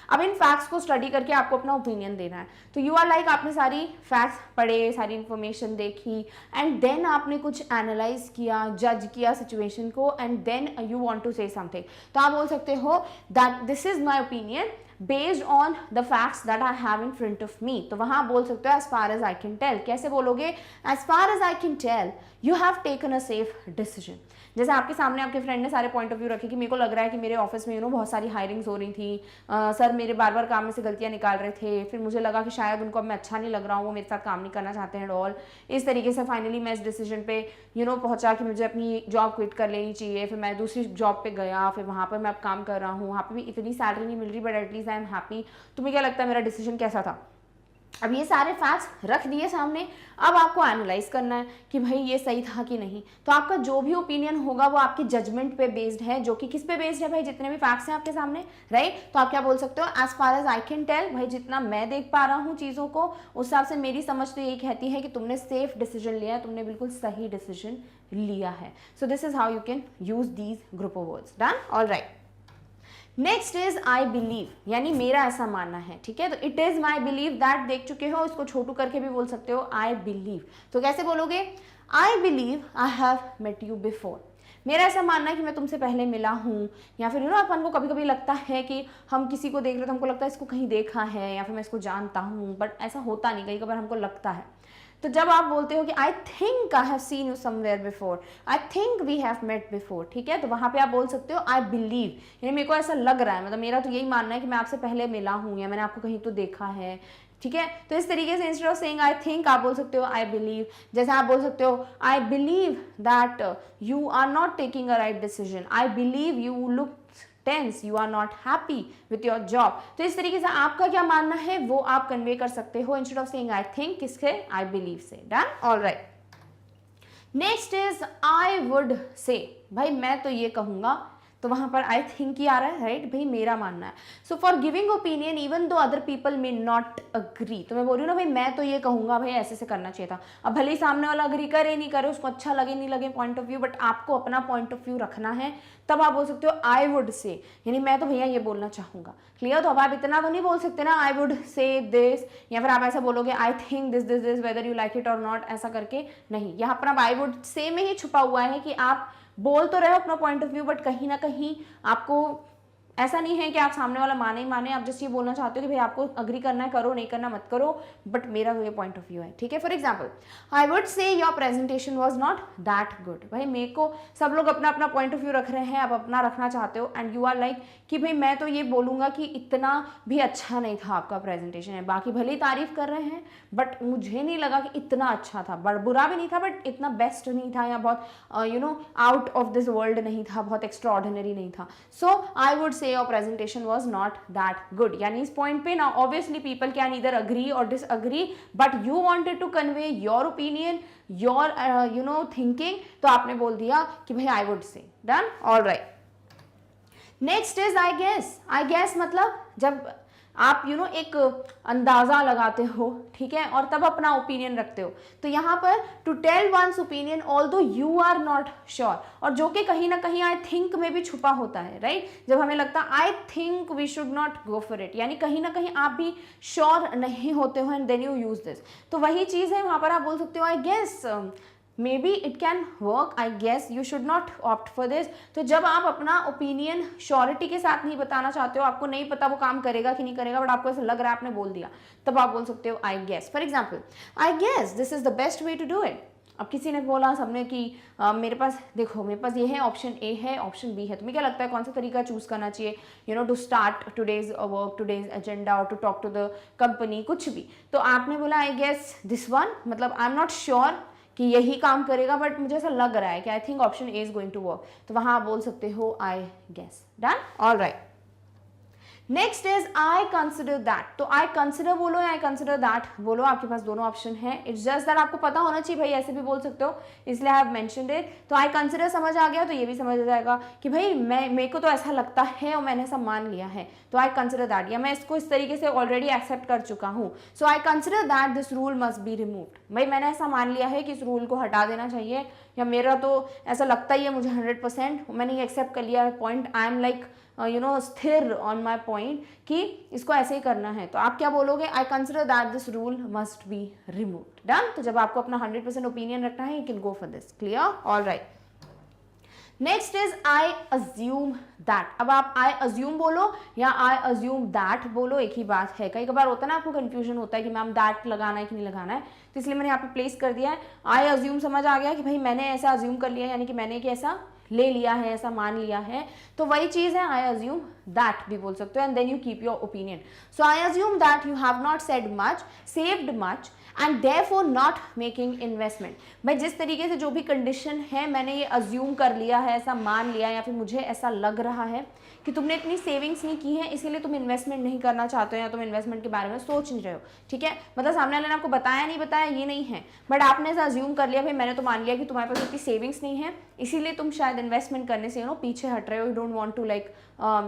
अब इन फैक्ट्स को स्टडी करके आपको अपना ओपिनियन देना है। तो यू आर लाइक आपने सारी फैक्ट्स पढ़े, सारी इंफॉर्मेशन देखी, एंड देन आपने कुछ एनालाइज किया, जज किया सिचुएशन को, and then you want to say something. तो आप बोल सकते हो that this is my opinion based on the facts that I have in front of me. तो वहां बोल सकते हो as far as I can tell. कैसे बोलोगे? As far as I can tell you have taken a safe decision. जैसे आपके सामने आपके फ्रेंड ने सारे पॉइंट ऑफ व्यू रखे कि मेरे को लग रहा है कि मेरे ऑफिस में बहुत सारी हायरिंग्स हो रही थी, सर मेरे बार बार काम में से गलतियां निकाल रहे थे, फिर मुझे लगा कि शायद उनको अब मैं अच्छा नहीं लग रहा हूँ, वो मेरे साथ काम नहीं करना चाहते हैं ऑल। इस तरीके से फाइनली मैं इस डिसीजन पे पहुंचा कि मुझे अपनी जॉब क्विट कर लेनी चाहिए। फिर मैं दूसरी जॉब पे गया, फिर वहाँ पर मैं अब काम कर रहा हूँ, वहाँ पर भी इतनी सैलरी नहीं मिल रही but at least I am happy. तुम्हें क्या लगता है मेरा डिसीजन कैसा था? अब ये सारे फैक्ट्स रख दिए सामने, अब आपको एनालाइज करना है कि भाई ये सही था कि नहीं। तो आपका जो भी ओपिनियन होगा वो आपके जजमेंट पे बेस्ड है, जो कि किस पे बेस्ड है भाई? जितने भी फैक्ट्स हैं आपके सामने, राइट। तो आप क्या बोल सकते हो? As far as I can tell, भाई जितना मैं देख पा रहा हूँ चीज़ों को उस हिसाब से मेरी समझ तो यही कहती है कि तुमने सेफ डिसीजन लिया है, तुमने बिल्कुल सही डिसीजन लिया है। सो this is how you can use these group of words. Done. All right. Next is I believe, यानी मेरा ऐसा मानना है। ठीक है, तो it is my believe that देख चुके हो, इसको छोटू करके भी बोल सकते हो आई बिलीव। तो कैसे बोलोगे? I believe I have met you before. मेरा ऐसा मानना है कि मैं तुमसे पहले मिला हूँ, या फिर अपन को कभी कभी लगता है कि हम किसी को देख रहे तो हमको लगता है इसको कहीं देखा है या फिर मैं इसको जानता हूँ, बट ऐसा होता नहीं, कहीं कभार हमको लगता है। तो जब आप बोलते हो कि I think I have seen you somewhere before, I think we have met before, ठीक है, तो वहां पे आप बोल सकते हो आई बिलीव, यानी मेरे को ऐसा लग रहा है, मतलब मेरा तो यही मानना है कि मैं आपसे पहले मिला हूं या मैंने आपको कहीं तो देखा है, ठीक है। तो इस तरीके से instead of saying I think आप बोल सकते हो आई बिलीव। जैसे आप बोल सकते हो I believe that you are not taking a right decision, I believe you look tense, you are not happy with your job. तो इस तरीके से आपका क्या मानना है वो आप कन्वे कर सकते हो instead of saying I think, किसके, आई बिलीव से। Done, alright. Next is I would say, भाई मैं तो ये कहूंगा, तो वहां पर आई थिंक ही आ रहा है, राइट, भाई मेरा मानना है। So for giving opinion even though other people may not agree, तो मैं बोल रही हूँ ना भाई मैं तो ये कहूंगा, भाई ऐसे से करना चाहिए था। अब भले ही सामने वाला अग्री करे नहीं करे, उसको अच्छा लगे नहीं लगे पॉइंट ऑफ व्यू, बट आपको अपना पॉइंट ऑफ व्यू रखना है, तब आप बोल सकते हो आई वुड से, यानी मैं तो भैया ये बोलना चाहूंगा। क्लियर? तो अब आप इतना तो नहीं बोल सकते ना आई वुड से दिस, या फिर आप ऐसा बोलोगे I think this this this whether you like it और नॉट, ऐसा करके नहीं। यहाँ पर अब आई वुड से में ही छुपा हुआ है कि आप बोल तो रहे हो अपना पॉइंट ऑफ व्यू, बट कहीं ना कहीं आपको ऐसा नहीं है कि आप सामने वाला माने ही माने, आप जस्ट ये बोलना चाहते हो कि भाई आपको अग्री करना है करो, नहीं करना मत करो, बट मेरा तो ये पॉइंट ऑफ व्यू है, ठीक है। For example I would say your presentation was not that good, भाई मेरे को सब लोग अपना अपना पॉइंट ऑफ व्यू रख रहे हैं, आप अपना रखना चाहते हो, एंड यू आर लाइक कि भाई मैं तो ये बोलूंगा कि इतना भी अच्छा नहीं था आपका प्रेजेंटेशन है, बाकी भले ही तारीफ कर रहे हैं बट मुझे नहीं लगा कि इतना अच्छा था, बट बुरा भी नहीं था बट इतना बेस्ट नहीं था, या बहुत you know out of this world नहीं था, बहुत एक्स्ट्रा ऑर्डिनरी नहीं था। So I would say your presentation was not that good, यानी इस पॉइंट पे ना obviously people can either agree or disagree, but you wanted to convey your opinion, your you know thinking, तो आपने बोल दिया कि भाई I would say। done, all right। Next is I guess. I guess मतलब जब आप एक अंदाजा लगाते हो, ठीक है, और तब अपना ओपिनियन रखते हो, तो यहाँ पर to tell one's opinion although you are not sure, और जो कि कहीं ना कहीं आई थिंक में भी छुपा होता है, राइट। जब हमें लगता है I think we should not go for it, यानी कहीं ना कहीं आप भी श्योर नहीं होते हो and then you use this, तो वही चीज़ है वहाँ पर आप बोल सकते हो I guess maybe it can work, I guess you should not opt for this। तो जब आप अपना ओपिनियन श्योरिटी के साथ नहीं बताना चाहते हो, आपको नहीं पता वो काम करेगा कि नहीं करेगा, बट आपको ऐसा लग रहा है आपने बोल दिया, तब आप बोल सकते हो I guess. For example I guess this is the best way to do it. अब किसी ने बोला सबने कि मेरे पास देखो, मेरे पास ये है, ऑप्शन ए है, ऑप्शन बी है, तुम्हें क्या लगता है कौन सा तरीका चूज करना चाहिए, to start today's work, today's agenda, और to talk to the company, कुछ भी। तो आपने बोला आई गेस दिस वन, मतलब आई एम नॉट श्योर कि यही काम करेगा, बट मुझे ऐसा लग रहा है कि I think option A is going to work, तो वहां आप बोल सकते हो I guess. Done, all right. Next is I consider that. तो आई कंसिडर बोलो या आई कंसिडर दैट बोलो, आपके पास दोनों ऑप्शन है। इट्स जस्ट दैट आपको पता होना चाहिए, भाई ऐसे भी बोल सकते हो, इसलिए आई हैव मेंशन्ड इट। तो आई कंसिडर समझ आ गया, तो ये भी समझ आ जाएगा कि भाई मेरे को तो ऐसा लगता है और मैंने ऐसा मान लिया है, तो आई कंसिडर दैट, या मैं इसको इस तरीके से ऑलरेडी एक्सेप्ट कर चुका हूँ, so I consider that this rule must be removed. भाई मैंने ऐसा मान लिया है कि इस रूल को हटा देना चाहिए, या मेरा तो ऐसा लगता ही है मुझे 100%, मैंने ये एक्सेप्ट कर लिया है पॉइंट, आई एम लाइक स्थिर ऑन माई पॉइंट कि इसको ऐसे ही करना है। तो आप क्या बोलोगे, आई consider that this rule must be removed. Done. तो जब आपको अपना 100% ओपिनियन रखना है, you can go for this. Clear, all right. Next is I assume that. अब आप आई अज्यूम बोलो या आई अज्यूम दैट बोलो, एक ही बात है। कई बार होता है ना, आपको कंफ्यूजन होता है कि मैम दैट लगाना है कि नहीं लगाना है, तो इसलिए मैंने यहाँ पे प्लेस कर दिया है। आई अज्यूम समझ आ गया कि भाई मैंने ऐसा अज्यूम कर लिया, यानी कि मैंने कि ऐसा ले लिया है, ऐसा मान लिया है, तो वही चीज है आई अज्यूम दैट भी बोल सकते हो, and then you keep your opinion. So I assume that you have not said much, saved much, and therefore not making investment. भाई जिस तरीके से जो भी कंडीशन है, मैंने ये अज्यूम कर लिया है, ऐसा मान लिया, या फिर मुझे ऐसा लग रहा है कि तुमने इतनी सेविंग्स नहीं की है, इसीलिए तुम इन्वेस्टमेंट नहीं करना चाहते हो, या तुम इन्वेस्टमेंट के बारे में सोच नहीं रहे हो, ठीक है। मतलब सामने वाले ने आपको बताया नहीं बताया ये नहीं है, बट आपने ऐसा अज्यूम कर लिया, भाई मैंने तो मान लिया कि तुम्हारे पास इतनी सेविंग्स नहीं है, इसीलिए तुम शायद इन्वेस्टमेंट करने से पीछे हट रहे हो, you don't want to like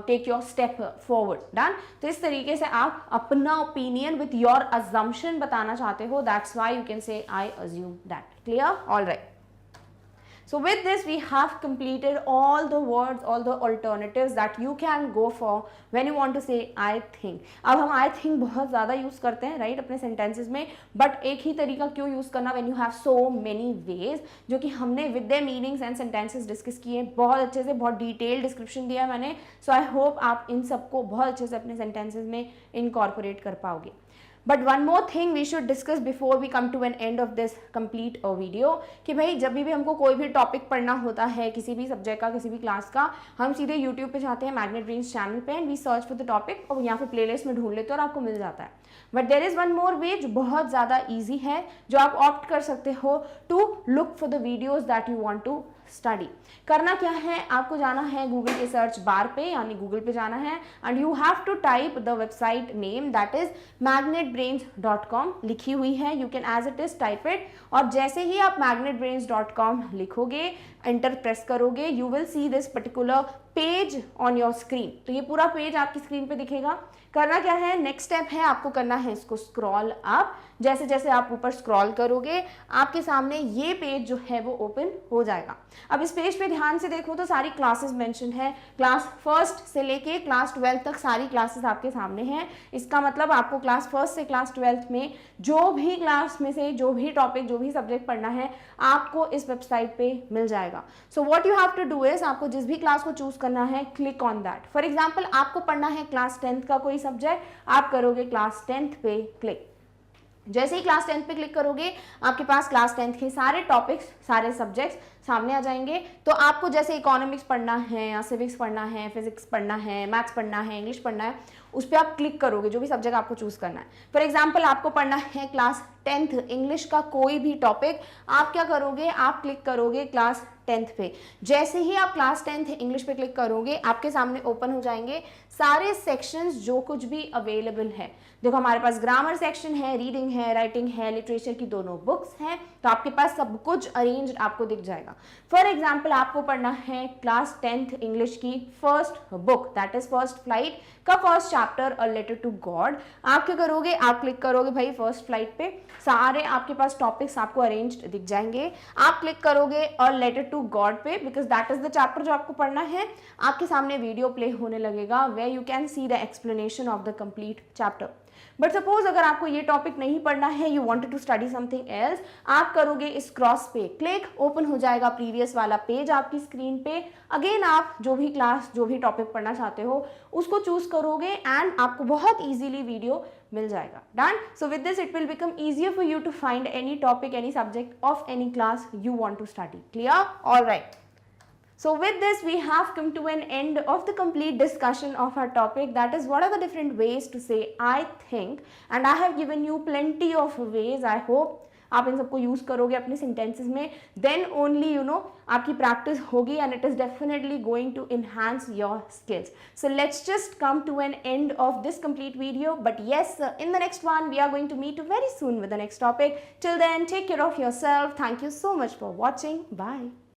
take your step forward. Done. तो इस तरीके से आप अपना ओपिनियन विथ योर अजम्पशन बताना चाहते हो, that's why you can say I assume that. Clear, all right. So with this we have completed all the words, all the alternatives that you can go for when you want to say I think। अब हम I think बहुत ज़्यादा use करते हैं, right, अपने sentences में, but एक ही तरीका क्यों यूज़ करना when you have so many ways, जो कि हमने with their meanings and sentences discuss किए बहुत अच्छे से, बहुत डिटेल डिस्क्रिप्शन दिया मैंने। सो आई होप आप इन सबको बहुत अच्छे से अपने सेंटेंसेज में इनकॉर्पोरेट कर पाओगे। But one more thing we should discuss before we come to an end of this complete video, कि भाई जब भी हमको कोई भी टॉपिक पढ़ना होता है किसी भी सब्जेक्ट का, किसी भी क्लास का, हम सीधे यूट्यूब पे जाते हैं मैग्नेट ब्रेन्स चैनल पे and we search for the topic और यहाँ पे प्लेलिस्ट में ढूंढ लेते हैं और आपको मिल जाता है. But there is one more way जो बहुत ज़्यादा ईजी है, जो आप ऑप्ट कर सकते हो to look for the videos that you want to study. करना क्या है, आपको जाना है गूगल के सर्च बार पे, यानी गूगल पे जाना है and you have to type the website name that is magnetbrains.com. लिखी हुई है, you can as it is type it. और जैसे ही आप magnetbrains.com लिखोगे, एंटर प्रेस करोगे, you will see this particular page on your screen. तो ये पूरा पेज आपकी स्क्रीन पे दिखेगा. करना क्या है, नेक्स्ट स्टेप है आपको करना है इसको स्क्रॉल अप. जैसे जैसे आप ऊपर स्क्रॉल करोगे आपके सामने ये पेज जो है वो ओपन हो जाएगा. अब इस पेज पे ध्यान से देखो तो सारी क्लासेस मेंशन है. क्लास फर्स्ट से लेके क्लास 12 तक सारी क्लासेस आपके सामने हैं. इसका मतलब आपको क्लास फर्स्ट से क्लास 12 में जो भी क्लास में से जो भी टॉपिक, जो भी सब्जेक्ट पढ़ना है, आपको इस वेबसाइट पे मिल जाएगा. So what you have to do is, आपको जिस भी क्लास को चूज करना है, click on that. For example आपको पढ़ना है क्लास 10th का कोई सब्जेक्ट, आप करोगे क्लास 10th पे क्लिक. जैसे ही क्लास 10th पे क्लिक करोगे आपके पास क्लास 10th के सारे टॉपिक्स, सारे सब्जेक्ट्स सामने आ जाएंगे. तो आपको जैसे इकोनॉमिक्स पढ़ना है या सिविक्स पढ़ना है, फिजिक्स पढ़ना है, मैथ्स पढ़ना है, इंग्लिश पढ़ना है, उस पर आप क्लिक करोगे जो भी सब्जेक्ट आपको चूज करना है. फॉर एग्जाम्पल आपको पढ़ना है क्लास 10th इंग्लिश का कोई भी टॉपिक, आप क्या करोगे, आप क्लिक करोगे क्लास 10th पे. जैसे ही आप क्लास 10th इंग्लिश पे क्लिक करोगे आपके सामने ओपन हो जाएंगे सारे सेक्शंस जो कुछ भी अवेलेबल है. देखो हमारे पास ग्रामर सेक्शन है, रीडिंग है, राइटिंग है, लिटरेचर की दोनों बुक्स हैं, तो आपके पास सब कुछ अरेंज आपको दिख जाएगा. फॉर एग्जाम्पल आपको पढ़ना है क्लास 10th इंग्लिश की first book that is first flight का first chapter a letter to God. आप क्या करोगे, आप क्लिक करोगे भाई फर्स्ट फ्लाइट पे, सारे आपके पास टॉपिक्स आपको अरेंज्ड दिख जाएंगे. आप क्लिक करोगे अ लेटर टू गॉड पे because that is the chapter जो आपको पढ़ना है. आपके सामने वीडियो प्ले होने लगेगा where you can see the explanation of the complete chapter. But suppose अगर आपको ये टॉपिक नहीं पढ़ना है, you wanted to study something else, आप करोगे इस क्रॉस पे क्लिक, ओपन हो जाएगा प्रीवियस वाला पेज आपकी स्क्रीन पे. अगेन आप जो भी क्लास, जो भी टॉपिक पढ़ना चाहते हो उसको चूज करोगे एंड आपको बहुत इजीली वीडियो मिल जाएगा. Done. So with this it will become easier for you to find any topic, any subject of any class you want to study. Clear? All right. So with this we have come to an end of the complete discussion of our topic, that is what are the different ways to say I think, and I have given you plenty of ways. I hope आप इन सबको use करोगे अपने sentences में, then only you know आपकी practice होगी and it is definitely going to enhance your skills. So let's just come to an end of this complete video, but yes, in the next one we are going to meet very soon with the next topic. Till then, take care of yourself. Thank you so much for watching. Bye.